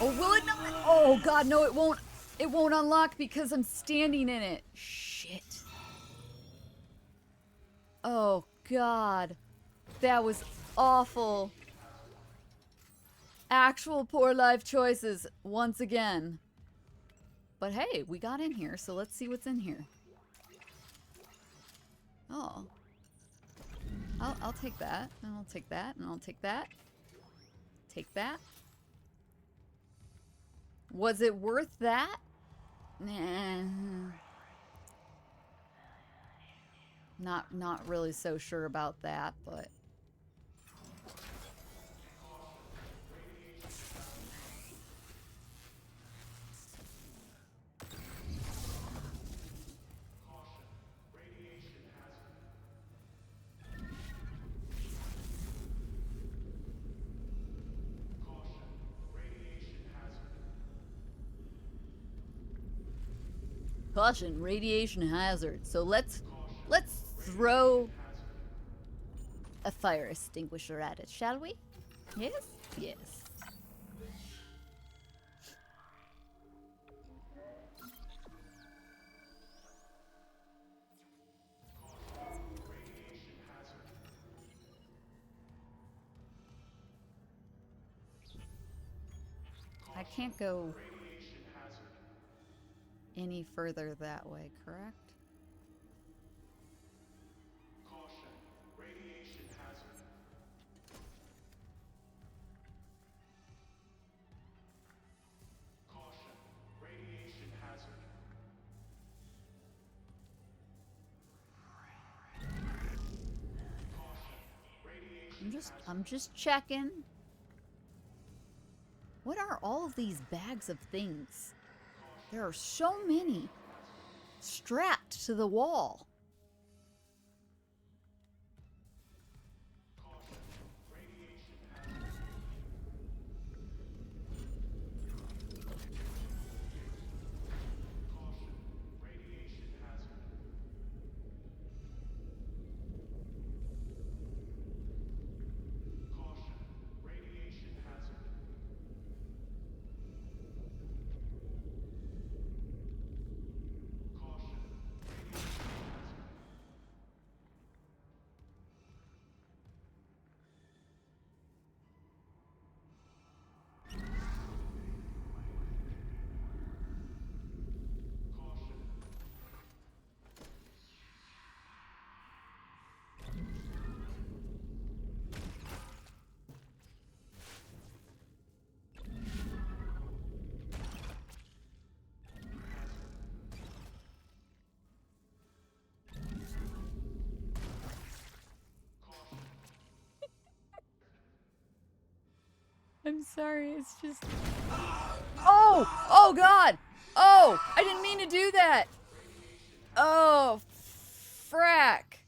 Oh, will it not? Oh god, no, it won't. It won't unlock because I'm standing in it. Shit. Oh god. That was awful. Actual poor life choices once again. But hey, we got in here, so let's see what's in here. Oh. I'll take that, and I'll take that, and I'll take that. Take that. Was it worth that? Nah. Not really so sure about that, but... Caution, radiation hazard. So let's throw a fire extinguisher at it, shall we? Yes? Yes. I can't go any further that way, correct? Caution. Radiation hazard. Caution. Radiation hazard. I'm just checking. What are all of these bags of things? There are so many strapped to the wall. I'm sorry, it's just... Oh! Oh, God! Oh! I didn't mean to do that! Oh, frack!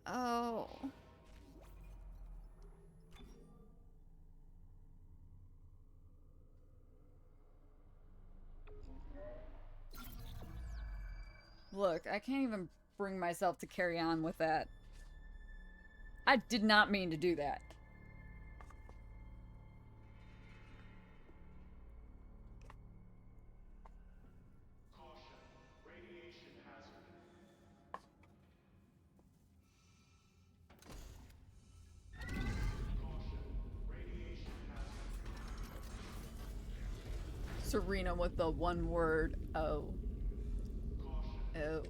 Oh... Look, I can't even bring myself to carry on with that. I did not mean to do that. Caution. Radiation hazard. Caution. Radiation hazard. Serena with the one word, oh. Oh.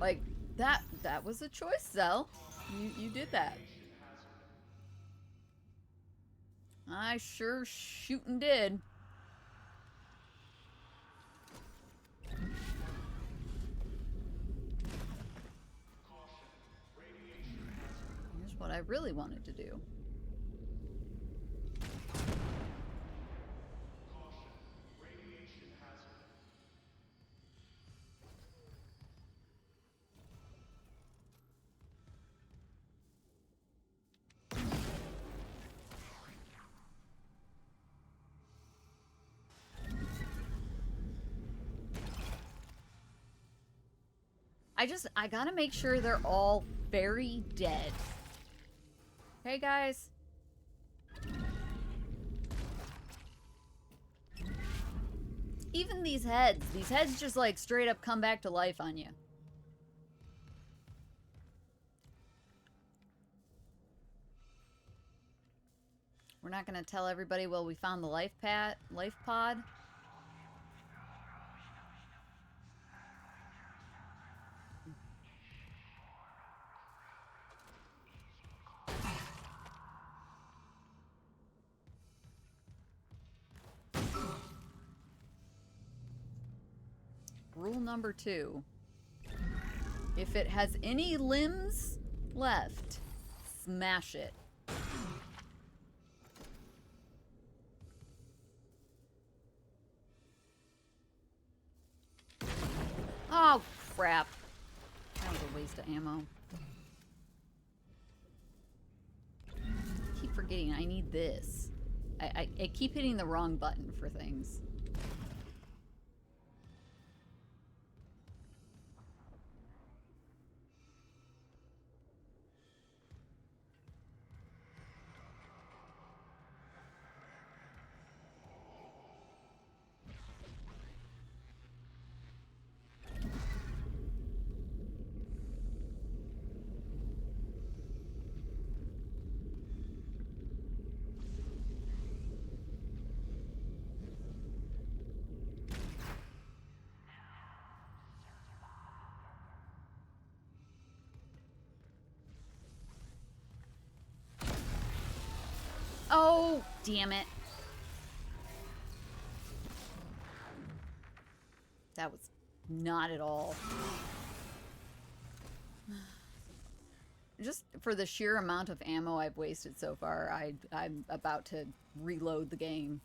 Like, that was a choice, Zell. You did that. I sure shootin' did. Here's what I really wanted to do. I gotta make sure they're all very dead. Hey, guys. Even these heads just like straight up come back to life on you. We're not gonna tell everybody, well, we found the life pod. Rule number 2. If it has any limbs left, smash it. Oh, crap. That was a waste of ammo. Keep forgetting forgetting. I need this. I keep hitting the wrong button for things. Oh, damn it. That was not at all. Just for the sheer amount of ammo I've wasted so far, I'm about to reload the game.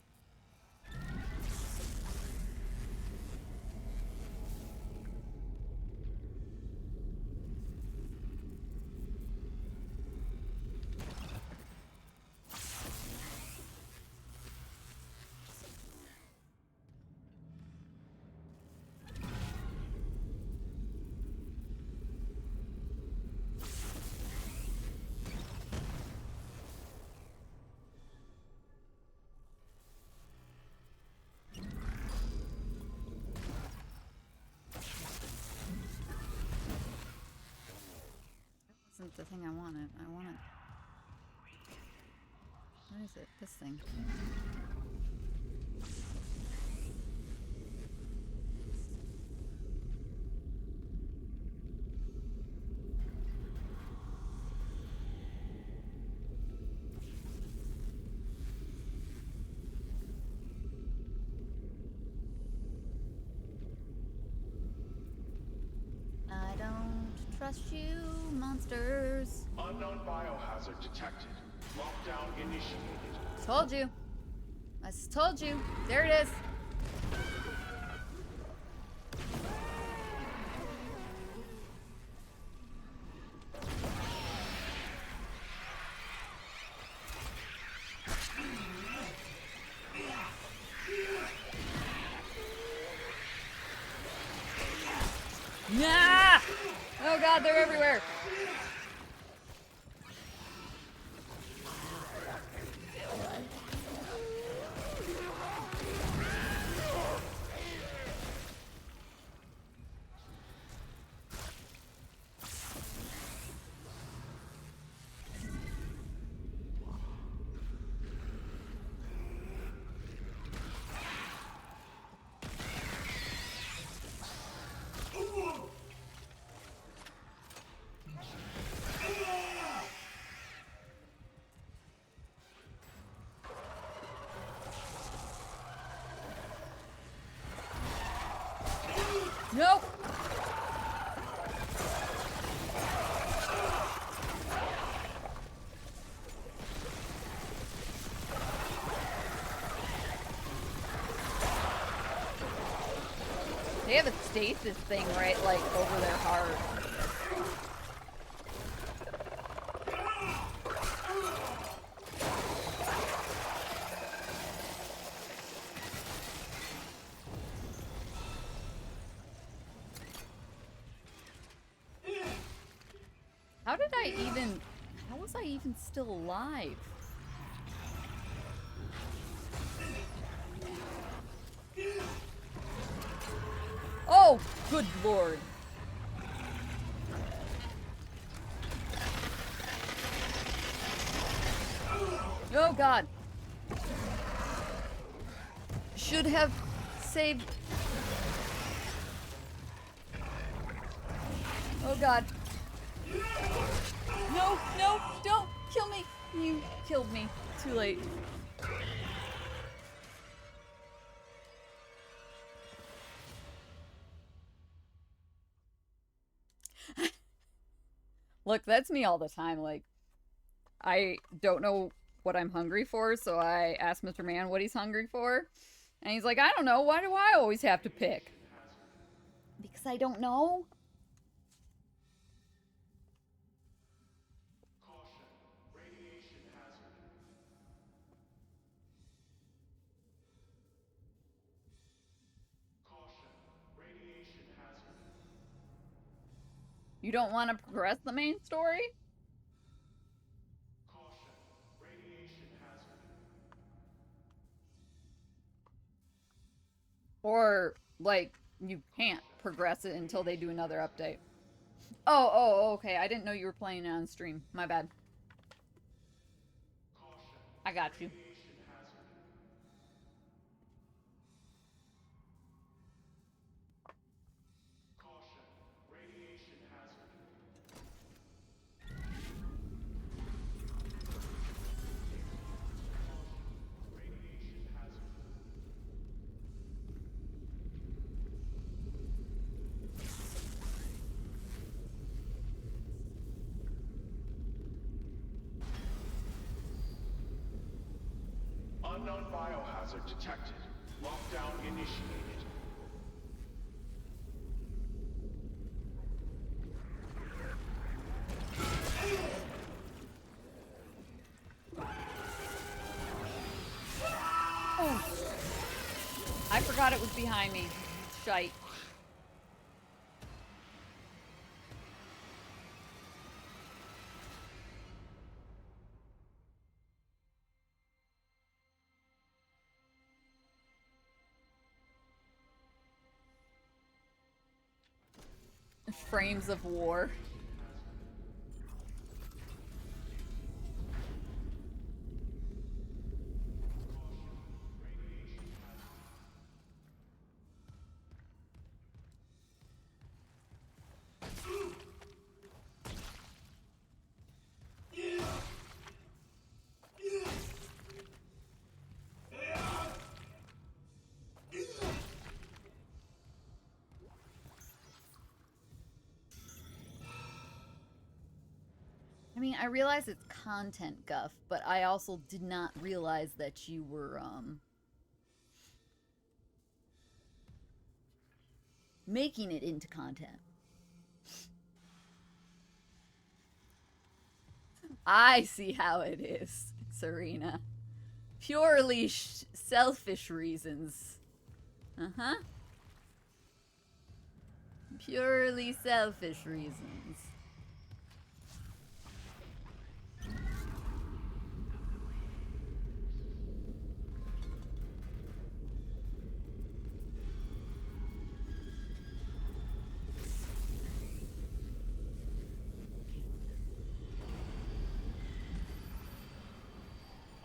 Isn't the thing I wanted. I wanted... What is it? This thing. I don't trust you, monsters. Unknown biohazard detected. Lockdown initiated. Told you. I just told you. There it is. Nah! Oh god, they're everywhere. Nope. They have a stasis thing right like over their heart. How was I even still alive? Oh, good lord. Oh god. Should have saved. Oh god. No, no, don't kill me. You killed me. Too late. Look, that's me all the time. Like, I don't know what I'm hungry for, so I ask Mr. Man what he's hungry for. And he's like, I don't know. Why do I always have to pick? Because I don't know. Caution. Radiation hazard. You don't want to progress the main story? Or, like, you can't progress it until they do another update. Oh, okay. I didn't know you were playing it on stream. My bad. I got you. Unknown biohazard detected. Lockdown initiated. Oh. I forgot it was behind me. Shite. Frames of war. I mean, I realize it's content guff, but I also did not realize that you were, making it into content. I see how it is, Serena. Purely selfish reasons. Uh-huh. Purely selfish reasons.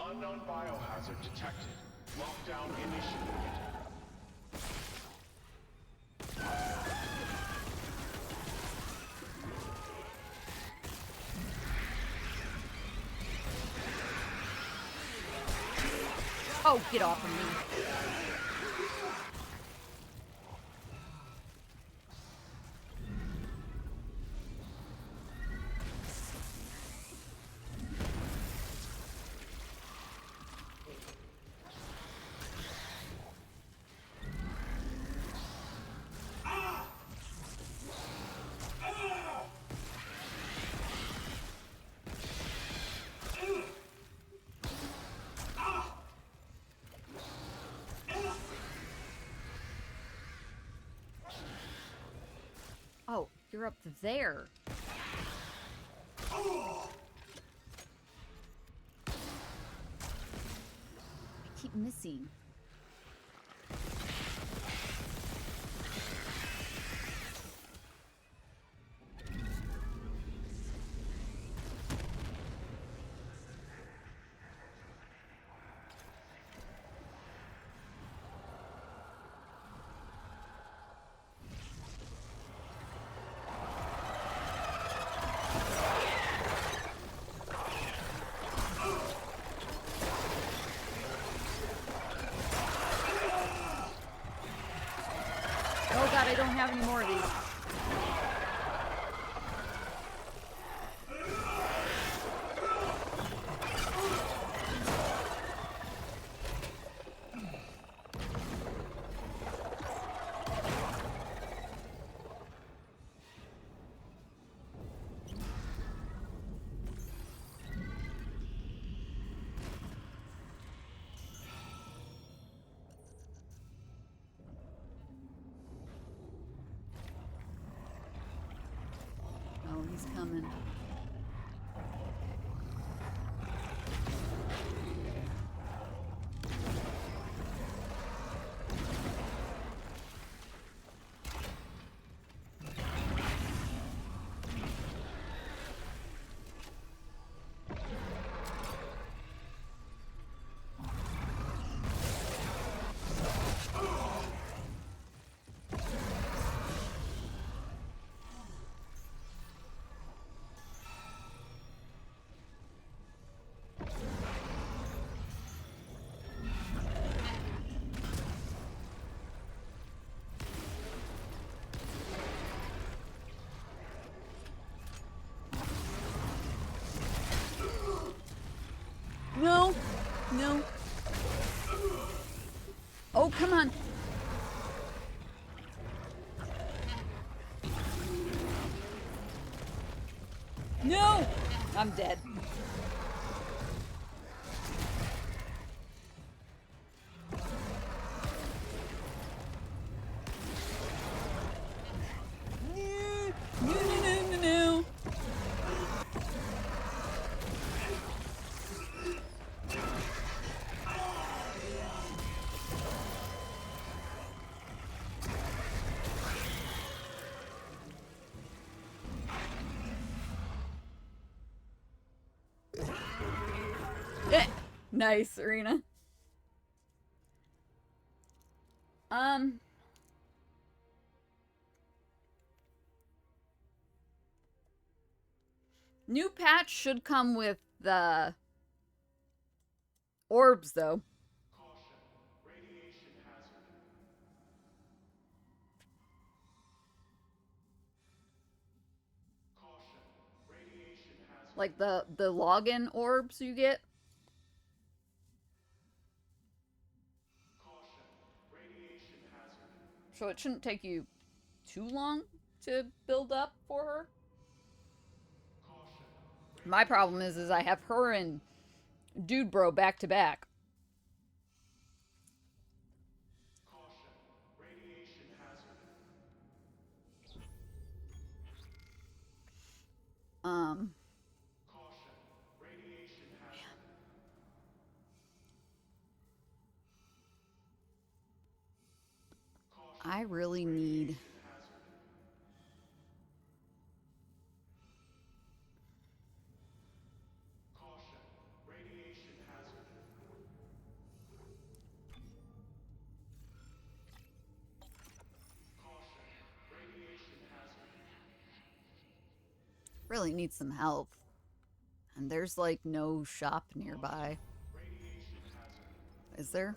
Unknown biohazard detected. Lockdown initiated. Oh, get off of me. Oh, you're up there. I keep missing. Oh god, I don't have any more of these. he's coming. No! No! Oh, come on! No! I'm dead. No, no, no, no, no. Nice, Serena. New patch should come with the orbs, though. Caution. Radiation hazard. Caution. Radiation hazard. Like the login orbs you get. Caution. Radiation hazard. So it shouldn't take you too long to build up for her. Caution. My problem is I have her and Dude Bro back to back. Caution. Radiation hazard. Caution. Radiation hazard. I really need... Caution. Radiation hazard. Caution. Radiation hazard. Really need some help. And there's like no shop nearby. Radiation hazard. Is there?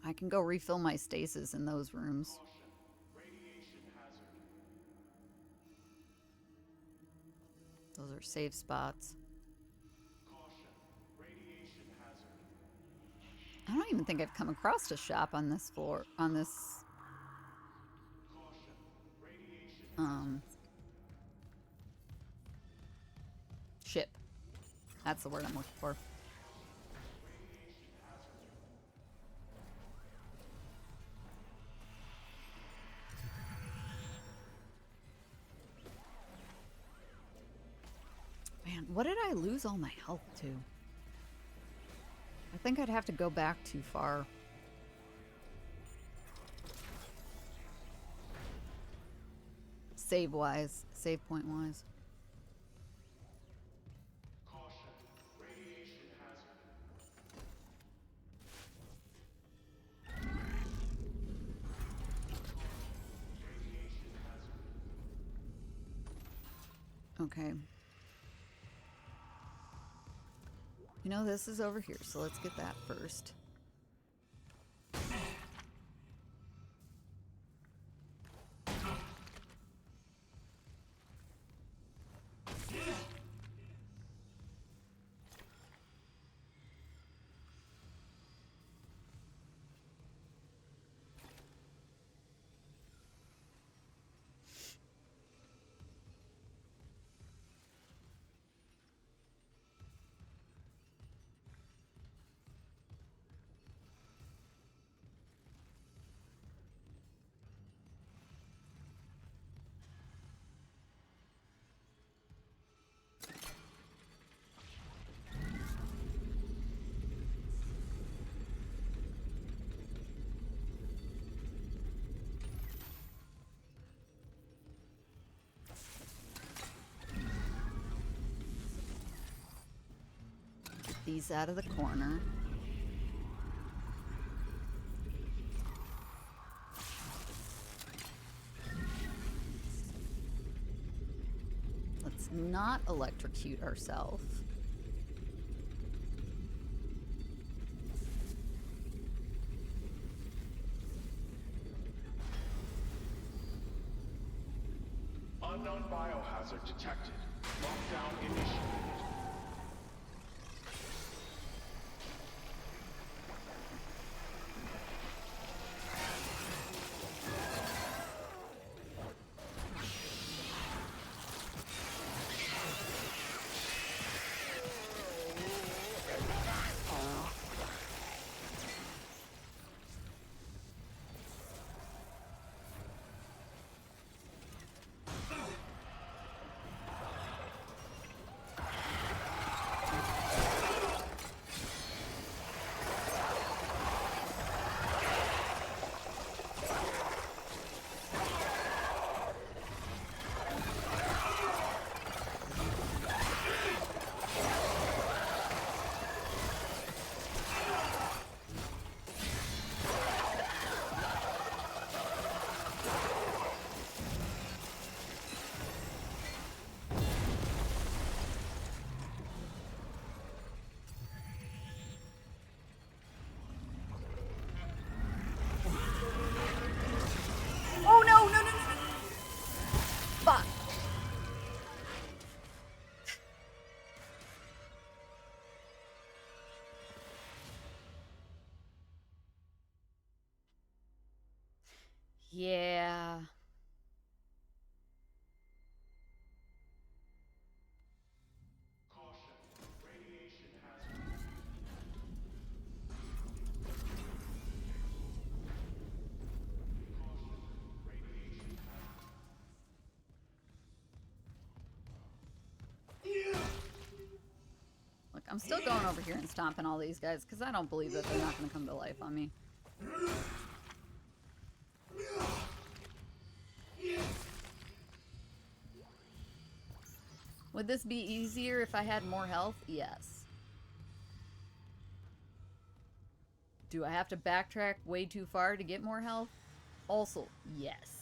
I can go refill my stasis in those rooms. Caution. Radiation hazard. Those are safe spots. Caution. Radiation hazard. I don't even think I've come across a shop on this floor, on this, Caution. Radiation ship. That's the word I'm looking for. Man, what did I lose all my health to? I think I'd have to go back too far. Save wise, save point wise. Caution. Radiation hazard. Radiation hazard. Okay. You know, this is over here, so let's get that first. these out of the corner. Let's not electrocute ourselves. Unknown biohazard detected. Lockdown initiated. Oh no, no, no, no, no. Fuck. Yeah. Look, I'm still going over here and stomping all these guys because I don't believe that they're not going to come to life on me. Would this be easier if I had more health? Yes. Do I have to backtrack way too far to get more health? Also, yes.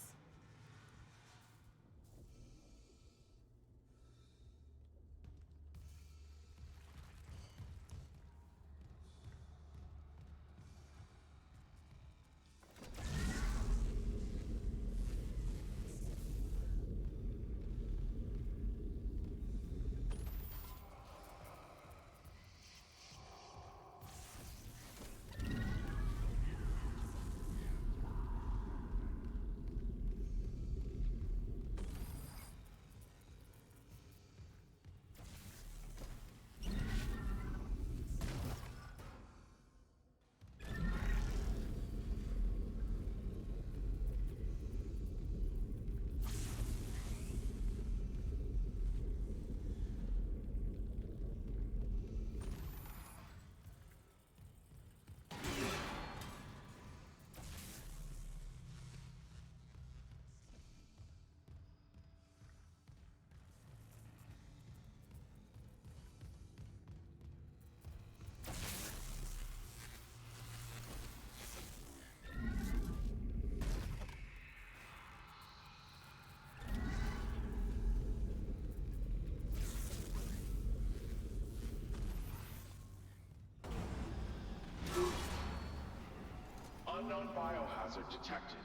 Unknown biohazard detected.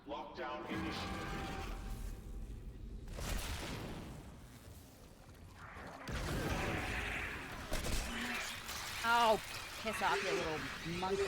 Lockdown initiated. Oh, piss off, you little monkeys.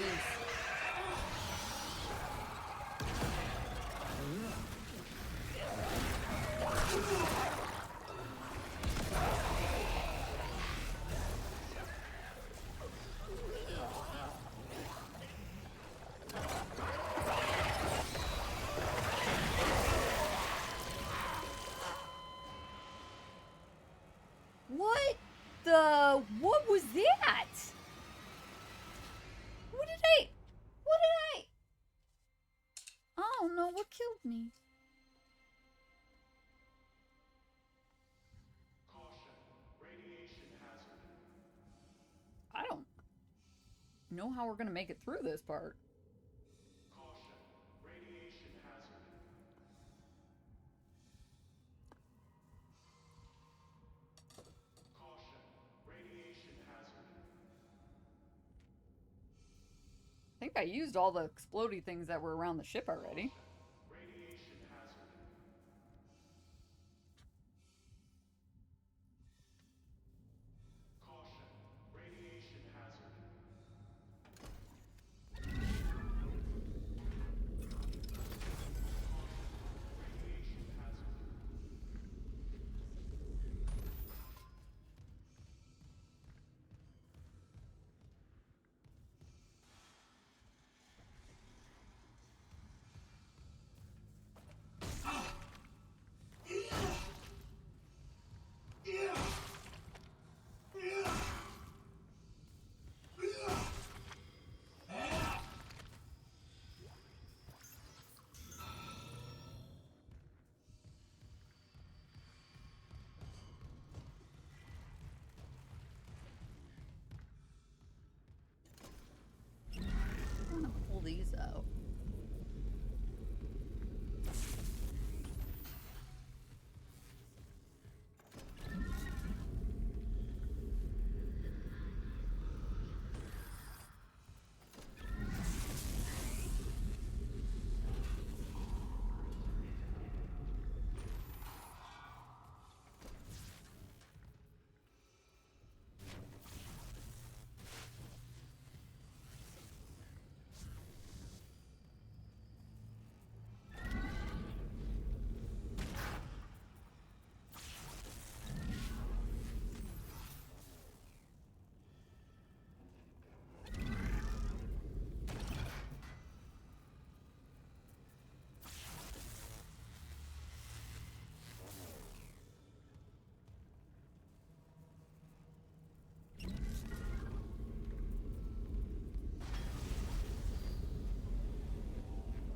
What was that? What did I? I don't know what killed me. I don't know how we're gonna make it through this part. Caution. Radiation hazard. Caution. Radiation hazard. I think I used all the explodey things that were around the ship already. Radiation hazard. Caution. Radiation hazard. Radiation hazard. I want to pull these out.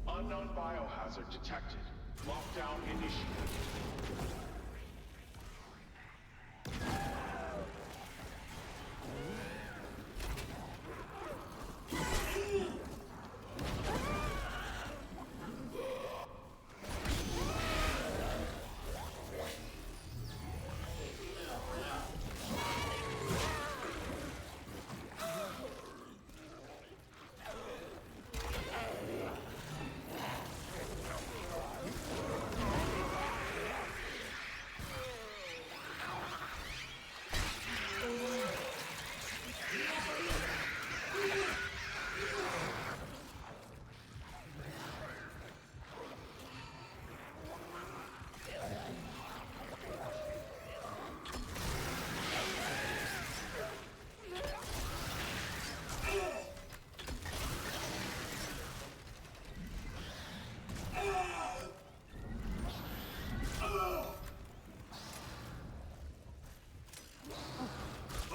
Unknown biohazard detected. Lockdown initiated.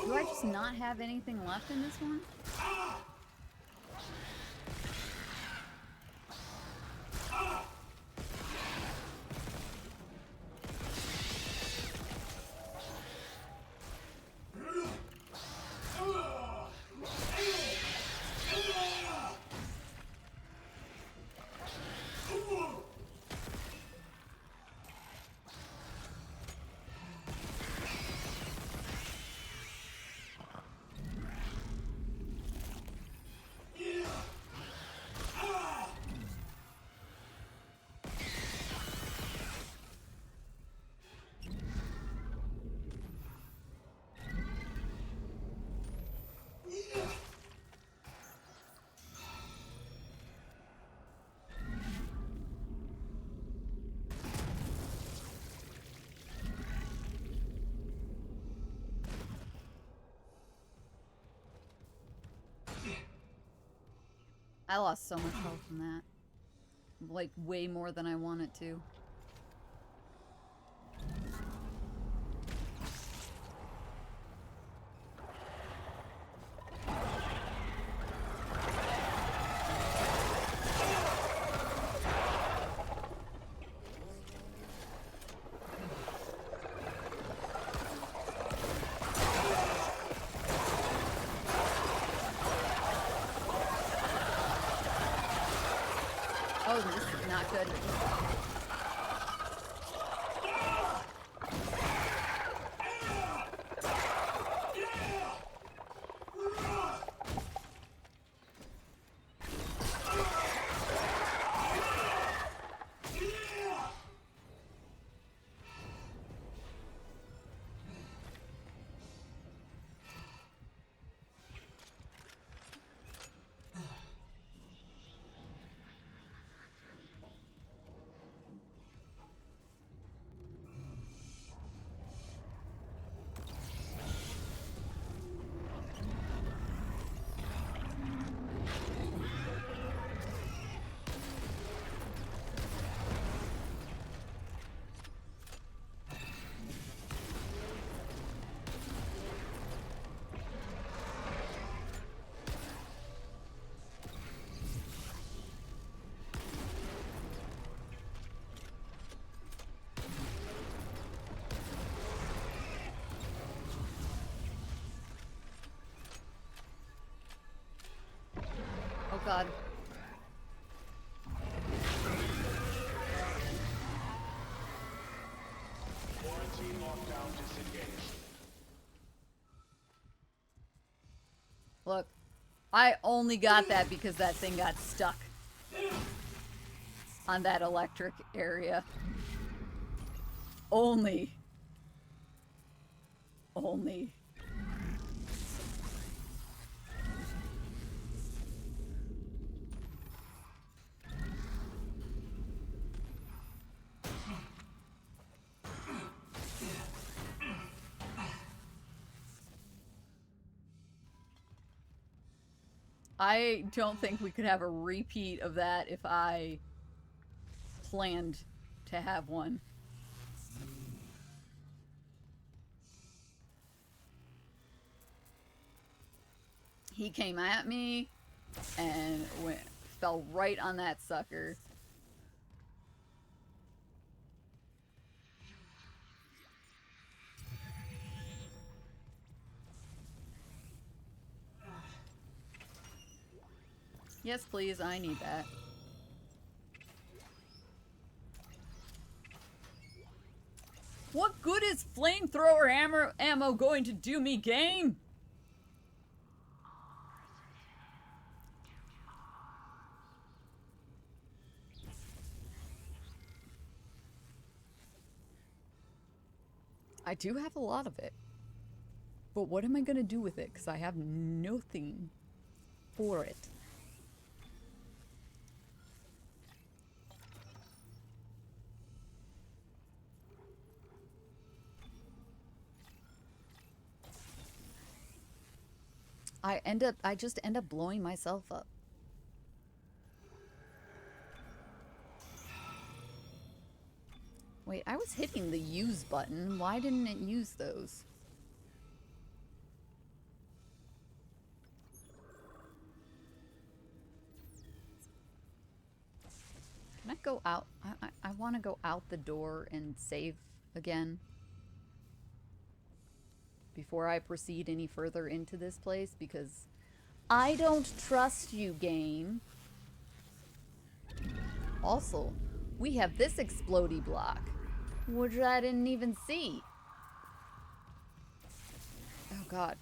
Do I just not have anything left in this one? I lost so much health from that. Like, way more than I wanted to. Good. Oh god. Quarantine lockdown disengaged. Look, I only got that because that thing got stuck on that electric area. Only. Only. I don't think we could have a repeat of that if I planned to have one. He came at me and fell right on that sucker. Yes, please, I need that. What good is flamethrower ammo going to do me, game? I do have a lot of it. But what am I going to do with it? Because I have nothing for it. I just end up blowing myself up. Wait, I was hitting the use button. Why didn't it use those? Can I go out? I want to go out the door and save again. Before I proceed any further into this place, because I don't trust you, game. Also, we have this explodey block, which I didn't even see. Oh god.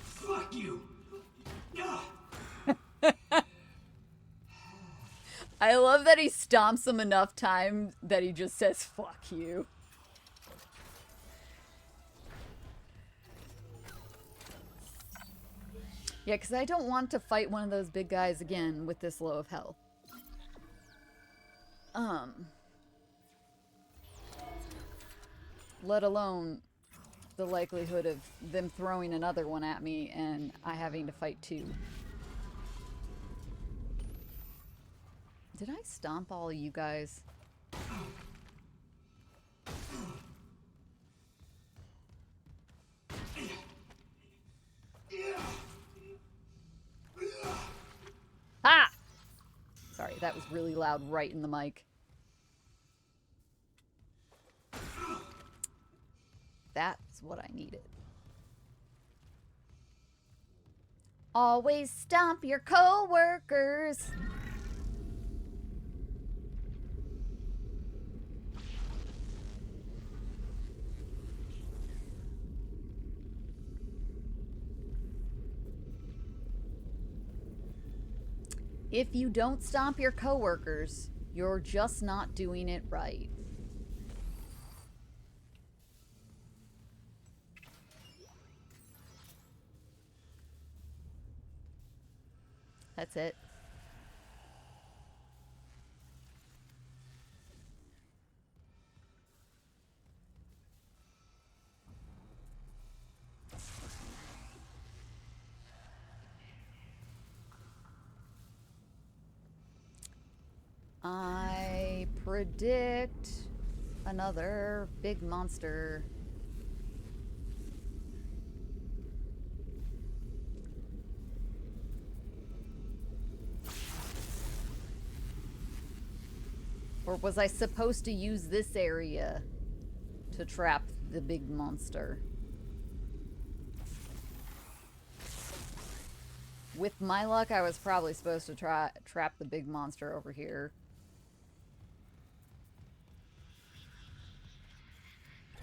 Fuck you! I love that he stomps him enough time that he just says, fuck you. Yeah, because I don't want to fight one of those big guys again with this low of health. Let alone the likelihood of them throwing another one at me and I having to fight two. Did I stomp all of you guys? Ha! Sorry, that was really loud right in the mic. That's what I needed. Always stomp your co-workers. If you don't stomp your coworkers, you're just not doing it right. That's it. I predict another big monster. Or was I supposed to use this area to trap the big monster? With my luck, I was probably supposed to trap the big monster over here.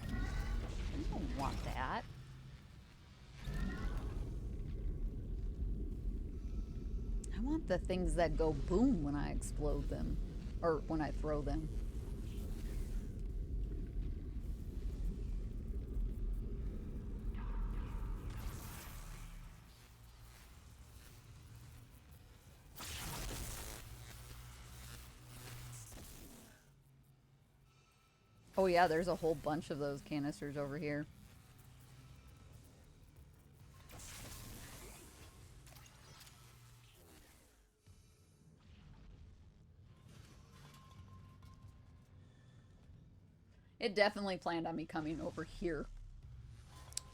I don't want that. I want the things that go boom when I explode them. Or when I throw them. Oh yeah, there's a whole bunch of those canisters over here. It definitely planned on me coming over here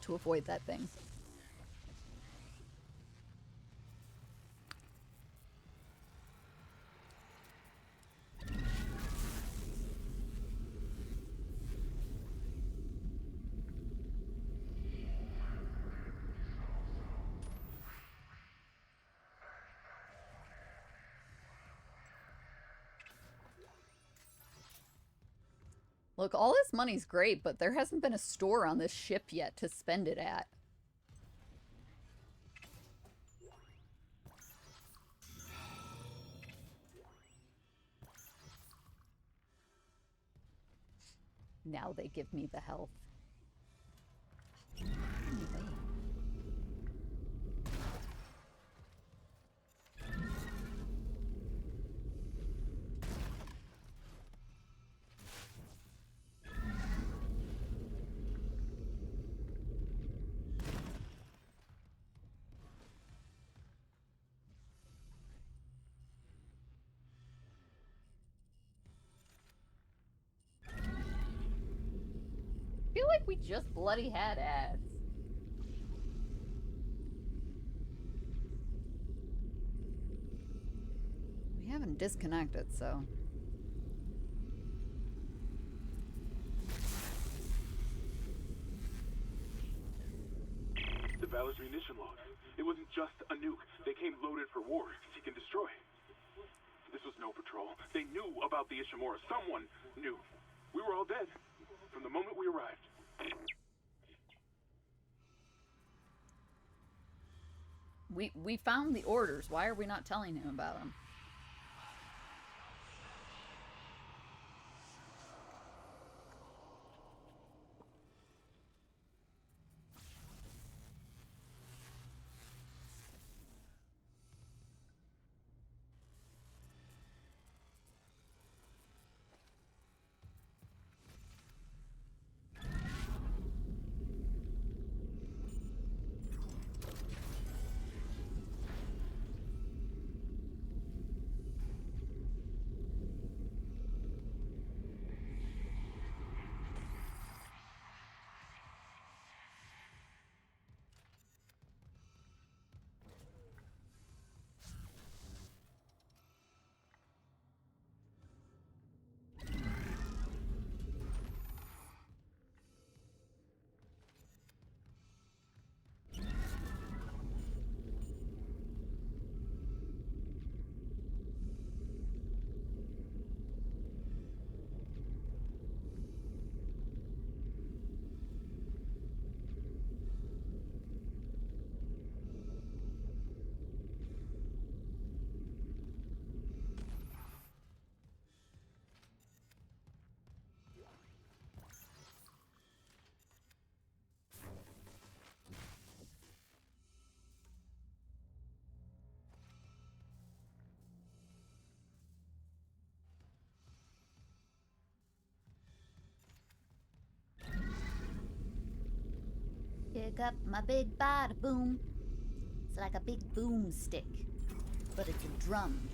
to avoid that thing. Look, all this money's great, but there hasn't been a store on this ship yet to spend it at. Now they give me the health. Anyway. I feel like we just bloody had ads. We haven't disconnected, so. The Valor's munition logs. It wasn't just a nuke. They came loaded for war, seek and destroy. This was no patrol. They knew about the Ishimura. Someone knew. We were all dead from the moment we arrived. We found the orders. Why are we not telling him about them? pick up my big bada boom. It's like a big boomstick, but it's a drum.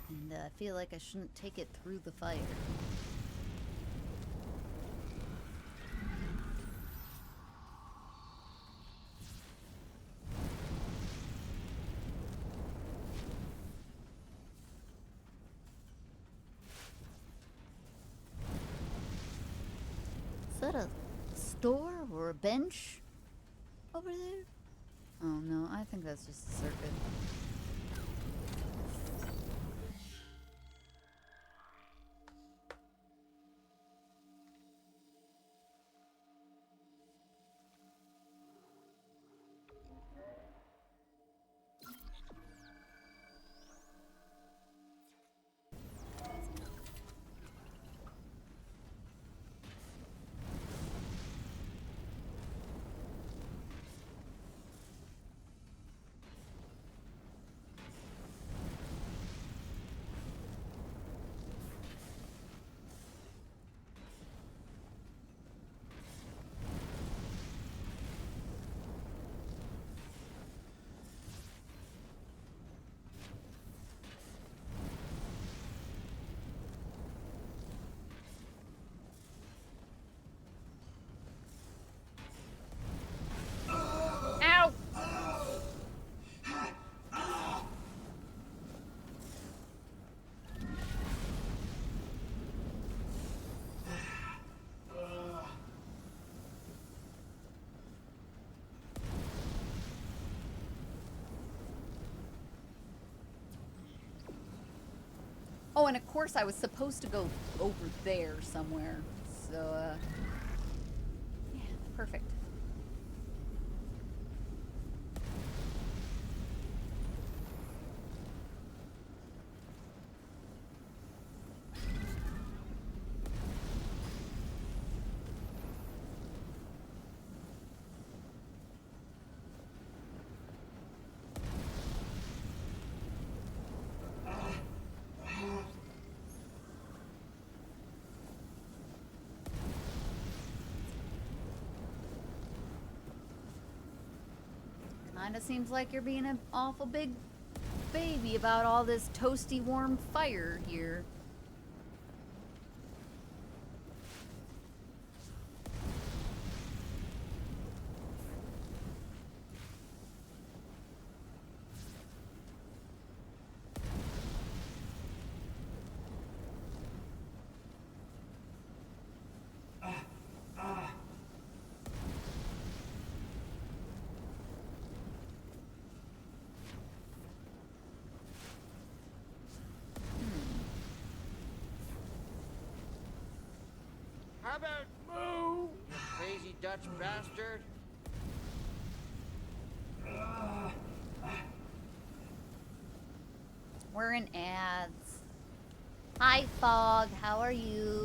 And I feel like I shouldn't take it through the fire. Is that a store or a bench over there? Oh no, I think that's just a circuit. Ow! Oh, and of course I was supposed to go over there somewhere. So, yeah, perfect. Kinda seems like you're being an awful big baby about all this toasty warm fire here. How about moo, you crazy Dutch bastard? We're in ads. Hi, Fog. How are you?